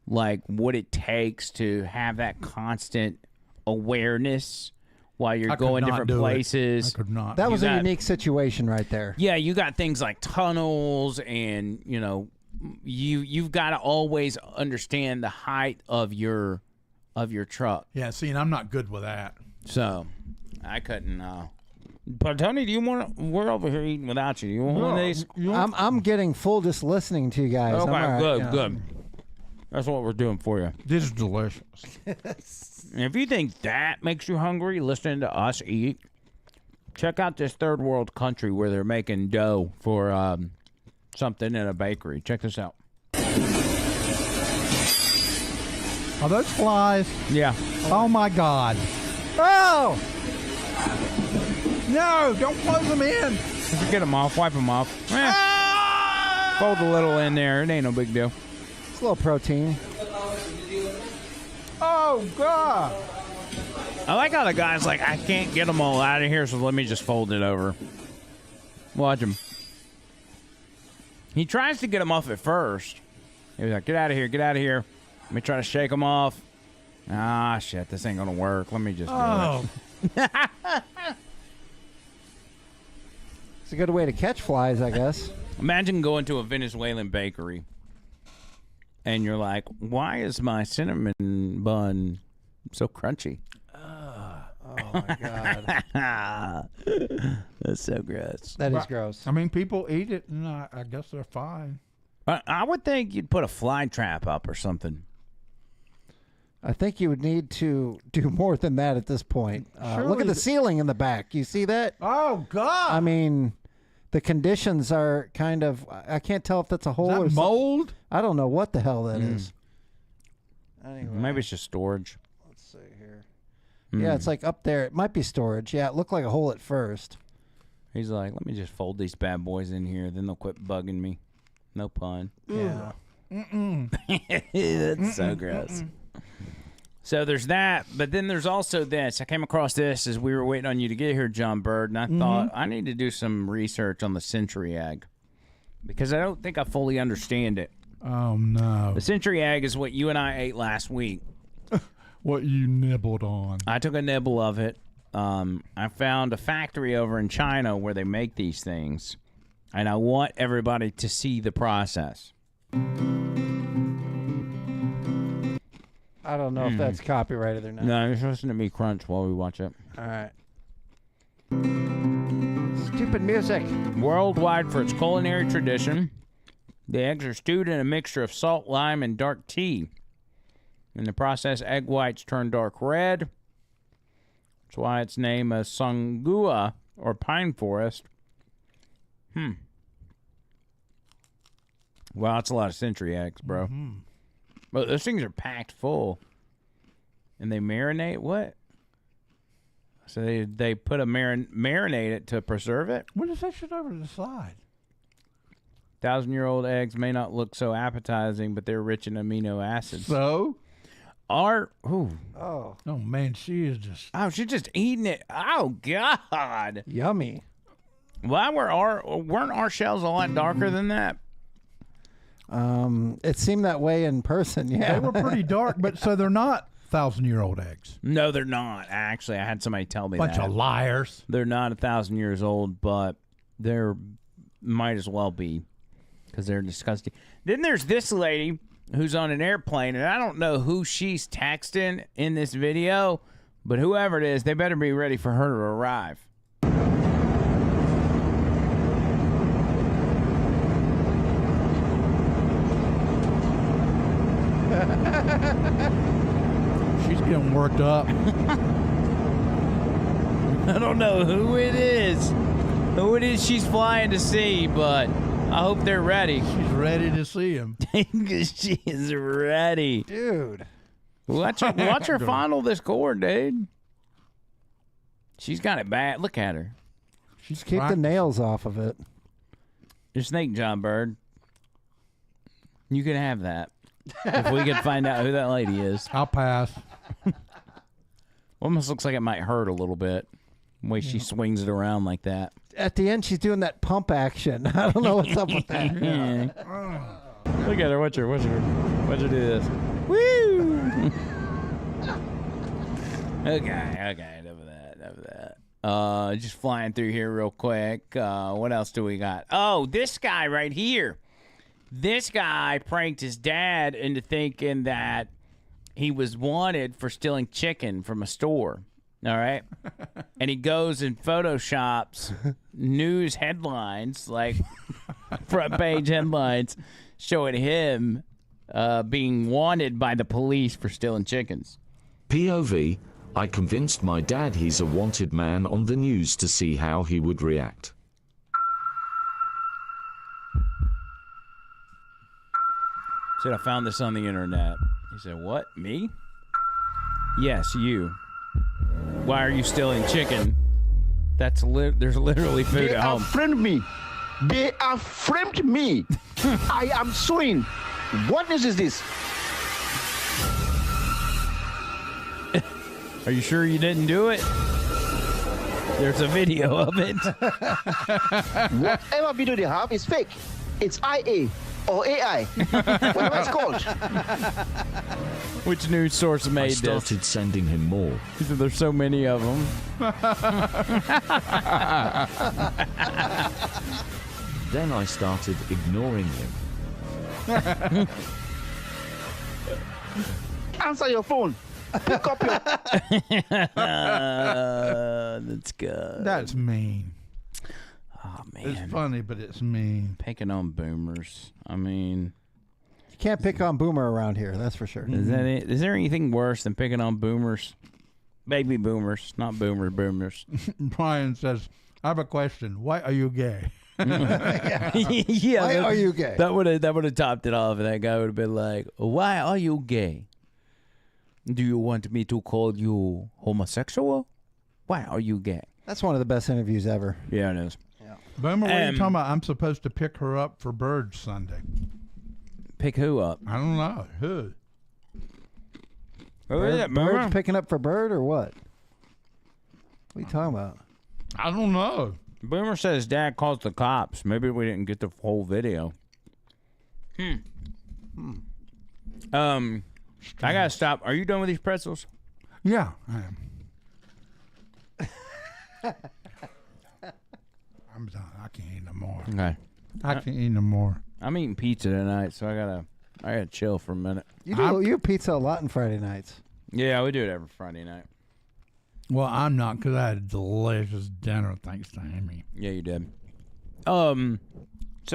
like what it takes to have that constant awareness while you're going different places. I could not. That was a unique situation right there. Yeah, you got things like tunnels, and you've got to always understand the height of your truck. Yeah, see, and I'm not good with that. So, I couldn't. But Tony, do you want? We're over here eating without you. You want one of these? I'm getting full just listening to you guys. Okay, I'm all right, good. That's what we're doing for you. This is delicious. And if you think that makes you hungry, listening to us eat, check out this third world country where they're making dough for something in a bakery. Check this out. Are those flies? Yeah. Oh my God. Oh! No, don't close them in. If you get them off, wipe them off. Fold a little in there. It ain't no big deal. It's a little protein. Oh God. I like how the guy's like, I can't get them all out of here, so let me just fold it over. Watch him. He tries to get them off at first. He's like, get out of here, get out of here. Let me try to shake them off. Ah, shit, this ain't going to work. Let me just do it. It's a good way to catch flies, I guess. Imagine going to a Venezuelan bakery, and you're like, why is my cinnamon bun so crunchy? my God. That's so gross. That is gross. I mean, people eat it, and I guess they're fine. I would think you'd put a fly trap up or something. I think you would need to do more than that at this point. Look Surely at the the- ceiling in the back. You see that? Oh God! I mean, the conditions are kind of. I can't tell if that's a hole Is or that something. mold? I don't know what the hell that is. Anyway, Maybe it's just storage. let's see here. Yeah, it's like up there. It might be storage. Yeah, it looked like a hole at first. He's like, let me just fold these bad boys in here, then they'll quit bugging me. No pun. Yeah. That's so gross. So there's that, but then there's also this. I came across this as we were waiting on you to get here, John Bird, and I thought I need to do some research on the century egg because I don't think I fully understand it. Oh no! The century egg is what you and I ate last week. What you nibbled on? I took a nibble of it. I found a factory over in China where they make these things, and I want everybody to see the process. I don't know if that's copyrighted or not. No, you're supposed to let me crunch while we watch it. All right. Stupid music. Worldwide for its culinary tradition, the eggs are stewed in a mixture of salt, lime, and dark tea. In the process, egg whites turn dark red. That's why its name is Songua, or pine forest. Wow, that's a lot of century eggs, bro. But those things are packed full. And they marinate what? So they put a marinate it to preserve it? What is that shit over to the side? 1,000-year-old eggs may not look so appetizing, but they're rich in amino acids. So? Oh. Oh man, she is just. Oh, she's just eating it. Oh, God. Yummy. Why weren't our shells a lot darker than that? It seemed that way in person, yeah. They were pretty dark, but so they're not 1,000-year-old eggs. No, they're not. Actually, I had somebody tell me Bunch that. of liars. They're not 1,000 years old, but they're might as well be because they're disgusting. Then there's this lady who's on an airplane, and I don't know who she's texting in this video, but whoever it is, they better be ready for her to arrive. She's getting worked up. I don't know who it is she's flying to see, but I hope they're ready. She's ready to see him. She is ready. Dude. Watch her fondle this cord, dude. She's got it bad. Look at her. Just keep the nails off of it. Just think, John Bird. You can have that. If we could find out who that lady is. I'll pass. Almost looks like it might hurt a little bit. The way she swings it around like that. At the end, she's doing that pump action. I don't know what's up with that. Look at her. Watch her do this. Woo! Okay. Enough of that. Just flying through here real quick. What else do we got? Oh, this guy right here. This guy pranked his dad into thinking that he was wanted for stealing chicken from a store. All right. And he goes and photoshops news headlines, like front page headlines, showing him being wanted by the police for stealing chickens. POV, I convinced my dad he's a wanted man on the news to see how he would react. Said I found this on the internet. He said, "What? Me?" Yes, you. Why are you stealing chicken? There's literally food at home. They have framed me. They have framed me. I am suing. What news is this? Are you sure you didn't do it? There's a video of it. Whatever video they have is fake. It's IA or AI. Whatever it's called. Which news source I made started this? sending him more. He said there's so many of them. Then I started ignoring him. Answer your phone. Pick up your. That's good. That's mean. Oh man, It's funny, but it's mean. picking on boomers. I mean, You can't pick on Boomer around here, that's for sure. is that it? Is there anything worse than picking on boomers? Baby boomers, not boomers. Brian says, I have a question. Why are you gay? Yeah. Why are you gay? That would have topped it off, and that guy would have been like, "Why are you gay? Do you want me to call you homosexual? Why are you gay?" That's one of the best interviews ever. Yeah, it is. Boomer, what are you talking about? I'm supposed to pick her up for Bird Sunday. Pick who up? I don't know. Who? Who is it, Bird's Boomer? picking up for Bird or what? What are you talking about? I don't know. Boomer said his dad calls the cops. Maybe we didn't get the whole video. I gotta stop. Are you done with these pretzels? Yeah, I am. I'm done. I can't eat no more. Okay. I can't eat no more. I'm eating pizza tonight, so I gotta chill for a minute. You eat pizza a lot on Friday nights. Yeah, we do it every Friday night. Well, I'm not because I had a delicious dinner thanks to Amy. Yeah, you did. So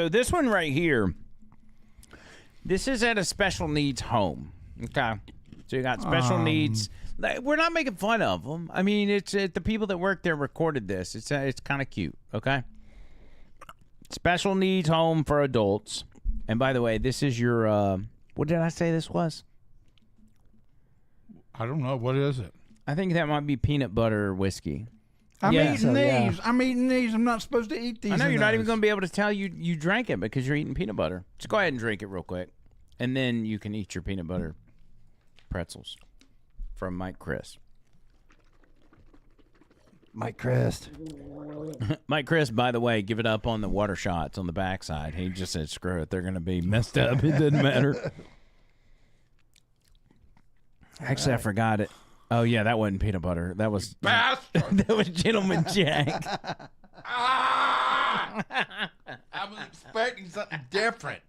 this one right here, this is at a special needs home. Okay. So you got special needs. We're not making fun of them. I mean, it's the people that work there recorded this. It's kind of cute. Okay. Special needs home for adults. And by the way, this is your, what did I say this was? I don't know. What is it? I think that might be peanut butter whiskey. I'm Yeah. eating these. I'm eating these. I'm not supposed to eat these. I know in you're not even those. going to be able to tell you drank it because you're eating peanut butter. Just go ahead and drink it real quick. And then you can eat your peanut butter pretzels from Mike Chris. Mike Christ. Mike Chris, by the way, give it up on the water shots on the backside. He just said, screw it. They're going to be messed up. It doesn't matter. Actually, I forgot it. Oh, yeah, that wasn't peanut butter. That was that was Gentleman Jack. I was expecting something different.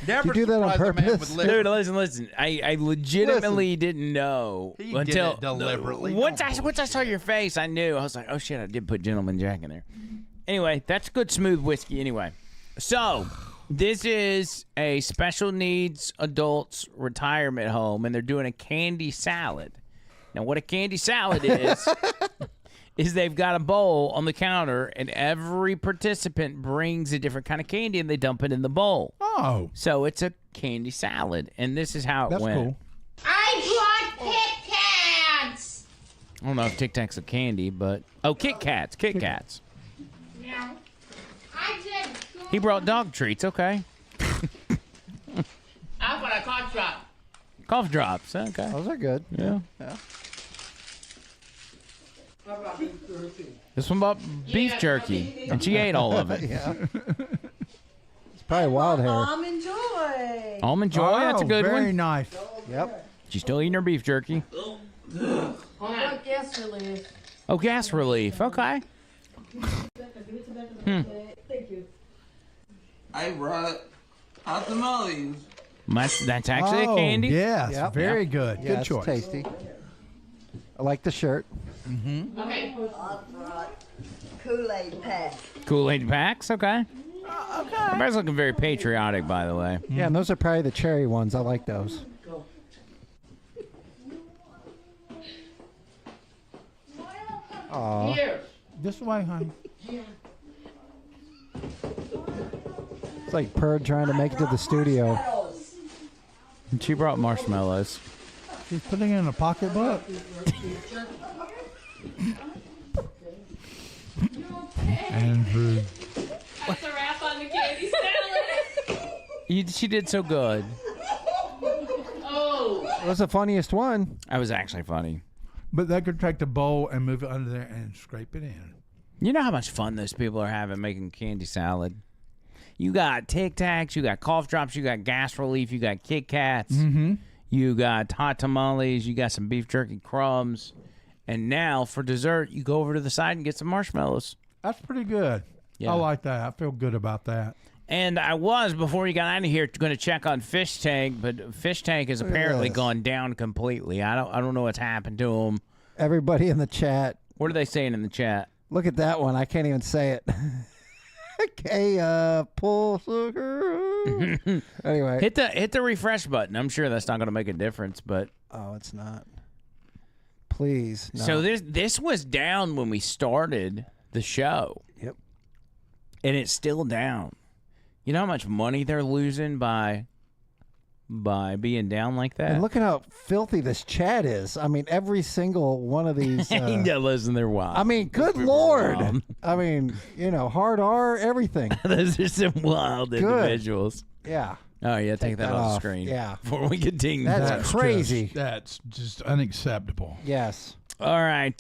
Never you do that on surprise a man purpose? with Dude, listen. I legitimately didn't know He did until it deliberately. Once I saw your face, I knew. I was like, oh shit, I did put Gentleman Jack in there. Anyway, that's good smooth whiskey. Anyway, so this is a special needs adults retirement home, and they're doing a candy salad. Now, what a candy salad is they've got a bowl on the counter, and every participant brings a different kind of candy, and they dump it in the bowl. Oh. So it's a candy salad, and this is how it That's went. cool. I brought Kit Kats. I don't know if Tic Tacs are candy, but... Oh, Kit Kats. Kit Kats. No. I did. He brought dog treats. Okay. I brought a cough drop. Cough drops. Okay. Those are good. Yeah. This one bought beef jerky, and she ate all of it. Yeah. It's probably wild hair. Almond Joy. Almond Joy, that's a good very one. nice. Yep. She's still eating her beef jerky. Oh, gas relief. Oh, gas relief. Okay. Thank you. I brought hot tamales. That's actually a candy. Yes, Yep. very Yep. good. Yeah, Good it's choice. tasty. I like the shirt. Okay. Kool-Aid pack. Kool-Aid packs. Okay. Okay. Everybody's looking very patriotic, by the way. Yeah, and those are probably the cherry ones. I like those. Aw. Here. This way, honey. It's like Purd trying to make it to the studio. And she brought marshmallows. She's putting it in a pocketbook. Andrew. What's the wrap on the candy salad? She did so good. Oh. It was the funniest one. That was actually funny. But they could take the bowl and move it under there and scrape it in. You know how much fun those people are having making candy salad? You got Tic Tacs, you got cough drops, you got gas relief, you got Kit Kats, you got hot tamales, you got some beef jerky crumbs. And now for dessert, you go over to the side and get some marshmallows. That's pretty good. Yeah. I like that. I feel good about that. And I was, before you got out of here, going to check on Fish Tank, but Fish Tank has apparently gone down completely. I don't know what's happened to him. Everybody in the chat. What are they saying in the chat? Look at that one. I can't even say it. Okay, pull sugar. Anyway. Hit the refresh button. I'm sure that's not going to make a difference, but oh, it's not. Please. No. So this was down when we started the show. Yep. And it's still down. You know how much money they're losing by being down like that? And look at how filthy this chat is. I mean, every single one of these. Yeah, listen, they're wild. I mean, good Lord. I mean, hard R, everything. Those are some wild individuals. Yeah. Oh, yeah, take that off the screen. Yeah. Before we continue. That's crazy. That's just unacceptable. Yes. All right,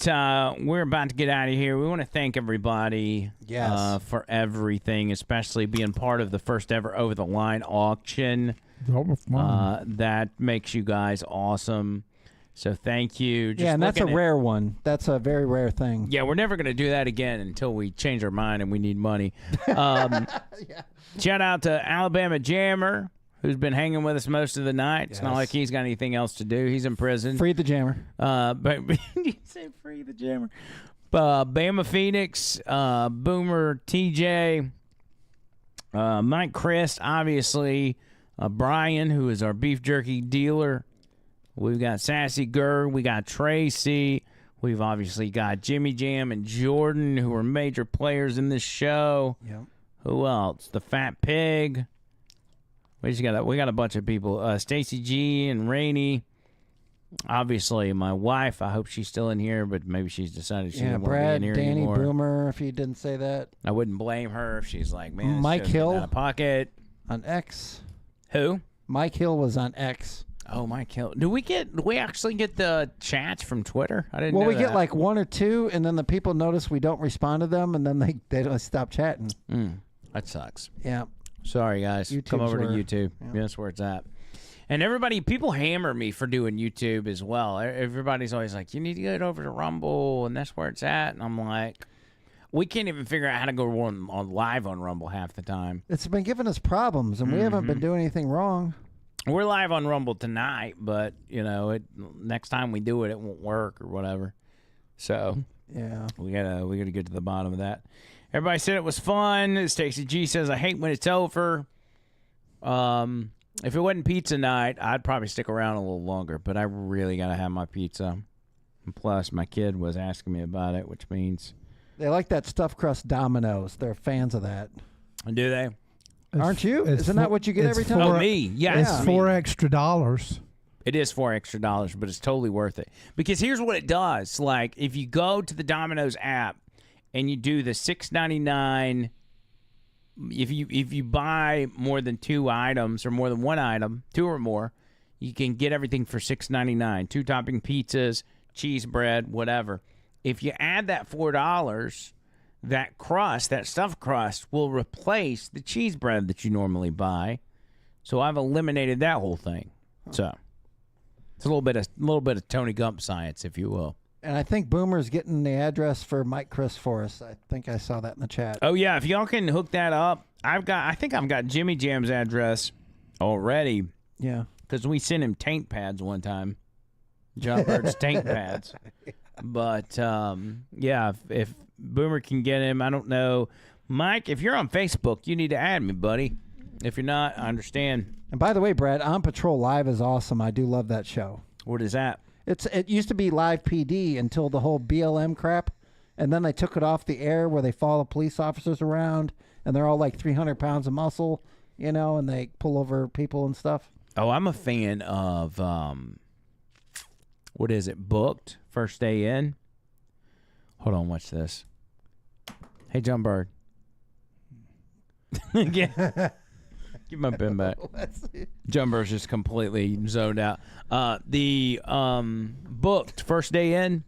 we're about to get out of here. We want to thank everybody for everything, especially being part of the first ever Over the Line auction. That makes you guys awesome. So thank you. Just and that's a rare one. That's a very rare thing. Yeah, we're never going to do that again until we change our mind and we need money. Shout out to Alabama Jammer, who's been hanging with us most of the night. It's not like he's got anything else to do. He's in prison. Free the Jammer. But you say free the Jammer. Bama Phoenix, Boomer TJ, Mike Christ, obviously, Brian, who is our beef jerky dealer. We've got Sassy Gurr. We got Tracy. We've obviously got Jimmy Jam and Jordan, who are major players in this show. Yep. Who else? The Fat Pig. We got a bunch of people. Stacy G and Rainey. Obviously, my wife. I hope she's still in here, but maybe she's decided she doesn't want to be in here Danny, anymore. Boomer. If he didn't say that, I wouldn't blame her if she's like, man, Mike Hill out of pocket on X. Who? Mike Hill was on X. Oh, Mike Hill. Do we actually get the chats from Twitter? I didn't. Well, know we that. get like one or two, and then the people notice we don't respond to them, and then they don't stop chatting. That sucks. Yeah. Sorry, guys. Come over to YouTube. Yeah. That's where it's at. And people hammer me for doing YouTube as well. Everybody's always like, you need to get over to Rumble, and that's where it's at. And I'm like, we can't even figure out how to go on live on Rumble half the time. It's been giving us problems, and we haven't been doing anything wrong. We're live on Rumble tonight, but, next time we do it, it won't work or whatever. So, yeah, we gotta get to the bottom of that. Everybody said it was fun. Stacey G says, I hate when it's over. If it wasn't pizza night, I'd probably stick around a little longer, but I really got to have my pizza. And plus, my kid was asking me about it, which means... They like that stuffed crust Domino's. They're fans of that. Do they? Aren't you? Isn't that what you get every time? Me. Yeah. It's $4 extra. It is $4 extra, but it's totally worth it. Because here's what it does. Like, if you go to the Domino's app and you do the $6.99... If you buy more than 2 items or more than 1 item, 2 or more, you can get everything for $6.99. 2 topping pizzas, cheese bread, whatever. If you add that $4, that crust, that stuffed crust, will replace the cheese bread that you normally buy. So I've eliminated that whole thing. So it's a little bit of Tony Gump science, if you will. And I think Boomer's getting the address for Mike Chris for us. I think I saw that in the chat. Oh yeah, if y'all can hook that up, I think I've got Jimmy Jam's address already. Yeah, because we sent him taint pads one time, John Bird's taint pads. But yeah, if Boomer can get him, I don't know. Mike, if you're on Facebook, you need to add me, buddy. If you're not, I understand. And by the way, Brad, On Patrol Live is awesome. I do love that show. What is that? It used to be Live PD until the whole BLM crap, and then they took it off the air where they follow police officers around, and they're all like 300 pounds of muscle, and they pull over people and stuff. Oh, I'm a fan of, what is it, Booked, First Day In? Hold on, watch this. Hey, John Bird. Yeah. Give my pen back. John Bird's just completely zoned out. The Booked, First Day In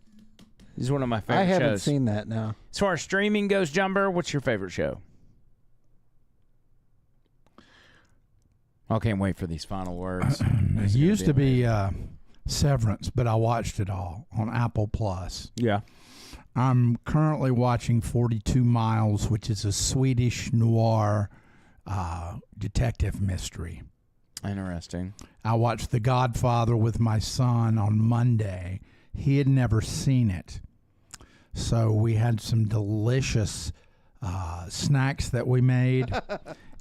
is one of my favorite shows. I haven't seen that now. As far as streaming goes, John Bird, what's your favorite show? I can't wait for these final words. It used to be Severance, but I watched it all on Apple Plus. Yeah. I'm currently watching 42 Miles, which is a Swedish noir detective mystery. Interesting. I watched The Godfather with my son on Monday. He had never seen it. So we had some delicious snacks that we made,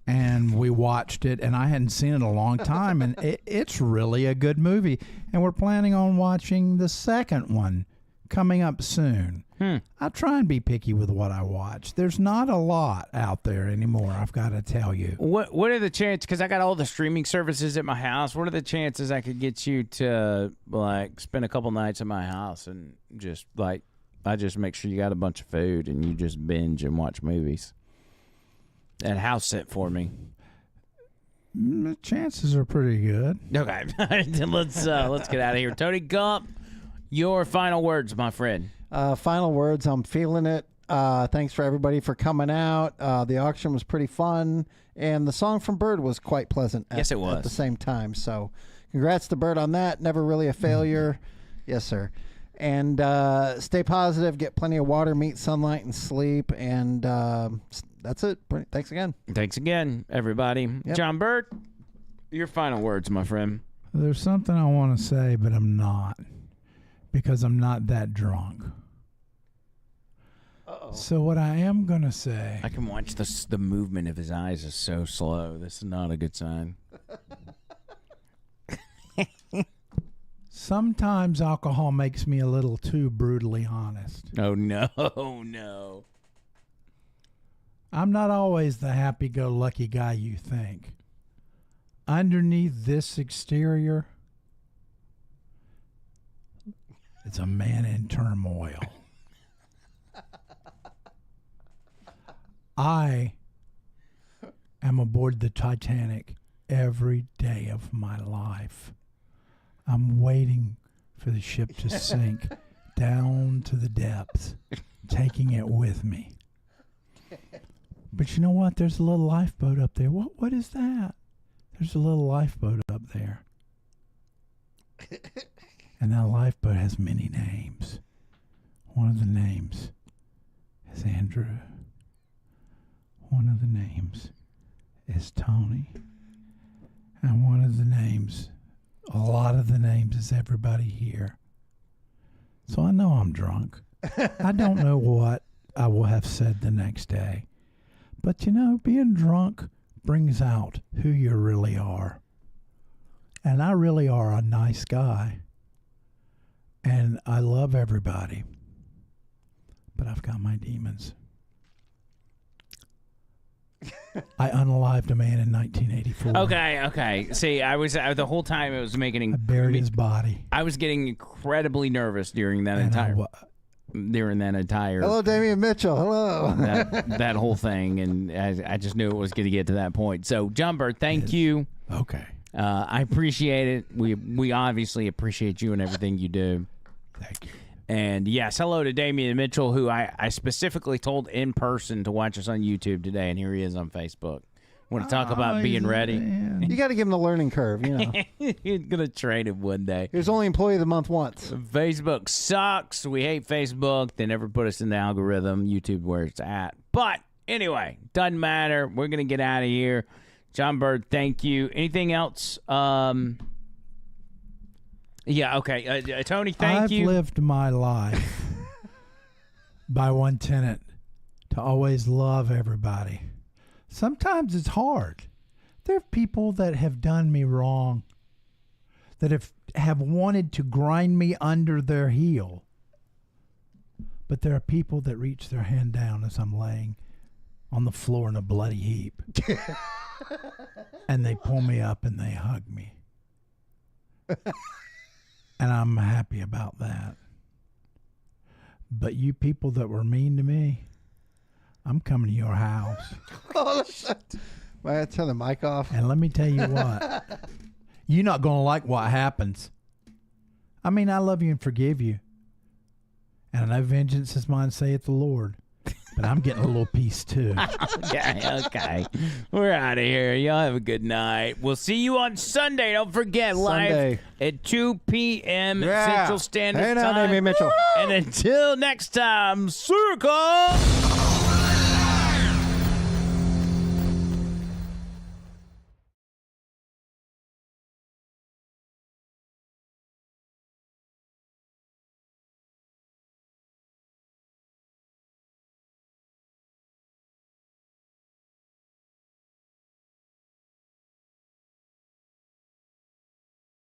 and we watched it, and I hadn't seen it in a long time, and it's really a good movie. And we're planning on watching the second one coming up soon. I try and be picky with what I watch. There's not a lot out there anymore, I've got to tell you. What are the chances, because I got all the streaming services at my house, what are the chances I could get you to, like, spend a couple nights at my house and just, like, I just make sure you got a bunch of food and you just binge and watch movies? And house sit for me. The chances are pretty good. Okay. Let's get out of here. Tony Gump, your final words, my friend. Final words. I'm feeling it. Thanks for everybody for coming out. The auction was pretty fun, and the song from Bird was quite pleasant. Yes, it was. At the same time. So, congrats to Bird on that. Never really a failure. Yes, sir. And stay positive. Get plenty of water, meat, sunlight, and sleep. And that's it. Thanks again. Thanks again, everybody. Yep. John Bird, your final words, my friend. There's something I want to say, but I'm not, because I'm not that drunk. So what I am going to say... I can watch the movement of his eyes is so slow. This is not a good sign. Sometimes alcohol makes me a little too brutally honest. Oh, no. No. I'm not always the happy-go-lucky guy you think. Underneath this exterior, it's a man in turmoil. I am aboard the Titanic every day of my life. I'm waiting for the ship to sink down to the depths, taking it with me. But you know what? There's a little lifeboat up there. What is that? There's a little lifeboat up there. And that lifeboat has many names. One of the names is Andrew. One of the names is Tony. And one of the names, a lot of the names, is everybody here. So I know I'm drunk. I don't know what I will have said the next day. But you know, being drunk brings out who you really are. And I really are a nice guy. And I love everybody. But I've got my demons. I unalived a man in 1984. Okay. See, I was the whole time it was making. I buried his body. I was getting incredibly nervous during that entire. Hello, Damian Mitchell. Hello. that whole thing, and I just knew it was going to get to that point. So, John Bird, thank you. Okay. I appreciate it. We obviously appreciate you and everything you do. Thank you. And yes, hello to Damian Mitchell, who I specifically told in person to watch us on YouTube today, and here he is on Facebook. Want to talk about being ready? You got to give him the learning curve, you know. You're going to train him one day. He was only Employee of the Month once. Facebook sucks. We hate Facebook. They never put us in the algorithm. YouTube where it's at. But anyway, doesn't matter. We're going to get out of here. John Bird, thank you. Anything else? Yeah, okay. Tony, thank you. I've lived my life by one tenet, to always love everybody. Sometimes it's hard. There are people that have done me wrong, that have wanted to grind me under their heel. But there are people that reach their hand down as I'm laying on the floor in a bloody heap. And they pull me up and they hug me. And I'm happy about that. But you people that were mean to me, I'm coming to your house. Might I turn the mic off? And let me tell you what. You're not going to like what happens. I mean, I love you and forgive you. And I know vengeance is mine, saith the Lord. But I'm getting a little piece too. Okay. We're out of here. Y'all have a good night. We'll see you on Sunday. Don't forget, live at 2 p.m. Central Standard Time. Hey now, Damian Mitchell. And until next time, circle.